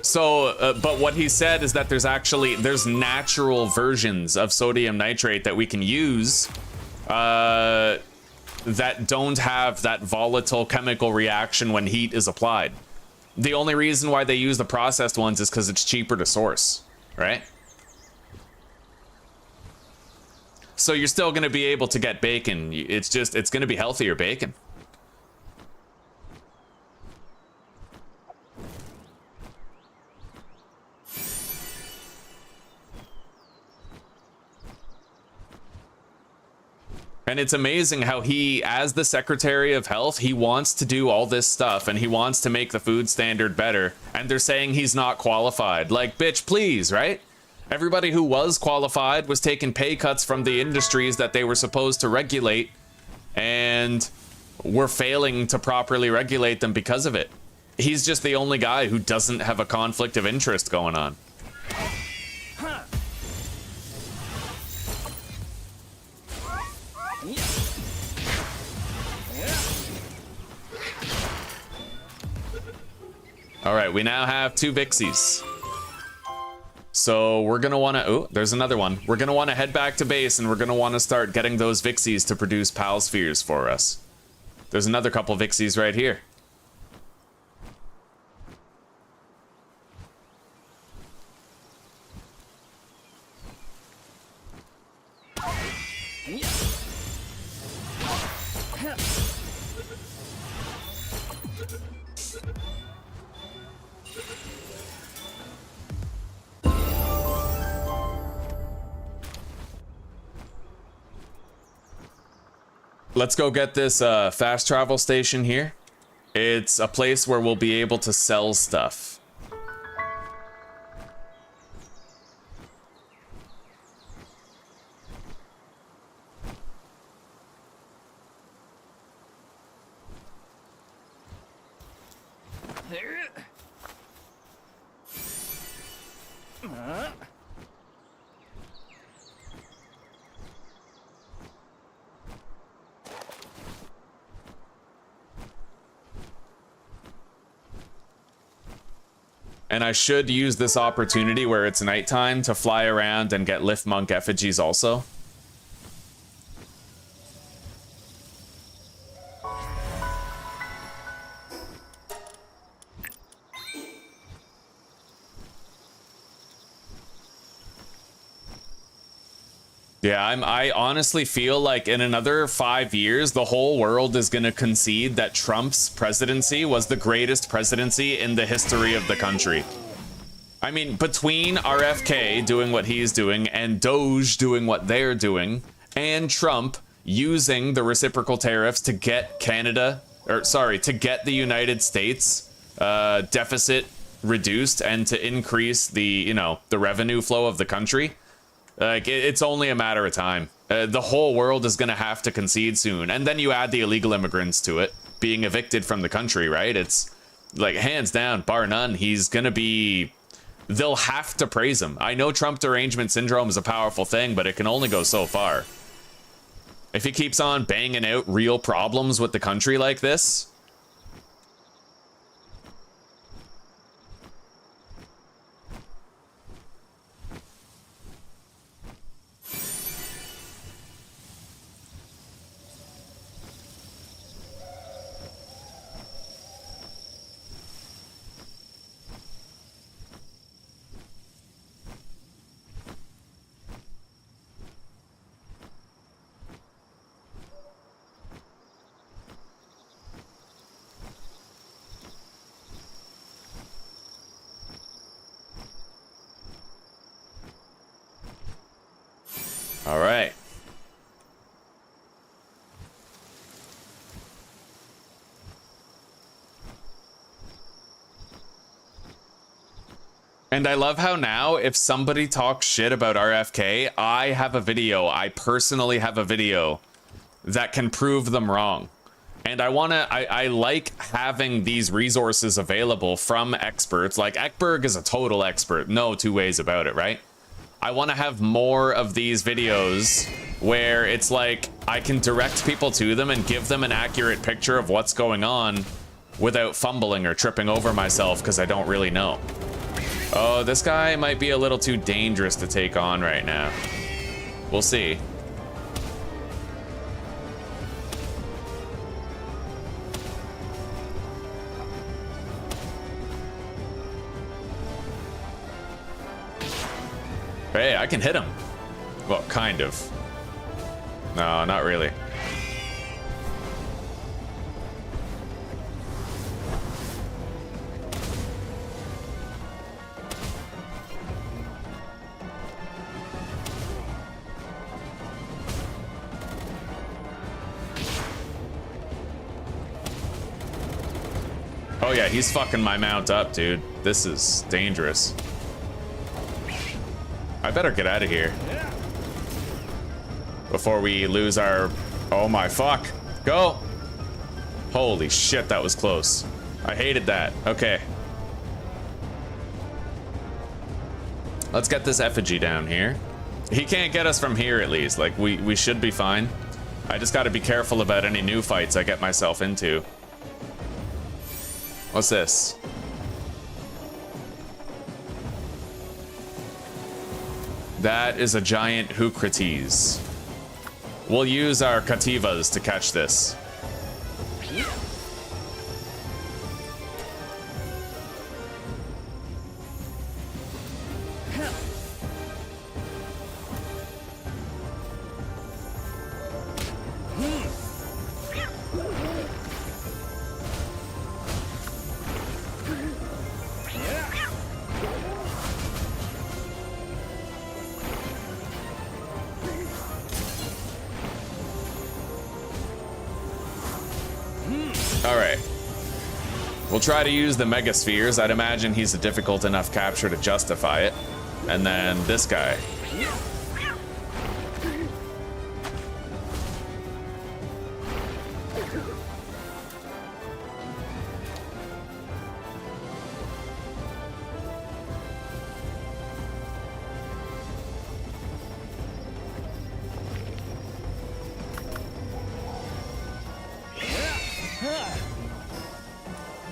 So, but what he said is that there's natural versions of sodium nitrate that we can use that don't have that volatile chemical reaction when heat is applied. The only reason why they use the processed ones is because it's cheaper to source, right? So you're still going to be able to get bacon. It's going to be healthier bacon. And it's amazing how he, as the Secretary of Health, he wants to do all this stuff and he wants to make the food standard better. And they're saying he's not qualified. Like, bitch, please, right? Everybody who was qualified was taking pay cuts from the industries that they were supposed to regulate. And we're failing to properly regulate them because of it. He's just the only guy who doesn't have a conflict of interest going on. All right, we now have 2 Vixies. So we're gonna wanna, oh, there's another one. We're gonna wanna head back to base and we're gonna wanna start getting those Vixies to produce Pal Spheres for us. There's another couple Vixies right here. Let's go get this fast travel station here. It's a place where we'll be able to sell stuff. And I should use this opportunity where it's nighttime to fly around and get Lift Monk effigies also. Yeah, I honestly feel like in another 5 years, the whole world is going to concede that Trump's presidency was the greatest presidency in the history of the country. I mean, between RFK doing what he's doing and Doge doing what they're doing, and Trump using the reciprocal tariffs to get to get the United States deficit reduced and to increase the, the revenue flow of the country. Like, it's only a matter of time. The whole world is going to have to concede soon. And then you add the illegal immigrants to it, being evicted from the country, right? It's, like, hands down, bar none, he's going to be... They'll have to praise him. I know Trump derangement syndrome is a powerful thing, but it can only go so far. If he keeps on banging out real problems with the country like this... And I love how now, if somebody talks shit about RFK, I personally have a video that can prove them wrong. And I like having these resources available from experts. Like, Ekberg is a total expert, no two ways about it, right? I want to have more of these videos where it's like, I can direct people to them and give them an accurate picture of what's going on without fumbling or tripping over myself because I don't really know. Oh, this guy might be a little too dangerous to take on right now. We'll see. Hey, I can hit him. Well, kind of. No, not really. Oh yeah, he's fucking my mount up, dude. This is dangerous. I better get out of here before we lose our... Oh my fuck. Go. Holy shit, that was close. I hated that. Okay. Let's get this effigy down here. He can't get us from here, at least. Like, we should be fine. I just gotta be careful about any new fights I get myself into. What's this? That is a giant Hookrates. We'll use our Kativas to catch this. We'll try to use the Mega Spheres. I'd imagine he's a difficult enough capture to justify it. And then this guy.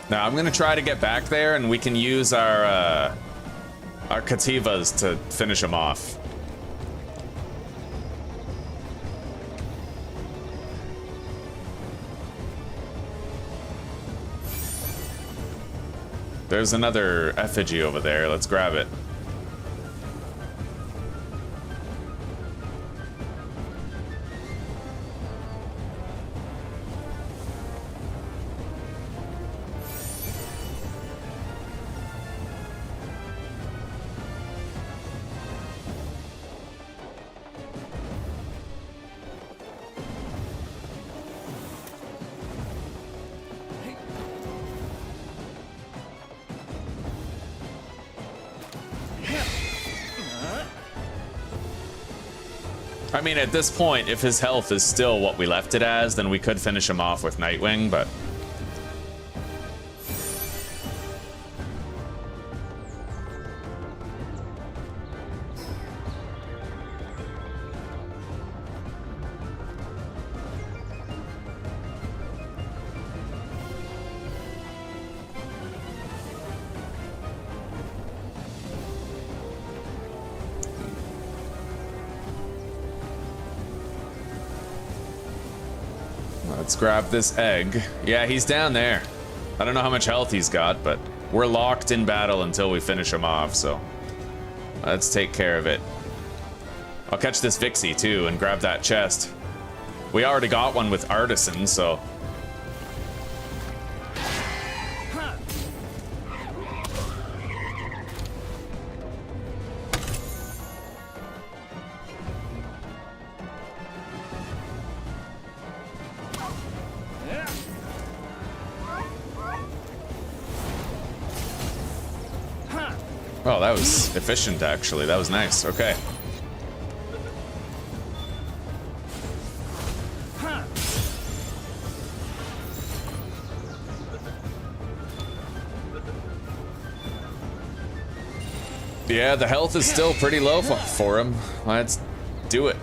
Now I'm gonna try to get back there, and we can use our Kativas to finish him off. There's another effigy over there. Let's grab it. I mean, at this point, if his health is still what we left it as, then we could finish him off with Nightwing, but... Let's grab this egg. Yeah, he's down there. I don't know how much health he's got, but we're locked in battle until we finish him off, so let's take care of it. I'll catch this Vixie too and grab that chest. We already got one with Artisan, so... Oh, that was efficient, actually. That was nice. Okay. Yeah, the health is still pretty low for him. Let's do it.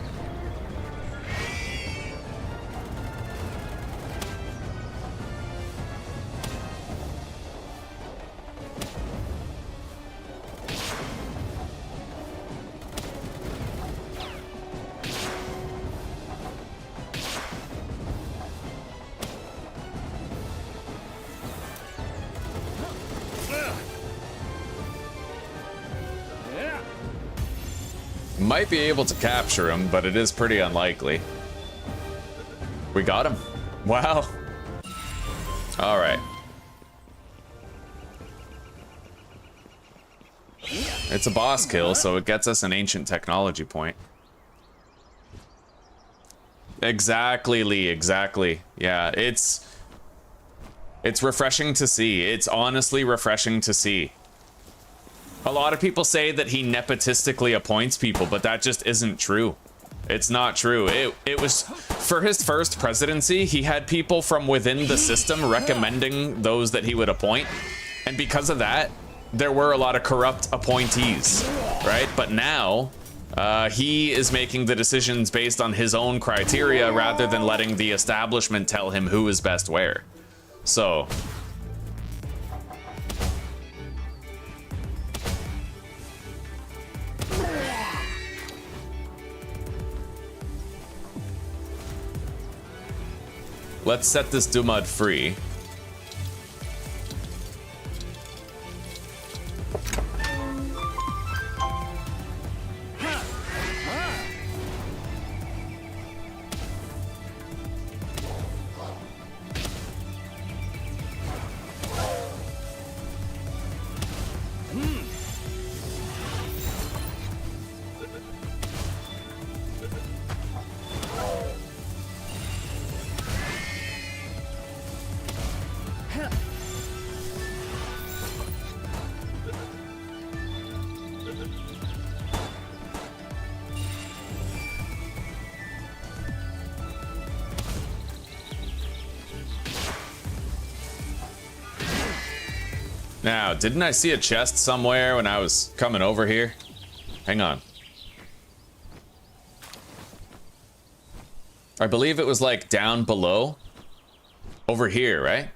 Might be able to capture him, but it is pretty unlikely. We got him. Wow. All right. It's a boss kill, so it gets us an ancient technology point. Exactly, Lee, exactly. Yeah, it's refreshing to see. It's honestly refreshing to see. A lot of people say that he nepotistically appoints people, but that just isn't true. It's not true. It was, for his first presidency, he had people from within the system recommending those that he would appoint. And because of that, there were a lot of corrupt appointees, right? But now, he is making the decisions based on his own criteria rather than letting the establishment tell him who is best where. So... let's set this Dumad free. Now, didn't I see a chest somewhere when I was coming over here? Hang on. I believe it was like down below. Over here, right?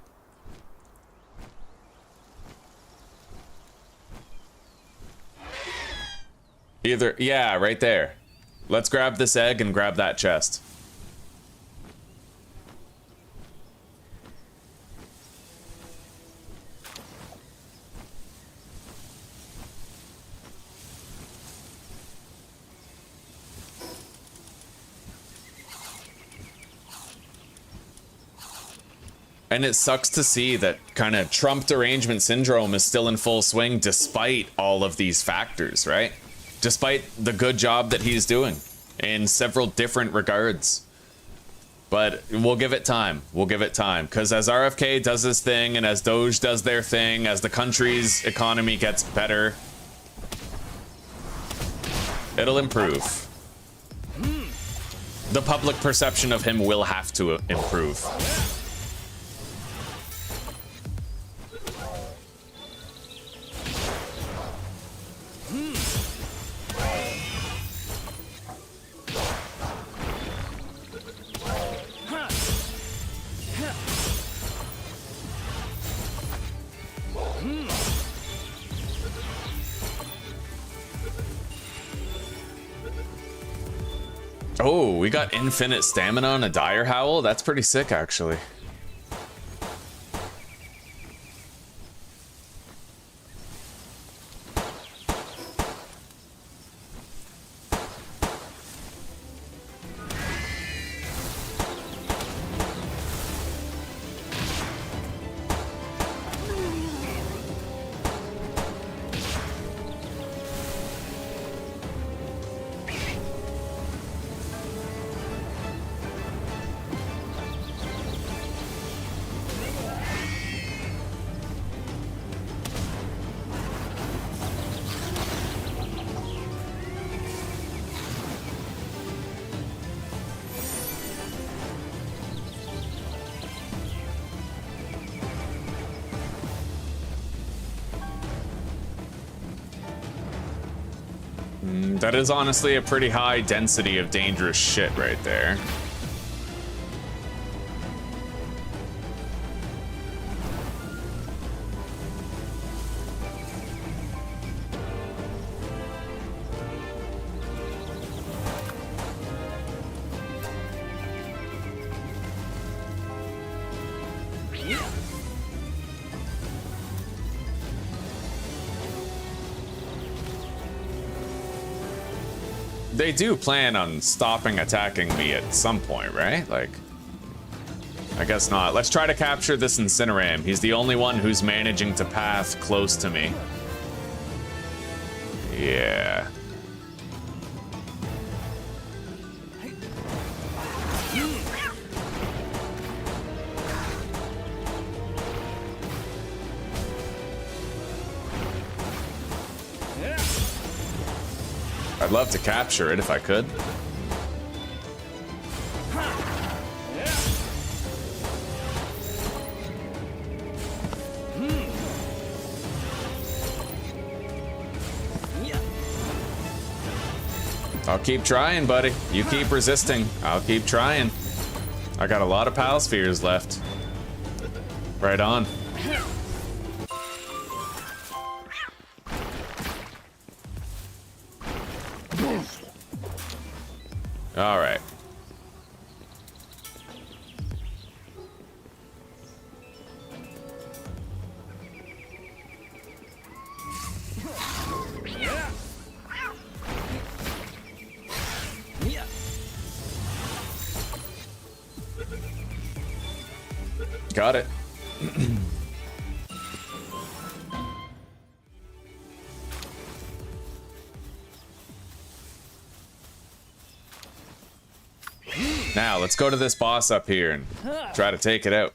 Either, yeah, right there. Let's grab this egg and grab that chest. And it sucks to see that kind of Trump derangement syndrome is still in full swing despite all of these factors, right? Despite the good job that he's doing in several different regards. But we'll give it time. We'll give it time. Because as RFK does his thing and as Doge does their thing, as the country's economy gets better, it'll improve. The public perception of him will have to improve. Oh, we got infinite stamina on a dire howl? That's pretty sick, actually. That is honestly a pretty high density of dangerous shit right there. They do plan on stopping attacking me at some point, right? Like, I guess not. Let's try to capture this Incineram. He's the only one who's managing to path close to me. Yeah. I'd love to capture it if I could. I'll keep trying, buddy. You keep resisting. I'll keep trying. I got a lot of pal spheres left. Right on. All right. Got it. Now, let's go to this boss up here and try to take it out.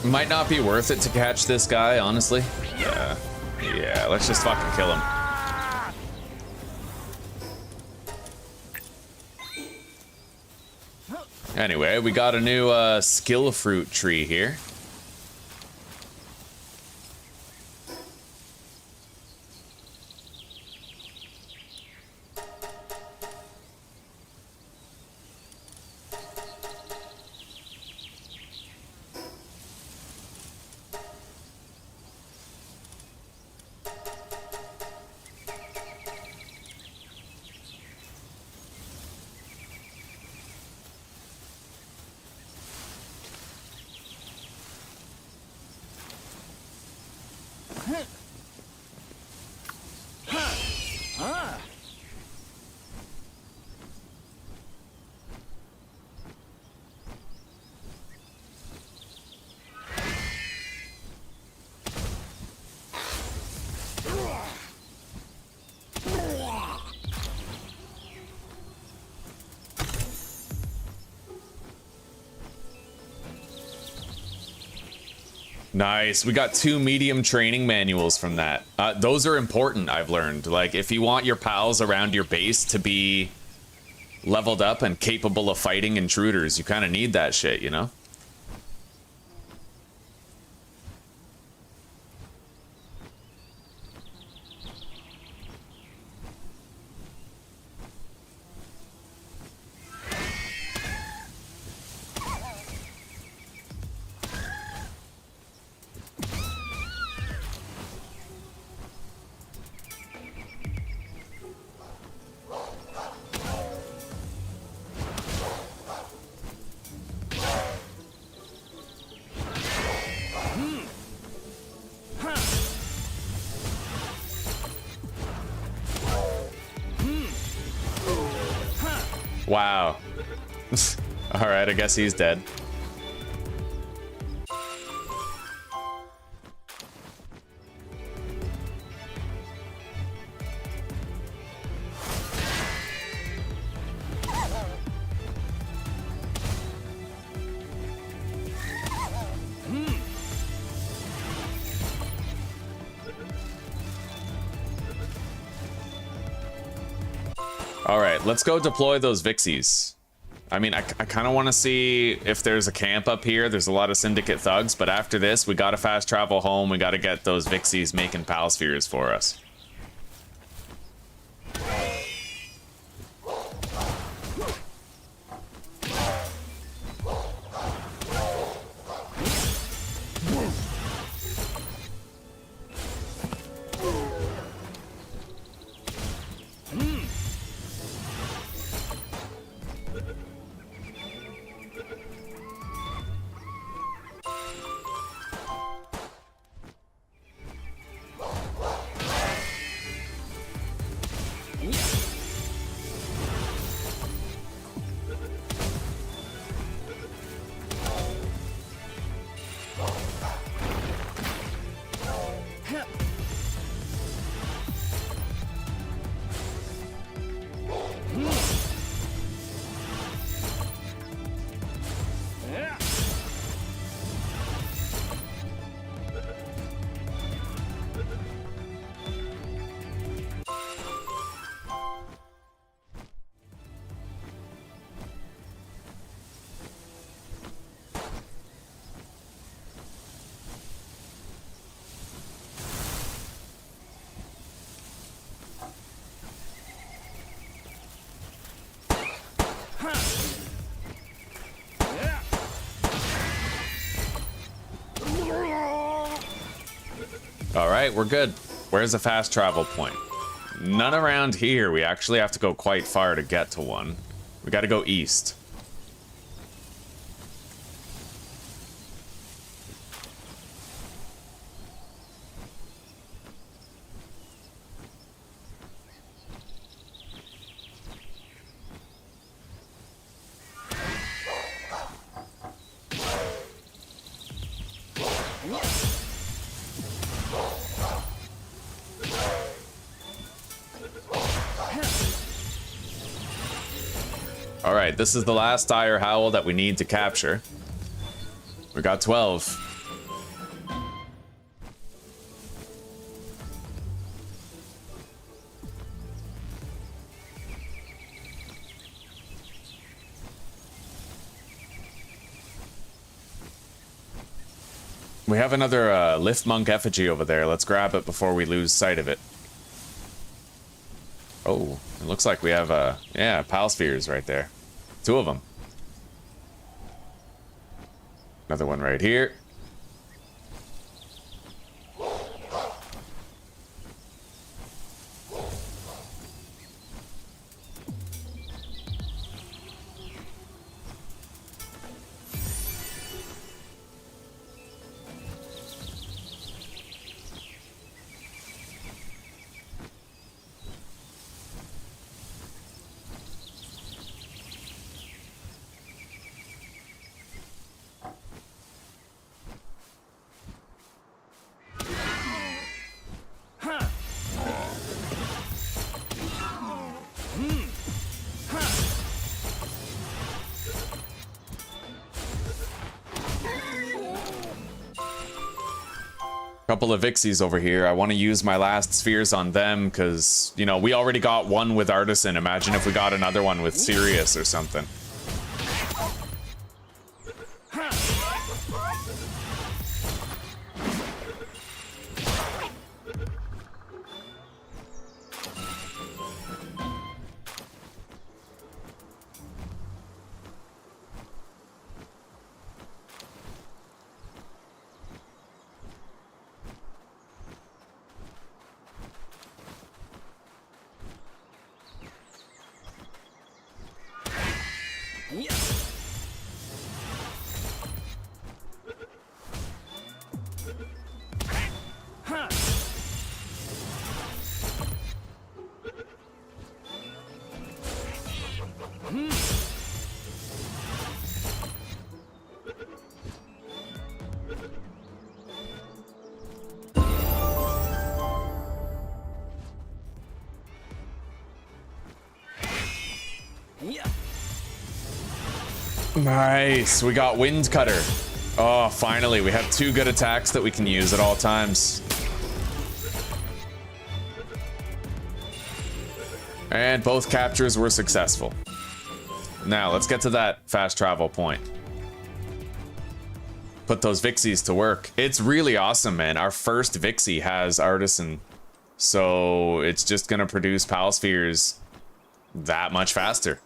Might not be worth it to catch this guy, honestly. Yeah, let's just fucking kill him. Anyway, we got a new skill fruit tree here. Nice. We got 2 medium training manuals from that. Those are important, I've learned. Like, if you want your pals around your base to be leveled up and capable of fighting intruders, you kind of need that shit, you know? Wow. Alright, I guess he's dead. Alright, let's go deploy those Vixies. I mean, I kind of want to see if there's a camp up here. There's a lot of Syndicate thugs, but after this, we gotta fast travel home. We gotta get those Vixies making pal spheres for us. Alright, we're good. Where's the fast travel point? None around here. We actually have to go quite far to get to one. We gotta go east. Alright, this is the last dire howl that we need to capture. We got 12. We have another Lift Monk effigy over there. Let's grab it before we lose sight of it. Oh, it looks like we have, yeah, pal spheres right there. 2 of them. Another one right here. Couple of Vixies over here. I want to use my last spheres on them because, you know, we already got one with Artisan. Imagine if we got another one with Sirius or something. Nice, we got Wind Cutter. Oh, finally, we have 2 good attacks that we can use at all times. And both captures were successful. Now, let's get to that fast travel point. Put those Vixies to work. It's really awesome, man. Our first Vixie has Artisan. So it's just gonna produce Pal Spheres that much faster.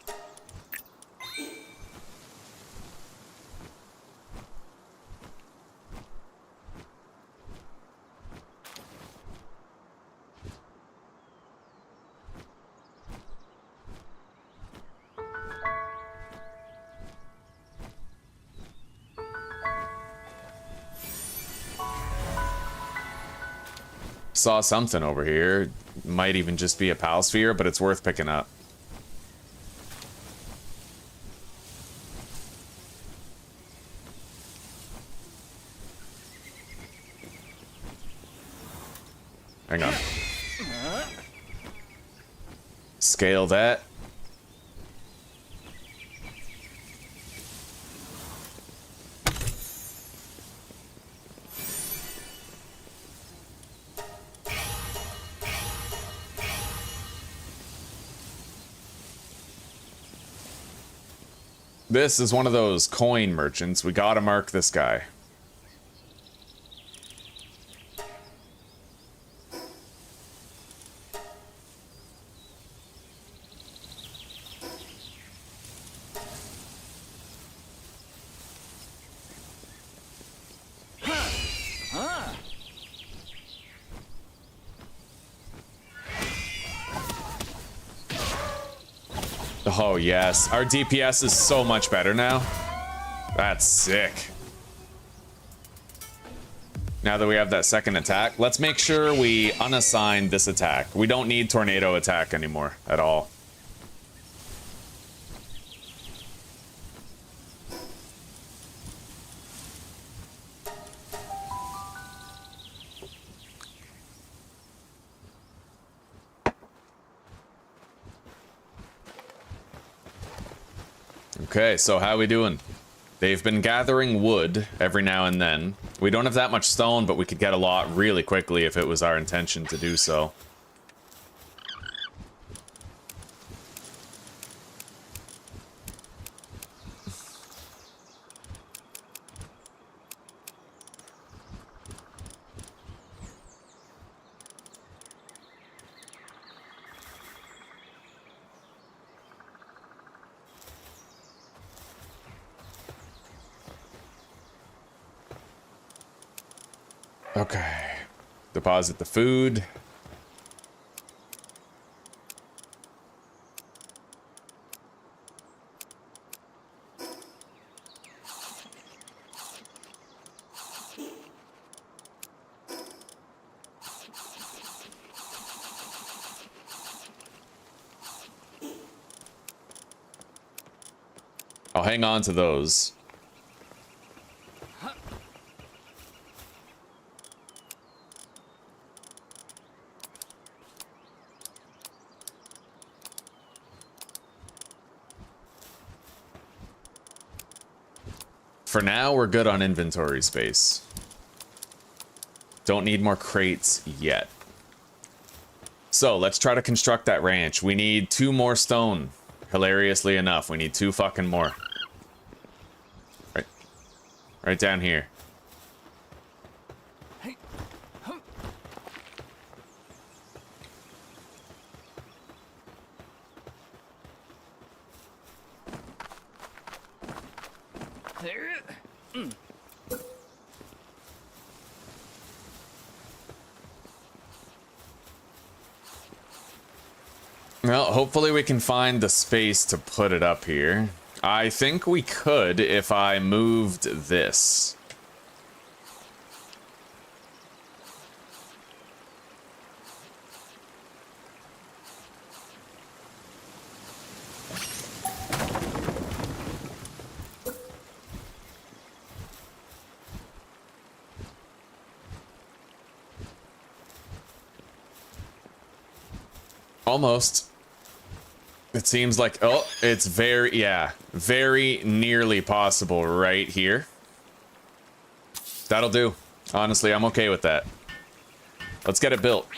Saw something over here. Might even just be a Pal Sphere, but it's worth picking up. Hang on. Scale that. This is one of those coin merchants. We gotta mark this guy. Oh yes, our DPS is so much better now. That's sick. Now that we have that second attack, let's make sure we unassign this attack. We don't need tornado attack anymore at all. Okay, so how we doing? They've been gathering wood every now and then. We don't have that much stone, but we could get a lot really quickly if it was our intention to do so. Okay, deposit the food. I'll hang on to those. For now, we're good on inventory space. Don't need more crates yet. So, let's try to construct that ranch. We need 2 more stone. Hilariously enough, we need 2 fucking more. Right down here. Well, hopefully we can find the space to put it up here. I think we could if I moved this. Almost. It seems like, oh, it's very, yeah, very nearly possible right here. That'll do. Honestly, I'm okay with that. Let's get it built.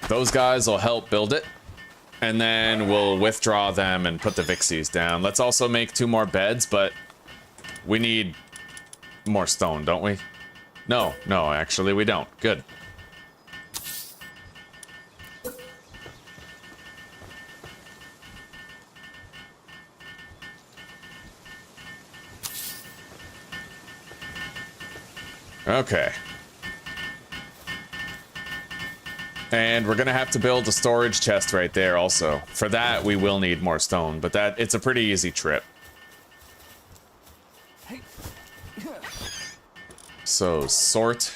Those guys will help build it. And then we'll withdraw them and put the Vixies down. Let's also make 2 more beds, but we need more stone, don't we? No, actually we don't. Good. Okay. And we're gonna have to build a storage chest right there also. For that, we will need more stone, but it's a pretty easy trip. So, sort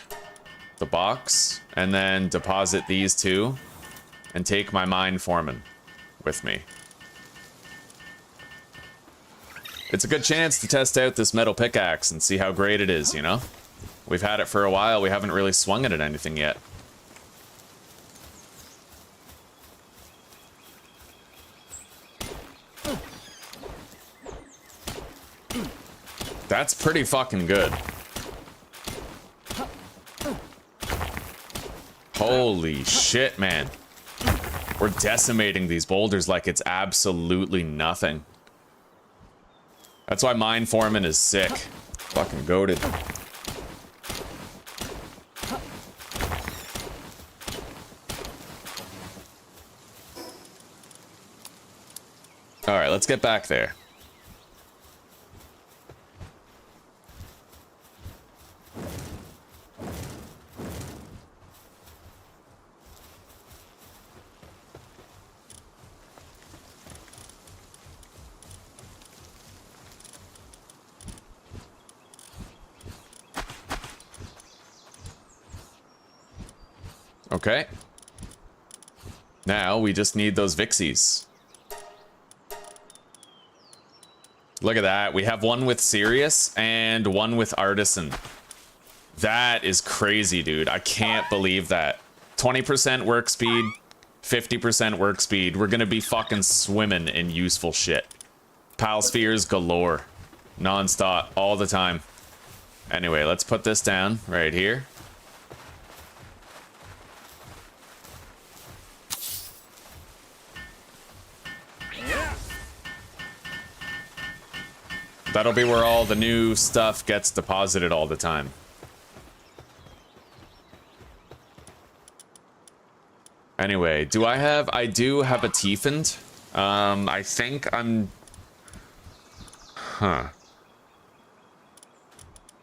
the box, and then deposit these 2, and take my mine foreman with me. It's a good chance to test out this metal pickaxe and see how great it is, you know? We've had it for a while, we haven't really swung it at anything yet. That's pretty fucking good. Holy shit, man. We're decimating these boulders like it's absolutely nothing. That's why Mine Foreman is sick. Fucking goated. Alright, let's get back there. Okay. Now we just need those Vixies. Look at that. We have one with Serious and one with Artisan. That is crazy, dude. I can't believe that. 20% work speed, 50% work speed. We're gonna be fucking swimming in useful shit. Pal spheres galore. Non-stop, all the time. Anyway, let's put this down right here. That'll be where all the new stuff gets deposited all the time. Anyway, I do have a Tiefend. I think I'm... Huh.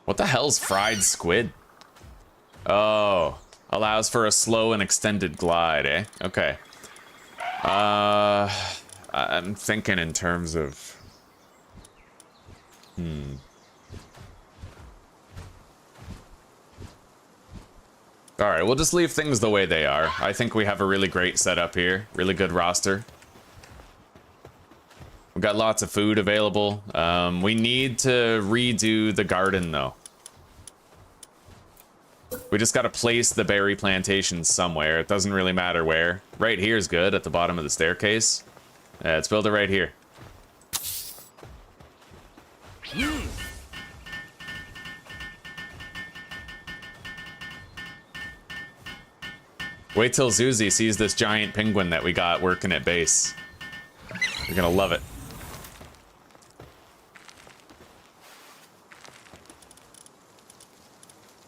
What the hell's fried squid? Oh, allows for a slow and extended glide, eh? Okay. I'm thinking in terms of... Alright, we'll just leave things the way they are. I think we have a really great setup here. Really good roster. We've got lots of food available. We need to redo the garden, though. We just gotta place the berry plantations somewhere. It doesn't really matter where. Right here is good, at the bottom of the staircase. Let's build it right here. Wait till Zuzi sees this giant penguin that we got working at base. You're gonna love it.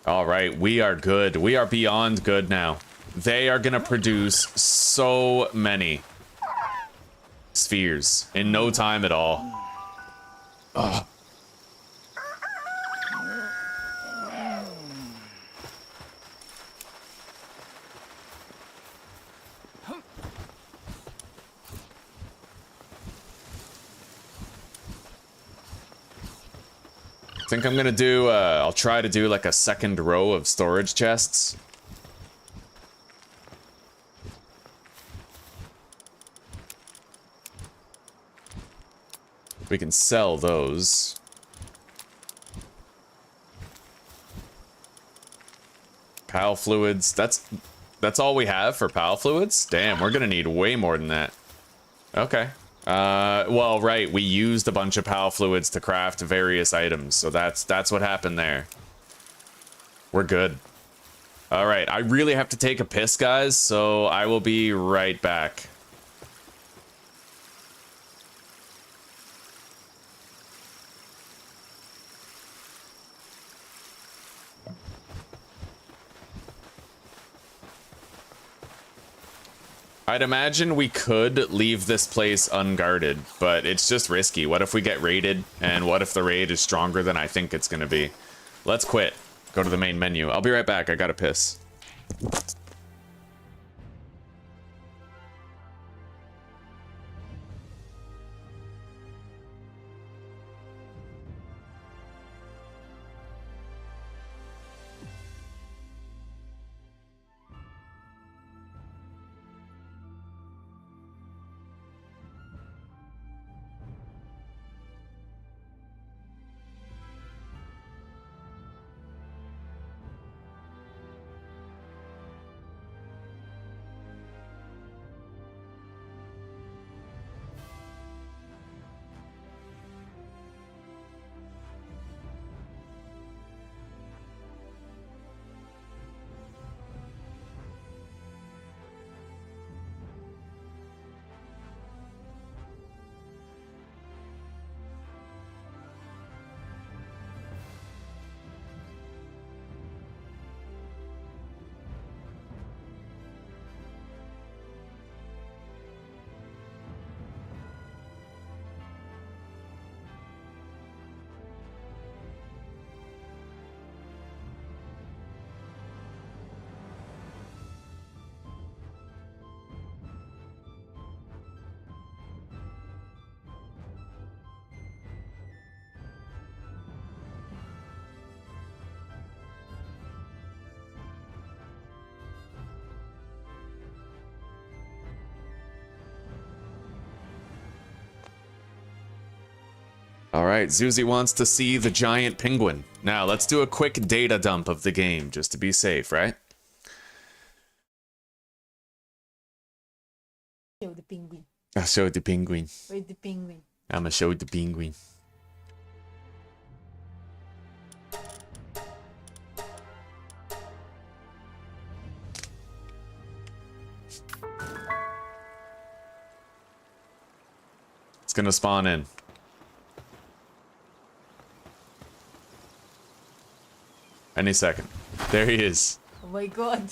Alright, we are good. We are beyond good now. They are gonna produce so many spheres in no time at all. Ugh. I think I'm gonna do, I'll try to do like a second row of storage chests. We can sell those. Pal fluids. That's all we have for pal fluids? Damn, we're gonna need way more than that. Okay. Well, right, we used a bunch of pal fluids to craft various items, so that's what happened there. We're good. All right, I really have to take a piss, guys, so I will be right back. I'd imagine we could leave this place unguarded, but it's just risky. What if we get raided, and what if the raid is stronger than I think it's gonna be? Let's quit. Go to the main menu. I'll be right back. I gotta piss. All right, Zuzi wants to see the giant penguin. Now, let's do a quick data dump of the game, just to be safe, right? Show the penguin. I showed the penguin. Where's the penguin? I'ma show the penguin. It's gonna spawn in. Any second. There he is. Oh my god.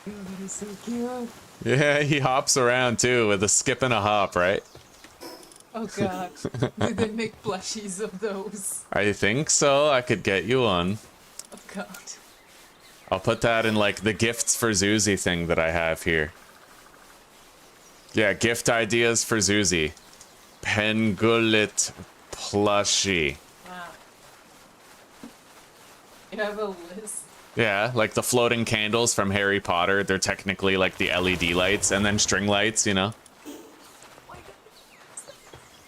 That is so cute. Yeah, he hops around too with a skip and a hop, right? Oh god. Do they make plushies of those? I think so. I could get you one. Oh god. I'll put that in like the gifts for Zuzi thing that I have here. Yeah, gift ideas for Zuzi. Pengulet plushie. Wow. You have a list. Yeah, like the floating candles from Harry Potter. They're technically like the LED lights, and then string lights, you know?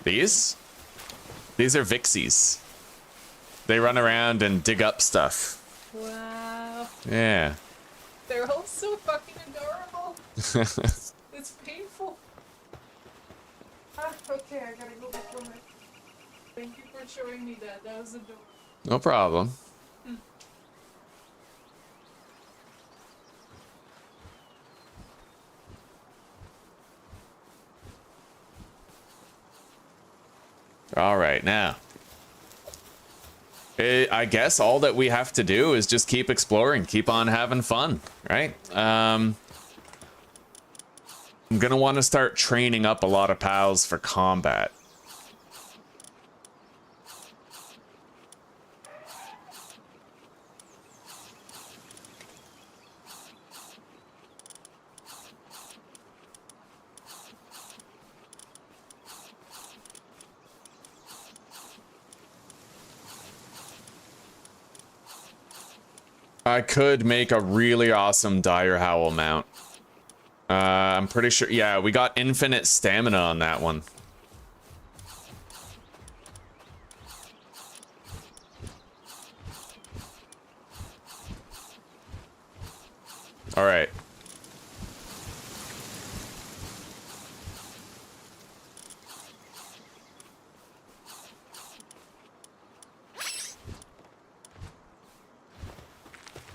These? These are Vixies. They run around and dig up stuff. Wow. Yeah. They're all so fucking adorable. It's painful. Ah, okay, I gotta go before my... Thank you for showing me that. That was adorable. No problem. All right, now. I guess all that we have to do is just keep exploring, keep on having fun, right? I'm gonna want to start training up a lot of pals for combat. I could make a really awesome Dire Howl mount. I'm pretty sure, yeah, we got infinite stamina on that one. All right.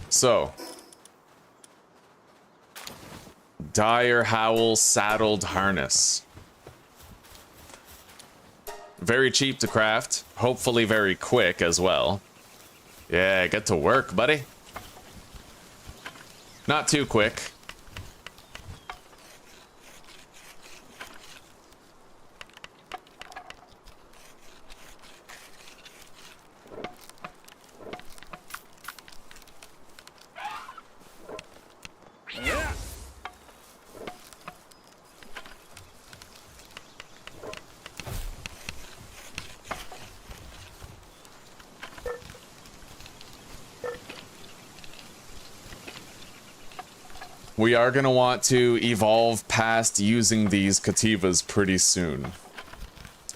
So, dire howl saddled harness. Very cheap to craft, hopefully very quick as well. Yeah, get to work, buddy. Not too quick. We are going to want to evolve past using these Cativas pretty soon.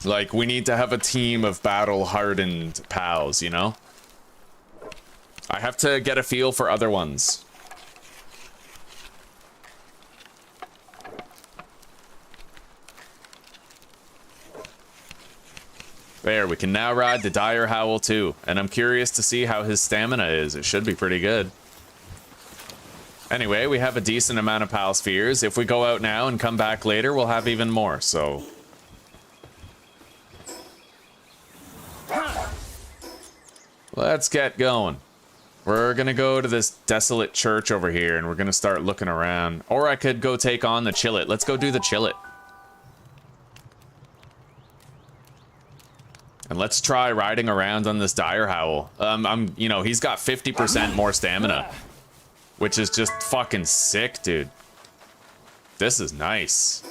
Like, we need to have a team of battle-hardened pals, you know? I have to get a feel for other ones. There, we can now ride the Dire Howl too, and I'm curious to see how his stamina is. It should be pretty good. Anyway, we have a decent amount of pal spheres. If we go out now and come back later, we'll have even more, so... Let's get going. We're gonna go to this desolate church over here, and we're gonna start looking around. Or I could go take on the Chillet. Let's go do the Chillet. And let's try riding around on this Dire Howl. You know, he's got 50% more stamina. Which is just fucking sick, dude. This is nice.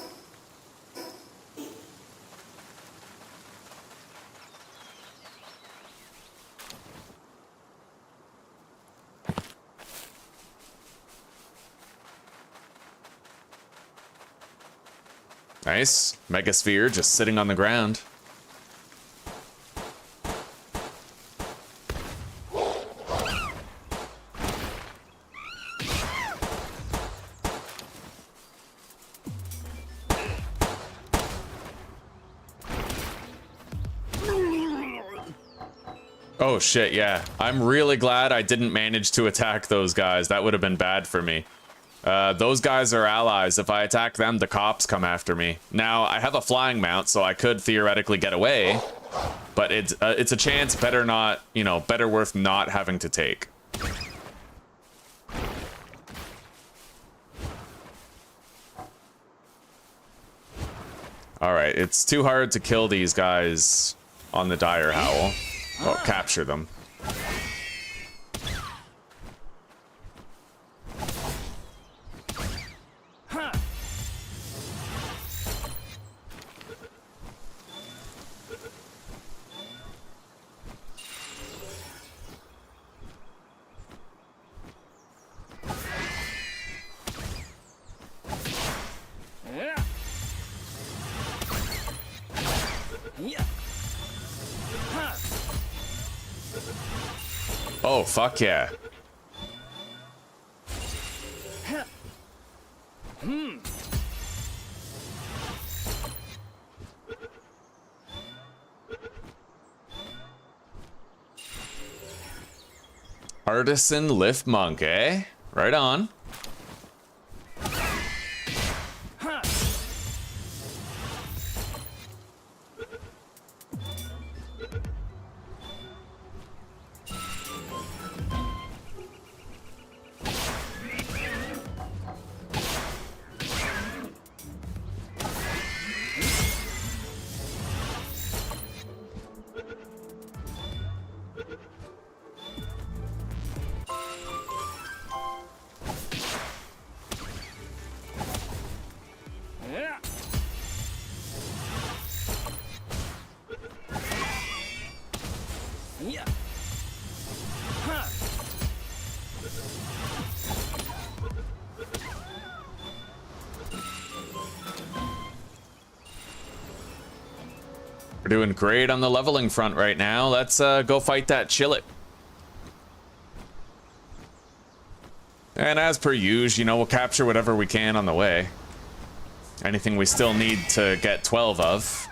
Nice. Megasphere just sitting on the ground. Oh shit, yeah. I'm really glad I didn't manage to attack those guys. That would have been bad for me. Those guys are allies. If I attack them, the cops come after me. Now, I have a flying mount, so I could theoretically get away. But it's a chance better not, you know, better worth not having to take. Alright, it's too hard to kill these guys on the Dire Howl. Oh, capture them. Oh, fuck yeah. Artisan lift monk, eh? Right on. We're doing great on the leveling front right now. Let's go fight that Chillet. And as per usual, you know, we'll capture whatever we can on the way. Anything we still need to get 12 of.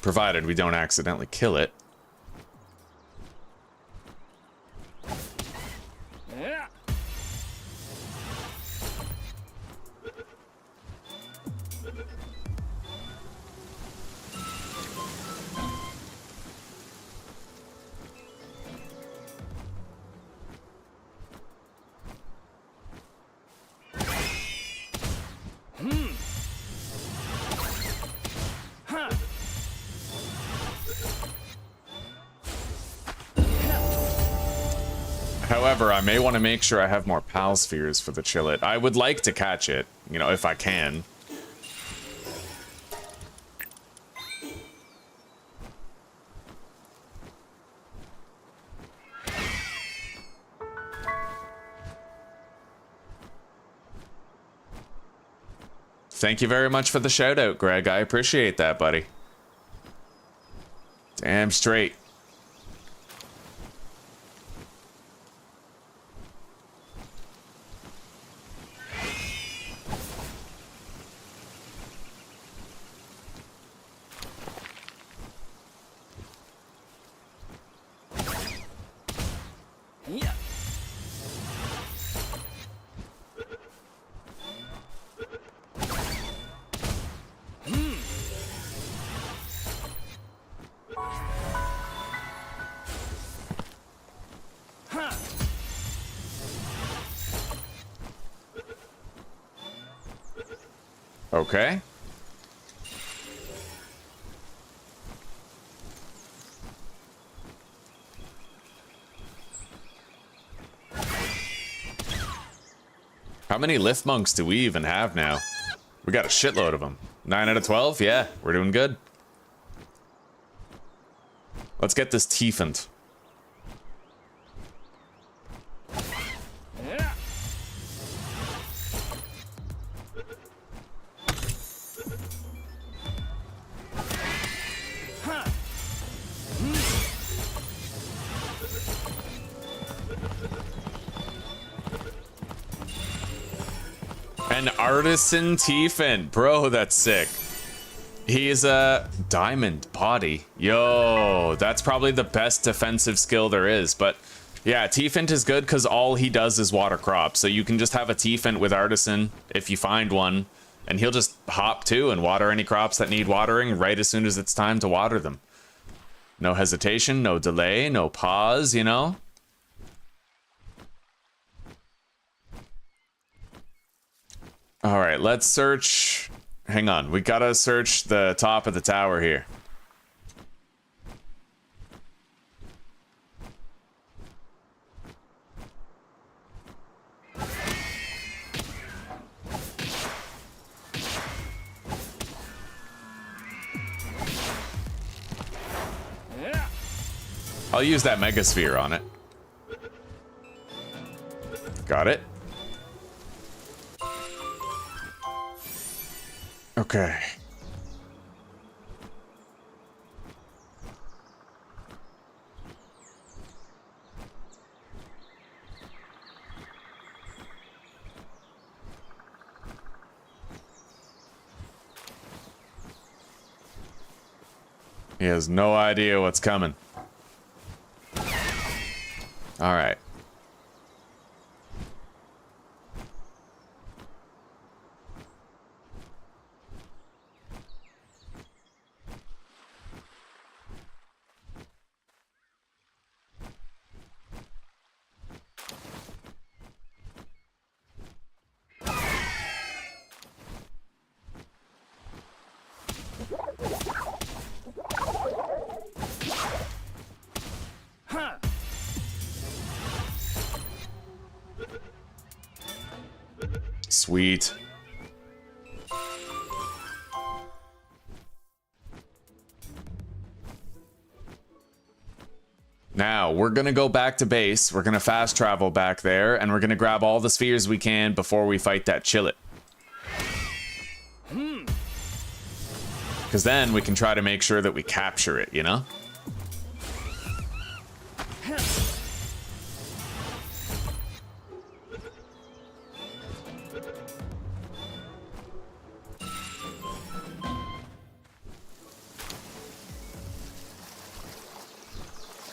Provided we don't accidentally kill it. However, I may want to make sure I have more pal spheres for the chillet. I would like to catch it, you know, if I can. Thank you very much for the shout out, Greg. I appreciate that, buddy. Damn straight. Okay. How many lift monks do we even have now? We got a shitload of them. 9 out of 12? Yeah, we're doing good. Let's get this tiefened. An artisan Tiefin. Bro, that's sick. He's a diamond body. Yo, that's probably the best defensive skill there is. But yeah, Tiefin is good because all he does is water crops. So you can just have a Tiefin with artisan if you find one. And he'll just hop too and water any crops that need watering right as soon as it's time to water them. No hesitation, no delay, no pause, you know? All right, let's search. Hang on, we gotta search the top of the tower here. I'll use that megasphere on it. Got it. Okay. He has no idea what's coming. All right. Sweet. Now, we're gonna go back to base, we're gonna fast travel back there, and we're gonna grab all the spheres we can before we fight that chillet. Because then we can try to make sure that we capture it, you know?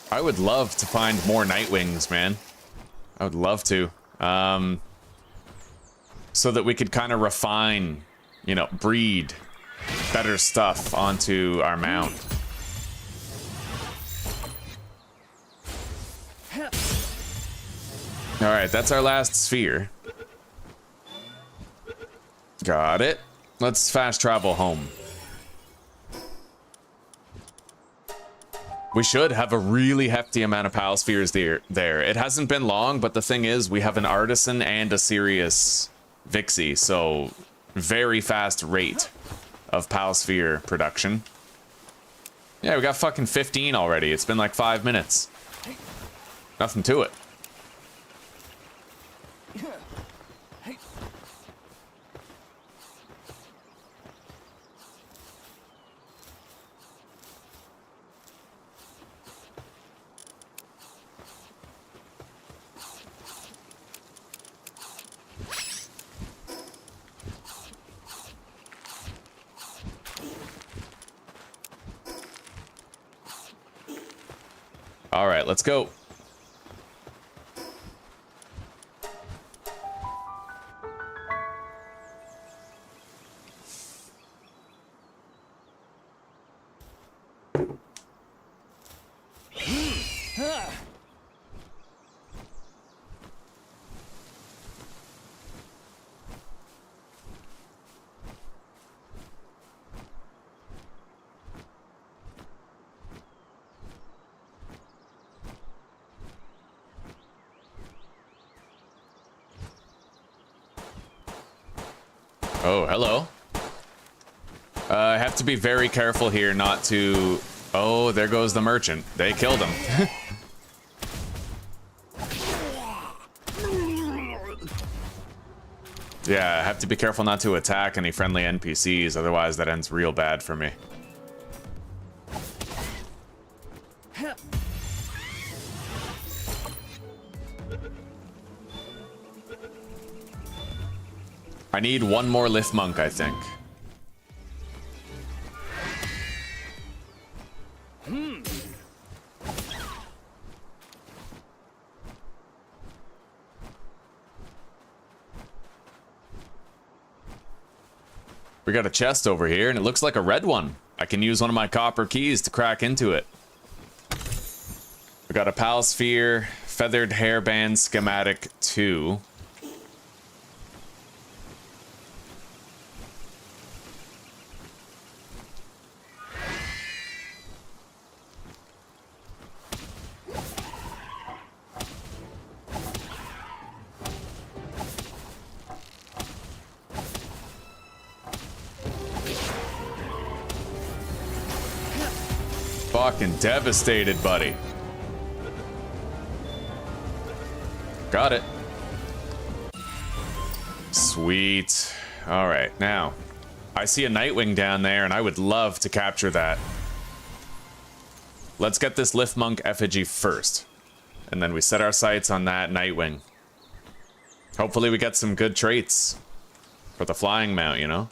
I would love to find more Nightwings, man. I would love to. So that we could kind of refine, you know, breed better stuff onto our mount. Alright, that's our last sphere. Got it. Let's fast travel home. We should have a really hefty amount of PAL spheres there. It hasn't been long, but the thing is, we have an artisan and a serious Vixie, so very fast rate of PAL sphere production. Yeah, we got fucking 15 already. It's been like 5 minutes. Nothing to it. All right, let's go. Oh, hello. I have to be very careful here not to... Oh, there goes the merchant. They killed him. Yeah, I have to be careful not to attack any friendly NPCs, otherwise that ends real bad for me. I need one more lift monk, I think. We got a chest over here, and it looks like a red one. I can use one of my copper keys to crack into it. We got a PAL sphere, feathered hairband schematic 2. Fucking devastated, buddy. Got it. Sweet. All right, now I see a Nightwing down there, and I would love to capture that. Let's get this lift monk effigy first, and then we set our sights on that Nightwing. Hopefully, we get some good traits for the flying mount, you know.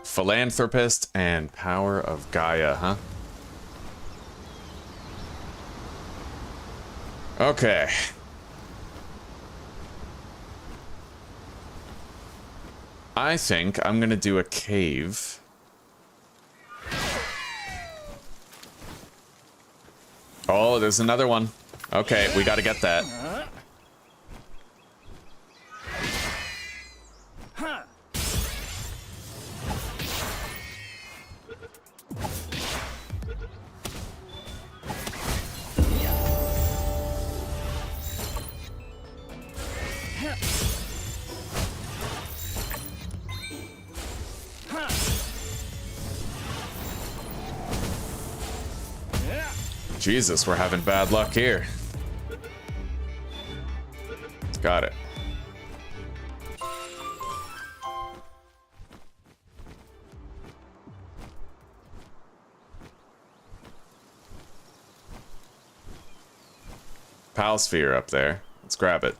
Philanthropist and power of Gaia, huh? Okay. I think I'm gonna do a cave. Oh, there's another one. Okay, we gotta get that. Jesus, we're having bad luck here. Got it. pal sphere up there. Let's grab it.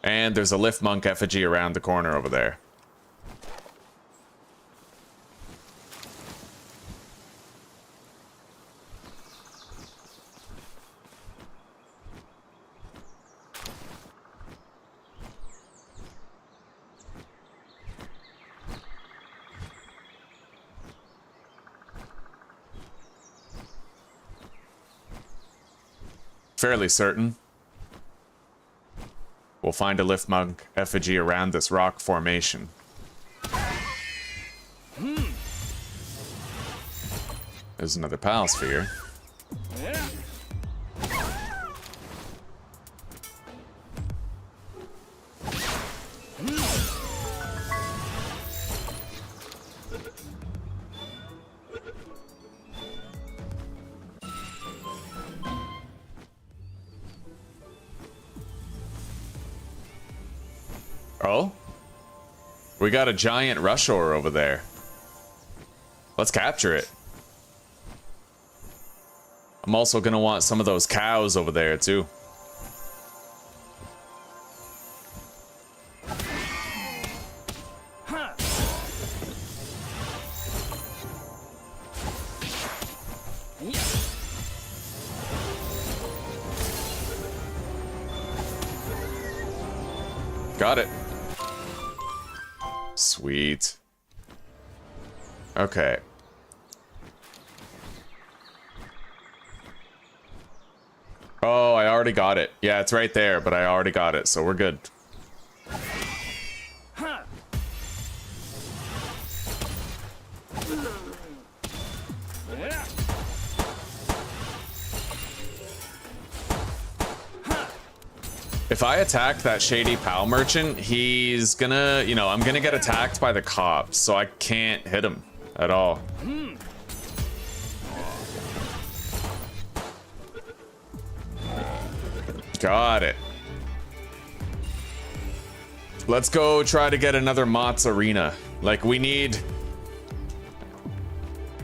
And there's a lift monk effigy around the corner over there. Fairly certain we'll find a lift monk effigy around this rock formation. There's another pal sphere. Oh? We got a giant rush ore over there. Let's capture it. I'm also gonna want some of those cows over there too. Got it. Sweet. Okay. Oh, I already got it. Yeah, it's right there, but I already got it, so we're good. If I attack that shady pal merchant, he's gonna, you know, I'm gonna get attacked by the cops, so I can't hit him at all. Got it. Let's go try to get another Mott's Arena. Like, we need...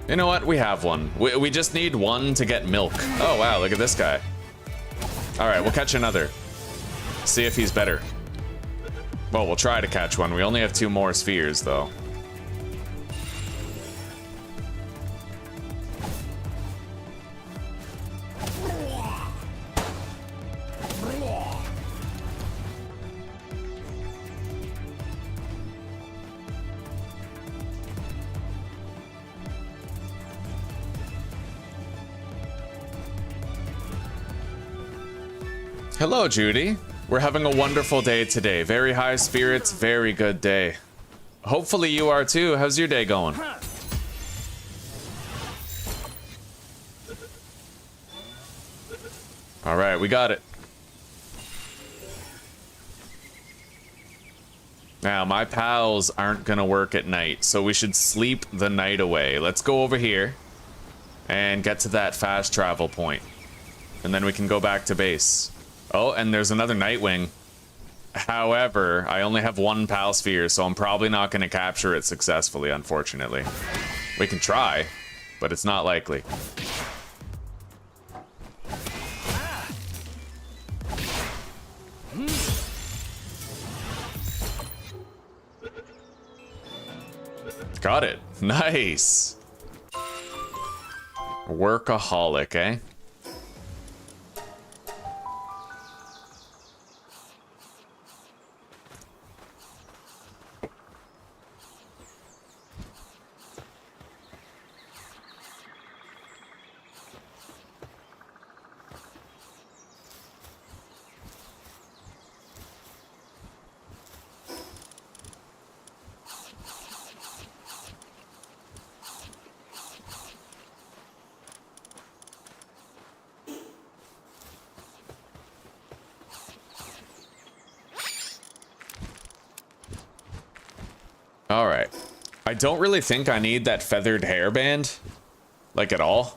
You know what? We have one. We just need one to get milk. Oh, wow, look at this guy. Alright, we'll catch another. See if he's better. Well, we'll try to catch one. We only have 2 more spheres, though. Hello, Judy. We're having a wonderful day today. Very high spirits, very good day. Hopefully you are too. How's your day going? All right, we got it. Now, my pals aren't gonna work at night, so we should sleep the night away. Let's go over here and get to that fast travel point. And then we can go back to base. Oh, and there's another Nightwing. However, I only have 1 pal sphere, so I'm probably not going to capture it successfully, unfortunately. We can try, but it's not likely. Got it. Nice. Workaholic, eh? All right. I don't really think I need that feathered hairband, like at all.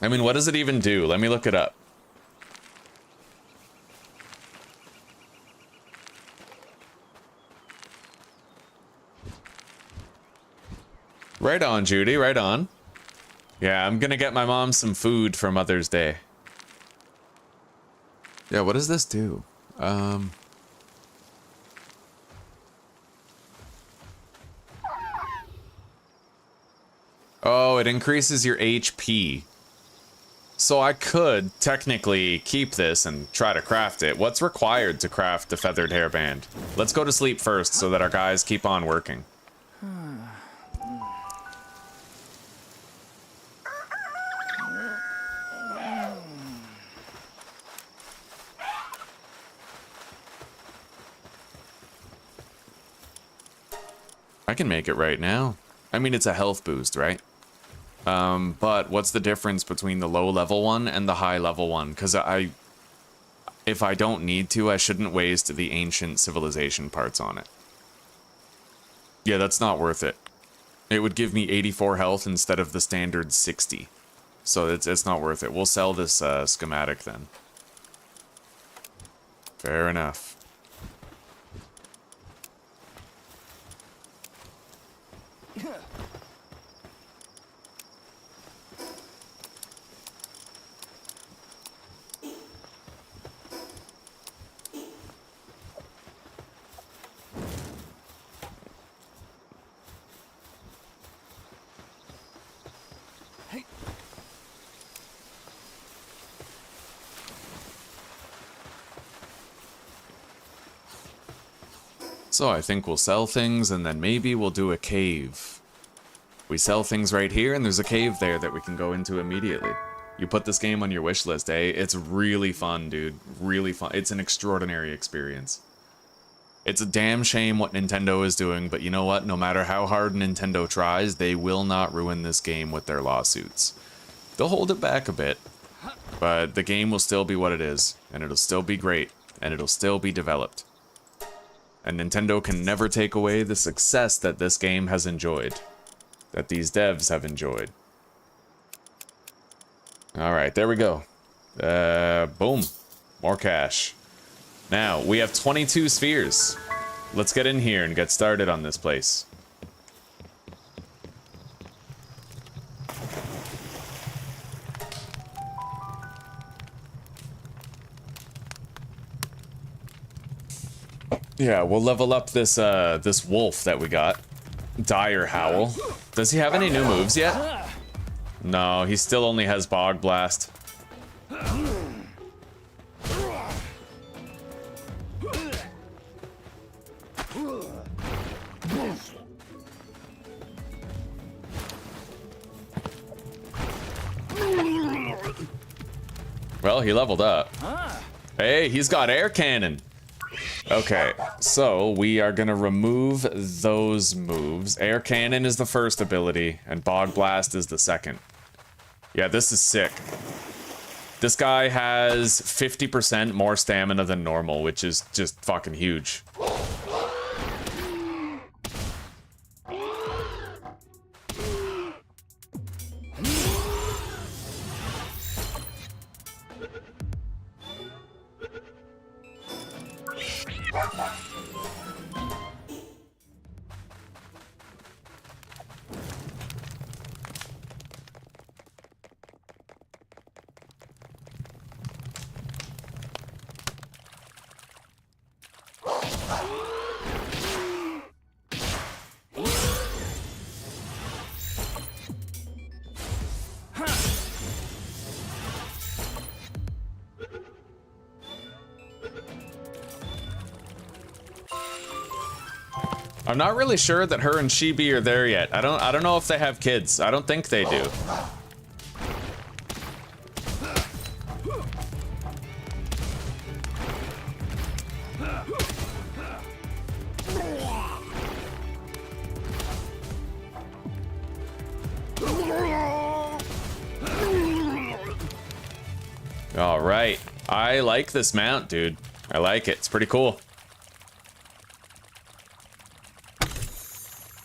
I mean, what does it even do? Let me look it up. Right on, Judy, right on. Yeah, I'm gonna get my mom some food for Mother's Day. Yeah, what does this do? Oh, it increases your HP. So I could technically keep this and try to craft it. What's required to craft the feathered hairband? Let's go to sleep first so that our guys keep on working. I can make it right now. I mean, it's a health boost, right? But what's the difference between the low level one and the high level one? Because if I don't need to, I shouldn't waste the ancient civilization parts on it. Yeah, that's not worth it. It would give me 84 health instead of the standard 60. So it's not worth it. We'll sell this schematic then. Fair enough. So I think we'll sell things and then maybe we'll do a cave. We sell things right here and there's a cave there that we can go into immediately. You put this game on your wish list, eh? It's really fun, dude. Really fun. It's an extraordinary experience. It's a damn shame what Nintendo is doing, but you know what? No matter how hard Nintendo tries, they will not ruin this game with their lawsuits. They'll hold it back a bit, but the game will still be what it is, and it'll still be great, and it'll still be developed. And Nintendo can never take away the success that this game has enjoyed, that these devs have enjoyed. Alright, there we go. Boom. More cash. Now, we have 22 spheres. Let's get in here and get started on this place. Yeah, we'll level up this this wolf that we got. Dire Howl. Does he have any new moves yet? No, he still only has Bog Blast. Well, he leveled up. Hey, he's got air cannon. Okay, so we are gonna remove those moves. Air Cannon is the first ability, and Bog Blast is the second. Yeah, this is sick. This guy has 50% more stamina than normal, which is just fucking huge. I'm not really sure that her and Chibi are there yet. I don't know if they have kids. I don't think they do. All right. I like this mount, dude. I like it. It's pretty cool.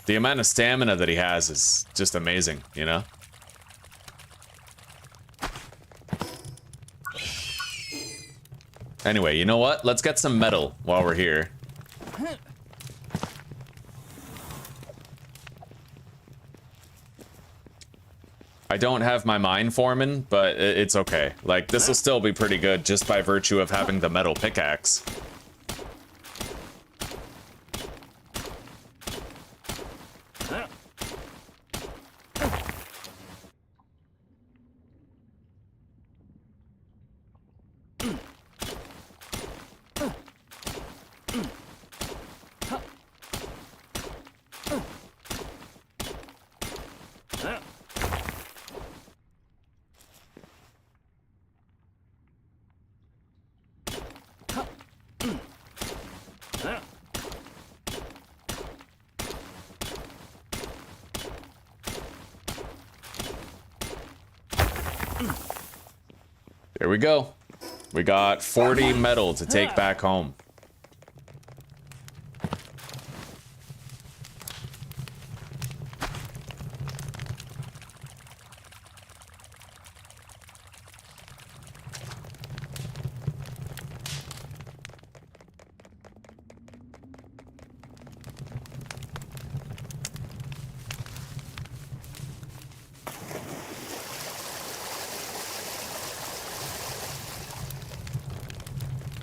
The amount of stamina that he has is just amazing, you know? Anyway, you know what? Let's get some metal while we're here. I don't have my mine foreman, but it's okay. Like, this will still be pretty good just by virtue of having the metal pickaxe. There we go. We got 40 metal to take back home.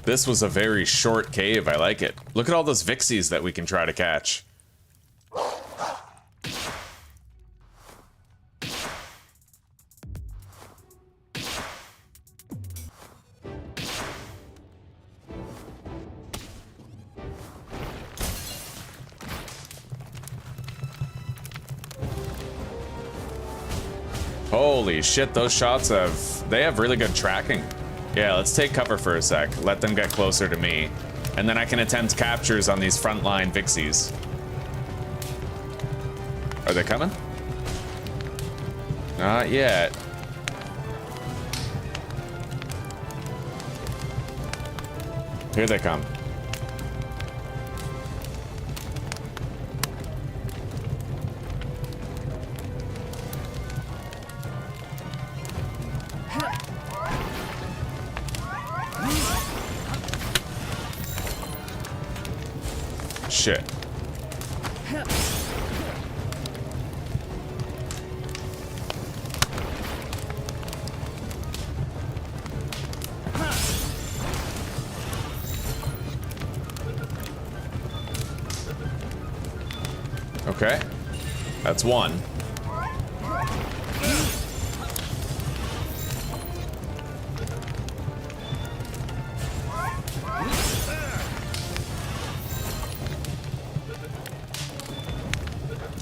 This was a very short cave. I like it. Look at all those Vixies that we can try to catch. Holy shit, those shots they have really good tracking. Yeah, let's take cover for a sec. Let them get closer to me. And then I can attempt captures on these frontline Vixies. Are they coming? Not yet. Here they come. Shit. Okay. That's one.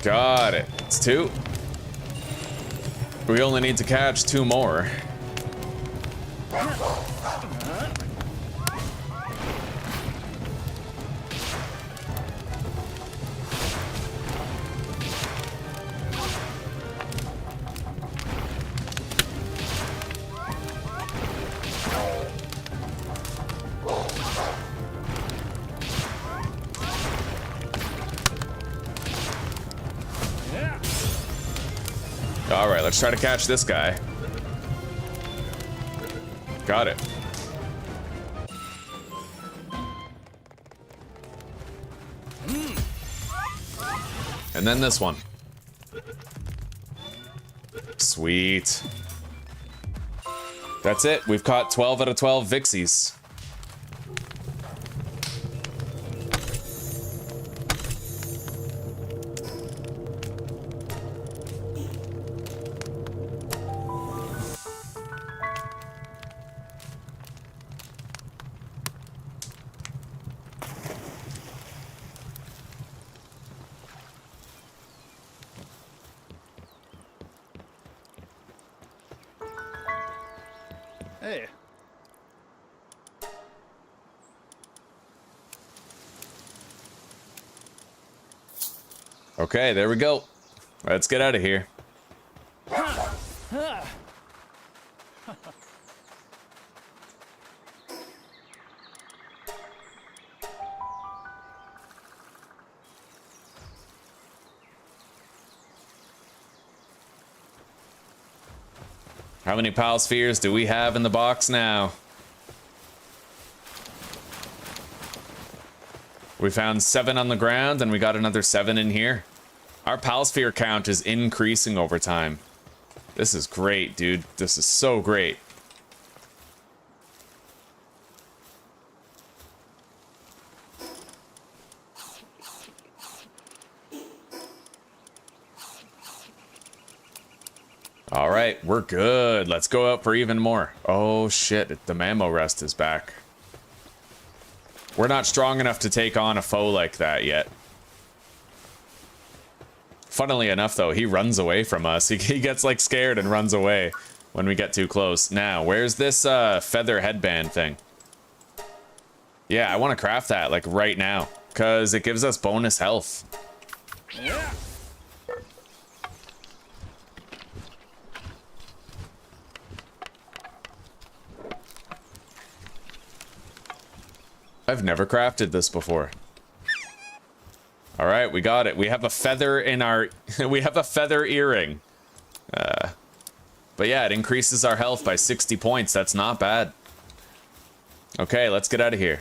Got it. It's two. We only need to catch two more. All right, let's try to catch this guy. Got it. And then this one. Sweet. That's it. We've caught 12 out of 12 Vixies. Hey. Okay, there we go. Let's get out of here. How many pal spheres do we have in the box now? We found 7 on the ground and we got another 7 in here. Our pal sphere count is increasing over time. This is great, dude. This is so great. All right, we're good. Let's go out for even more. Oh shit, the mammo rest is back. We're not strong enough to take on a foe like that yet. Funnily enough, though, he runs away from us. He gets, like, scared and runs away when we get too close. Now, where's this feather headband thing? Yeah, I want to craft that, like, right now. Because it gives us bonus health. Yeah. I've never crafted this before. All right, we got it. We have a feather in our... we have a feather earring. But yeah, it increases our health by 60 points. That's not bad. Okay, let's get out of here.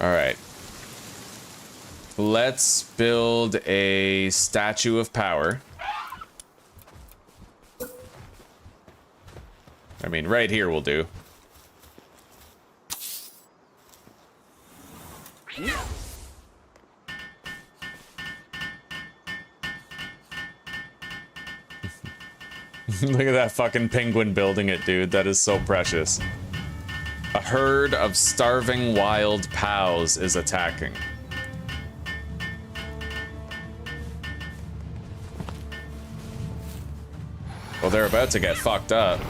All right. Let's build a statue of power. I mean, right here will do. Look at that fucking penguin building it, dude. That is so precious. A herd of starving wild pows is attacking. Well, they're about to get fucked up.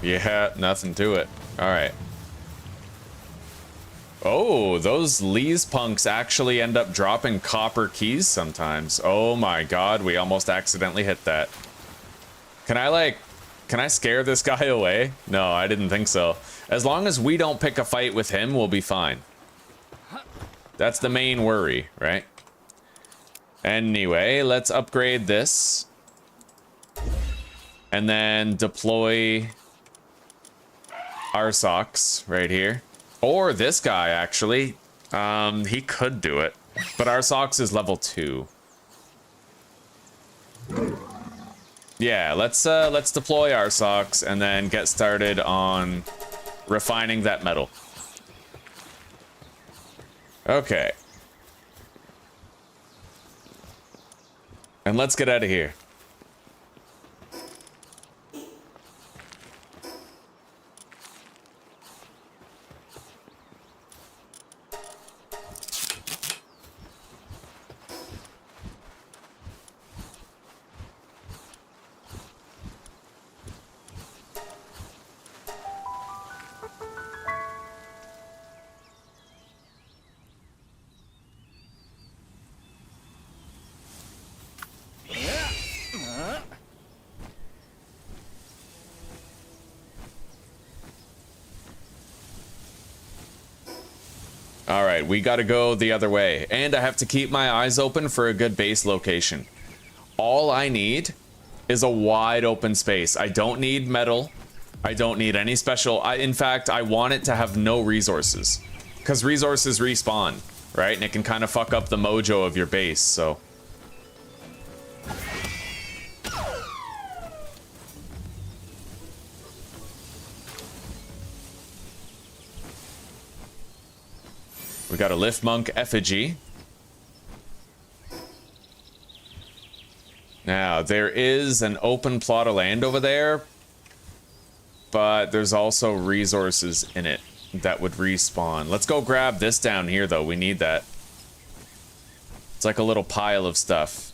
Yeah, nothing to it. Alright. Oh, those Lee's punks actually end up dropping copper keys sometimes. Oh my god, we almost accidentally hit that. Can I scare this guy away? No, I didn't think so. As long as we don't pick a fight with him, we'll be fine. That's the main worry, right? Anyway, let's upgrade this. And then deploy our socks right here. Or this guy, actually. He could do it. But our socks is level 2. Yeah, let's deploy our socks and then get started on refining that metal. Okay. And let's get out of here. Alright, we gotta go the other way. And I have to keep my eyes open for a good base location. All I need is a wide open space. I don't need metal. I don't need any special... in fact, I want it to have no resources. Because resources respawn, right? And it can kind of fuck up the mojo of your base, so... We got a lift monk effigy. Now, there is an open plot of land over there, but there's also resources in it that would respawn. Let's go grab this down here, though. We need that. It's like a little pile of stuff.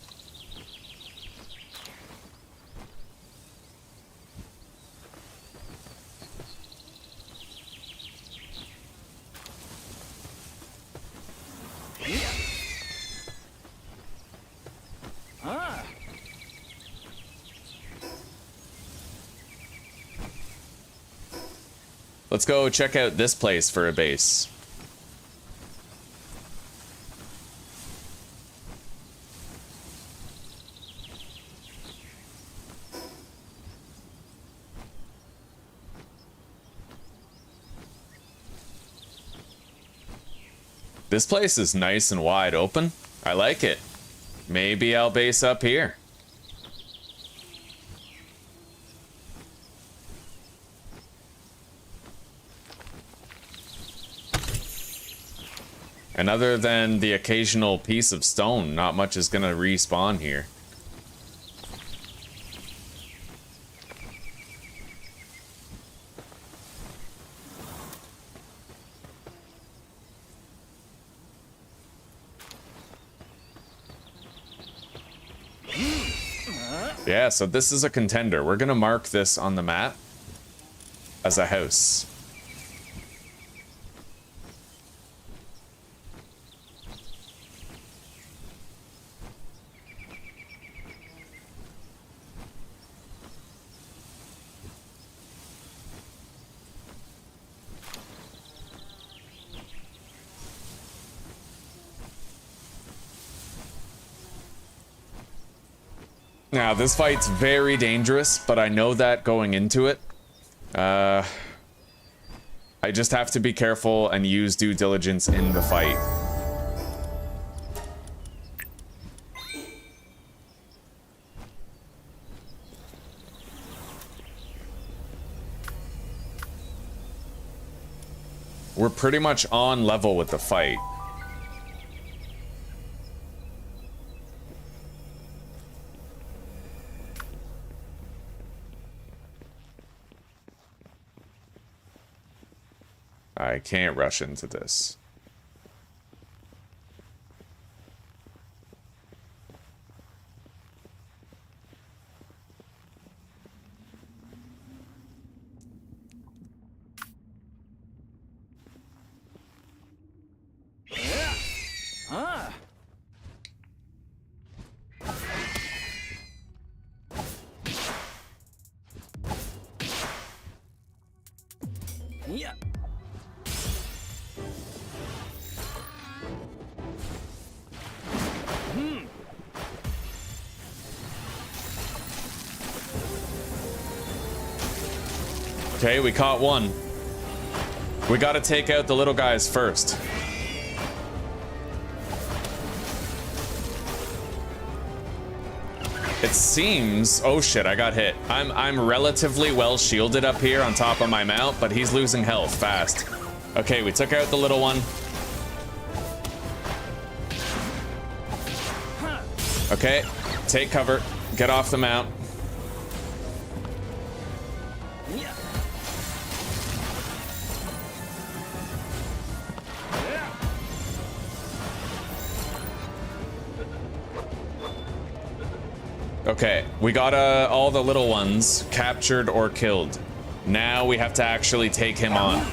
Let's go check out this place for a base. This place is nice and wide open. I like it. Maybe I'll base up here. And other than the occasional piece of stone, not much is gonna respawn here. Yeah, so this is a contender. We're gonna mark this on the map as a house. Now, this fight's very dangerous, but I know that going into it. I just have to be careful and use due diligence in the fight. We're pretty much on level with the fight. I can't rush into this. Yeah. Okay, we caught one. We gotta take out the little guys first. It seems... Oh shit, I got hit. I'm relatively well shielded up here on top of my mount, but he's losing health fast. Okay, we took out the little one. Okay, take cover. Get off the mount. Okay, we got all the little ones captured or killed. Now we have to actually take him on.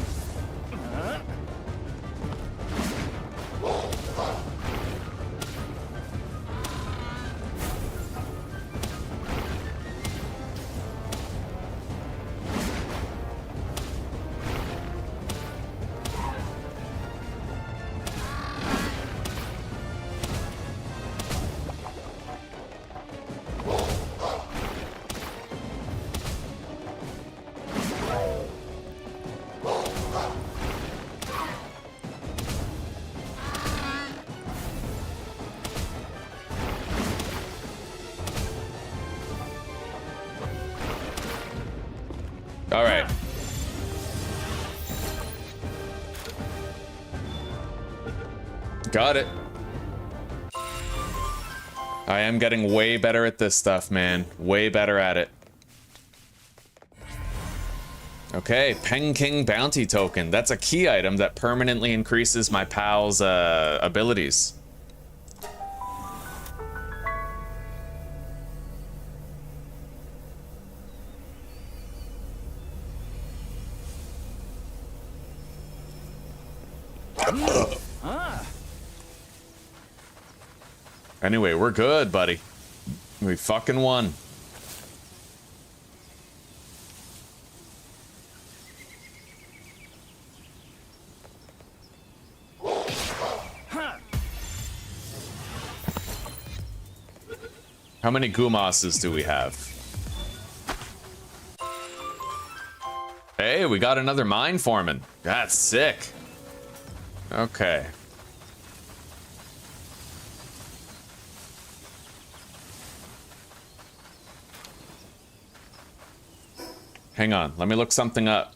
All right. Got it. I am getting way better at this stuff, man. Way better at it. Okay, Pen King Bounty Token. That's a key item that permanently increases my pal's abilities. Anyway, we're good, buddy. We fucking won. How many Gumoses do we have? Hey, we got another mine foreman. That's sick. Okay. Hang on, let me look something up.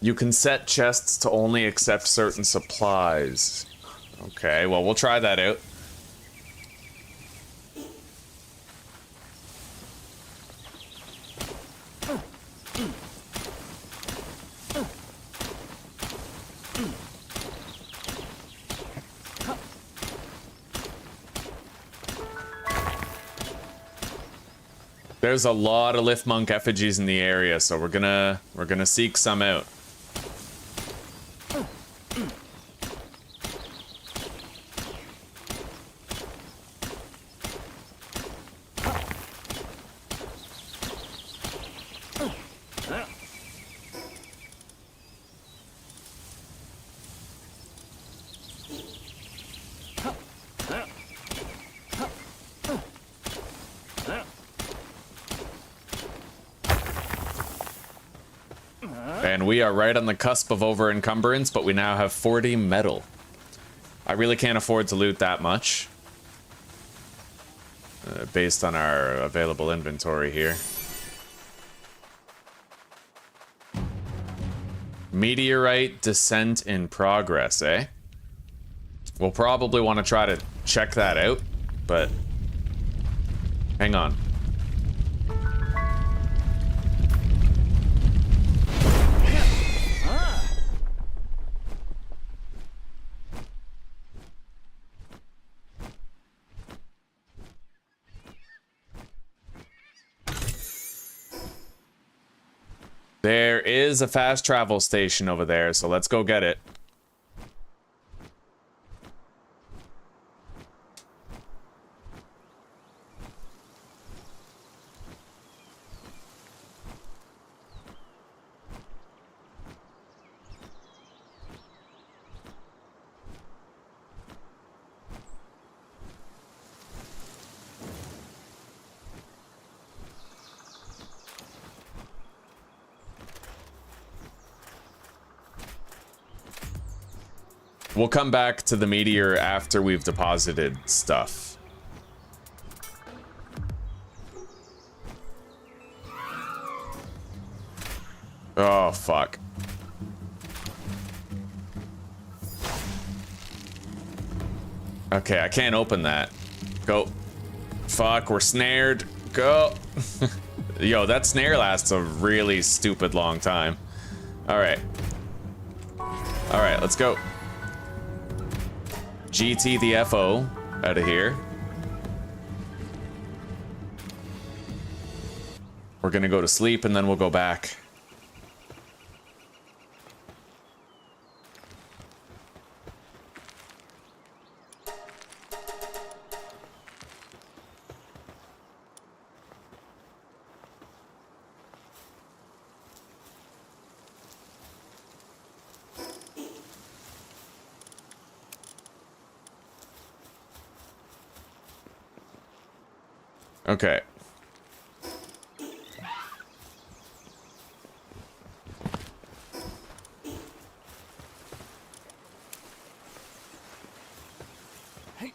You can set chests to only accept certain supplies. Okay, well, we'll try that out. There's a lot of Lift Monk effigies in the area, so we're gonna seek some out. And we are right on the cusp of over-encumbrance, but we now have 40 metal. I really can't afford to loot that much. Based on our available inventory here. Meteorite descent in progress, eh? We'll probably want to try to check that out, but... hang on. There is a fast travel station over there, so let's go get it. We'll come back to the meteor after we've deposited stuff. Oh, fuck. Okay, I can't open that. Go. Fuck, we're snared. Go. Yo, that snare lasts a really stupid long time. Alright. Alright, let's go. GT the FO out of here. We're gonna go to sleep and then we'll go back. Okay. Hey.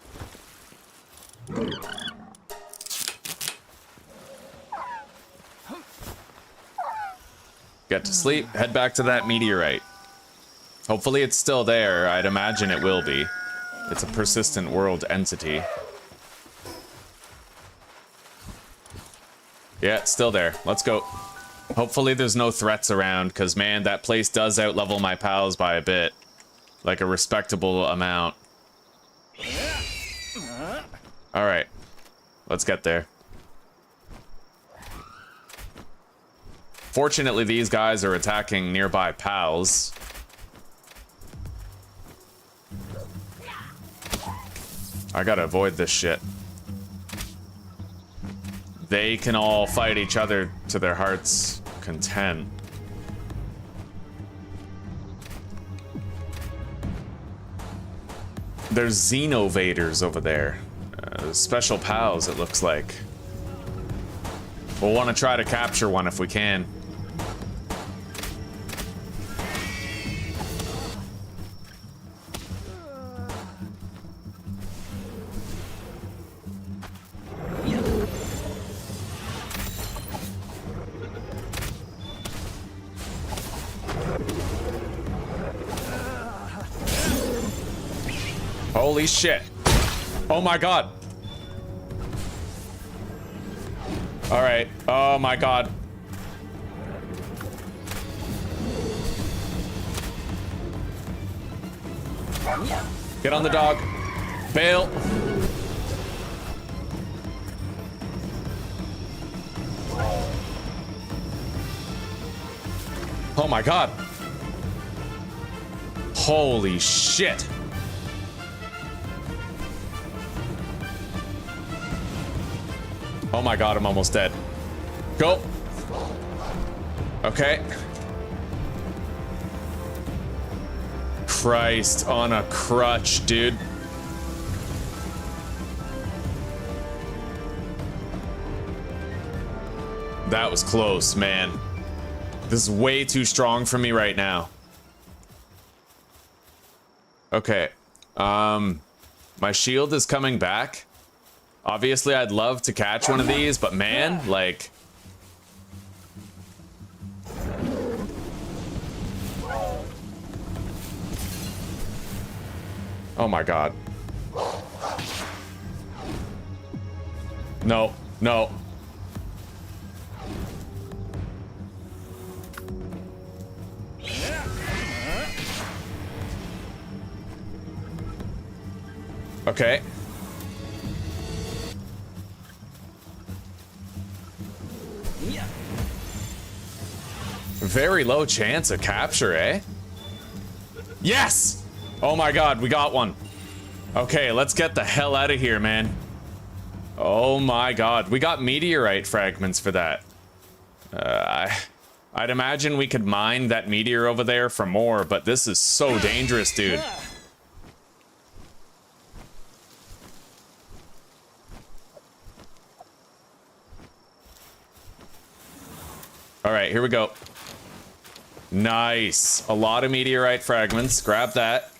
Get to sleep, head back to that meteorite. Hopefully it's still there. I'd imagine it will be. It's a persistent world entity. Yeah, it's still there. Let's go. Hopefully there's no threats around, because, man, that place does outlevel my pals by a bit. Like a respectable amount. Alright. Let's get there. Fortunately, these guys are attacking nearby pals. I gotta avoid this shit. They can all fight each other to their heart's content. There's Xenovaders over there. Special pals, it looks like. We'll want to try to capture one if we can. Holy shit. Oh my god. All right. Oh my god. Get on the dog. Bail. Oh my god. Holy shit. Oh my god, I'm almost dead. Go. Okay. Christ on a crutch, dude. That was close, man. This is way too strong for me right now. Okay. My shield is coming back. Obviously, I'd love to catch one of these, but man, like... Oh my god. No, no. Okay. Very low chance of capture, eh? Yes! Oh my god, we got one. Okay, let's get the hell out of here, man. Oh my god, we got meteorite fragments for that. I'd imagine we could mine that meteor over there for more, but this is so dangerous, dude. All right, here we go. Nice. A lot of meteorite fragments. Grab that.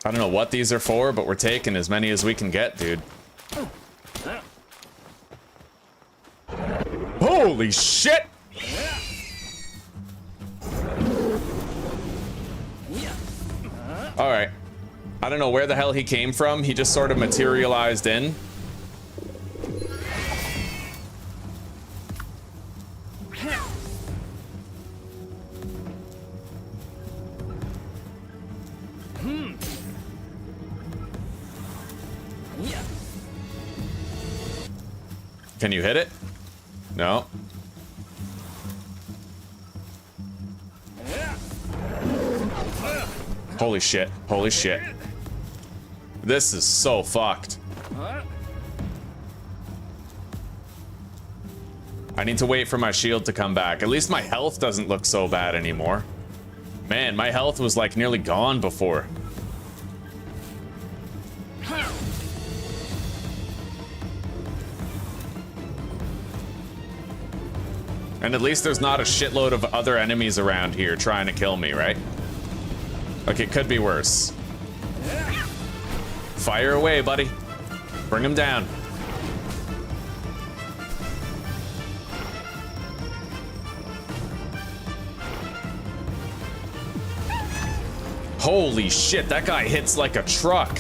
I don't know what these are for, but we're taking as many as we can get, dude. Holy shit! All right. I don't know where the hell he came from. He just sort of materialized in. Can you hit it? No. Holy shit. Holy shit. This is so fucked. I need to wait for my shield to come back. At least my health doesn't look so bad anymore. Man, my health was like nearly gone before. And at least there's not a shitload of other enemies around here trying to kill me, right? Like, it could be worse. Fire away, buddy. Bring him down. Holy shit, that guy hits like a truck.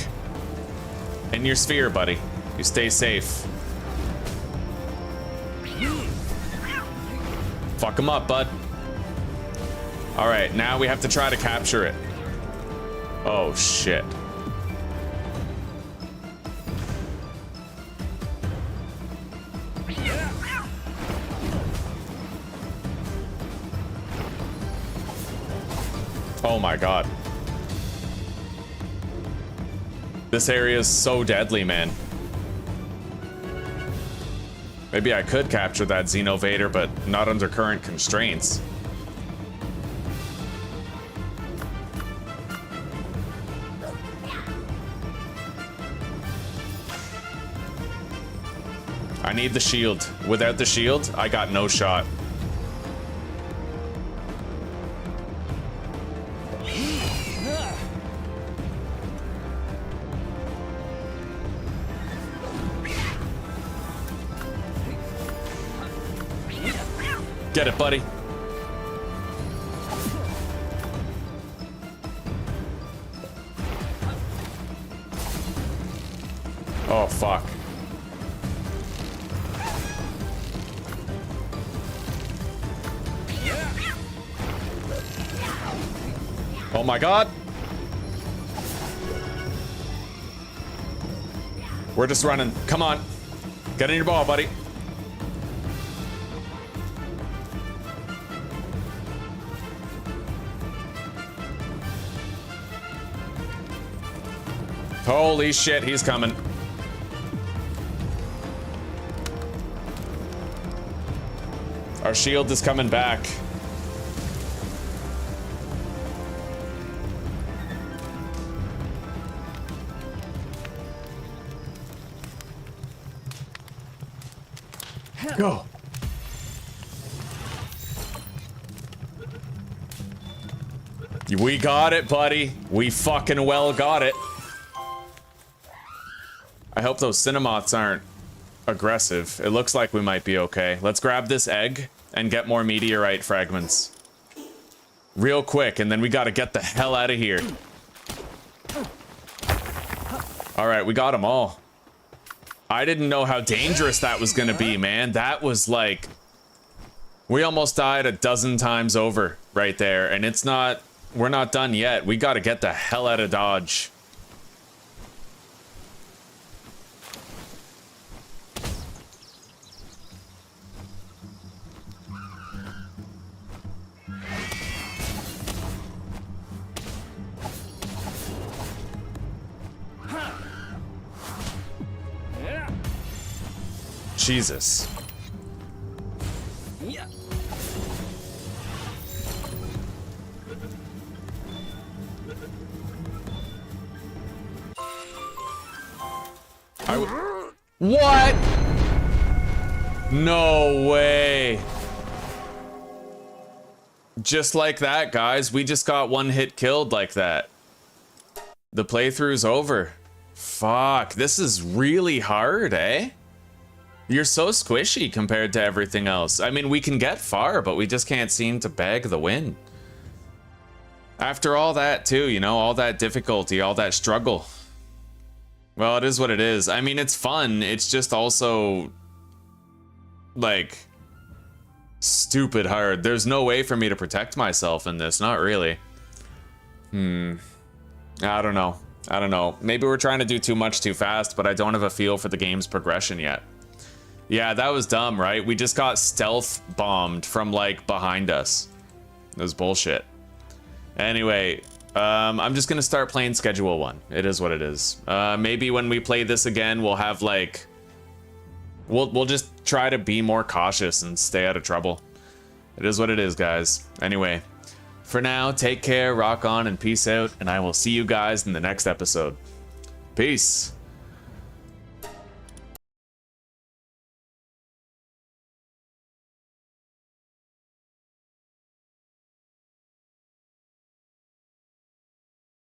In your sphere, buddy. You stay safe. Fuck him up, bud. All right, now we have to try to capture it. Oh, shit. Oh my god. This area is so deadly, man. Maybe I could capture that Xenovator, but not under current constraints. I need the shield. Without the shield, I got no shot. Get it, buddy. Oh, fuck. Oh my god. We're just running. Come on. Get in your ball, buddy. Holy shit, he's coming. Our shield is coming back. Go. We got it, buddy. We fucking well got it. I hope those Cinemoths aren't aggressive. It looks like we might be okay. Let's grab this egg and get more meteorite fragments. Real quick, and then we gotta get the hell out of here. Alright, we got them all. I didn't know how dangerous that was gonna be, man. That was like... We almost died a dozen times over right there, and it's not... We're not done yet. We gotta get the hell out of Dodge. Jesus. What? No way. Just like that, guys. We just got one hit killed like that. The playthrough's over. Fuck, this is really hard, eh? You're so squishy compared to everything else. I mean, we can get far, but we just can't seem to bag the win. After all that, too, you know, all that difficulty, all that struggle. Well, it is what it is. I mean, it's fun. It's just also, like, stupid hard. There's no way for me to protect myself in this. Not really. I don't know. I don't know. Maybe we're trying to do too much too fast, but I don't have a feel for the game's progression yet. Yeah, that was dumb, right? We just got stealth bombed from, like, behind us. It was bullshit. Anyway, I'm just gonna start playing Schedule 1. It is what it is. Maybe when we play this again, we'll have, like... We'll just try to be more cautious and stay out of trouble. It is what it is, guys. Anyway, for now, take care, rock on, and peace out, and I will see you guys in the next episode. Peace.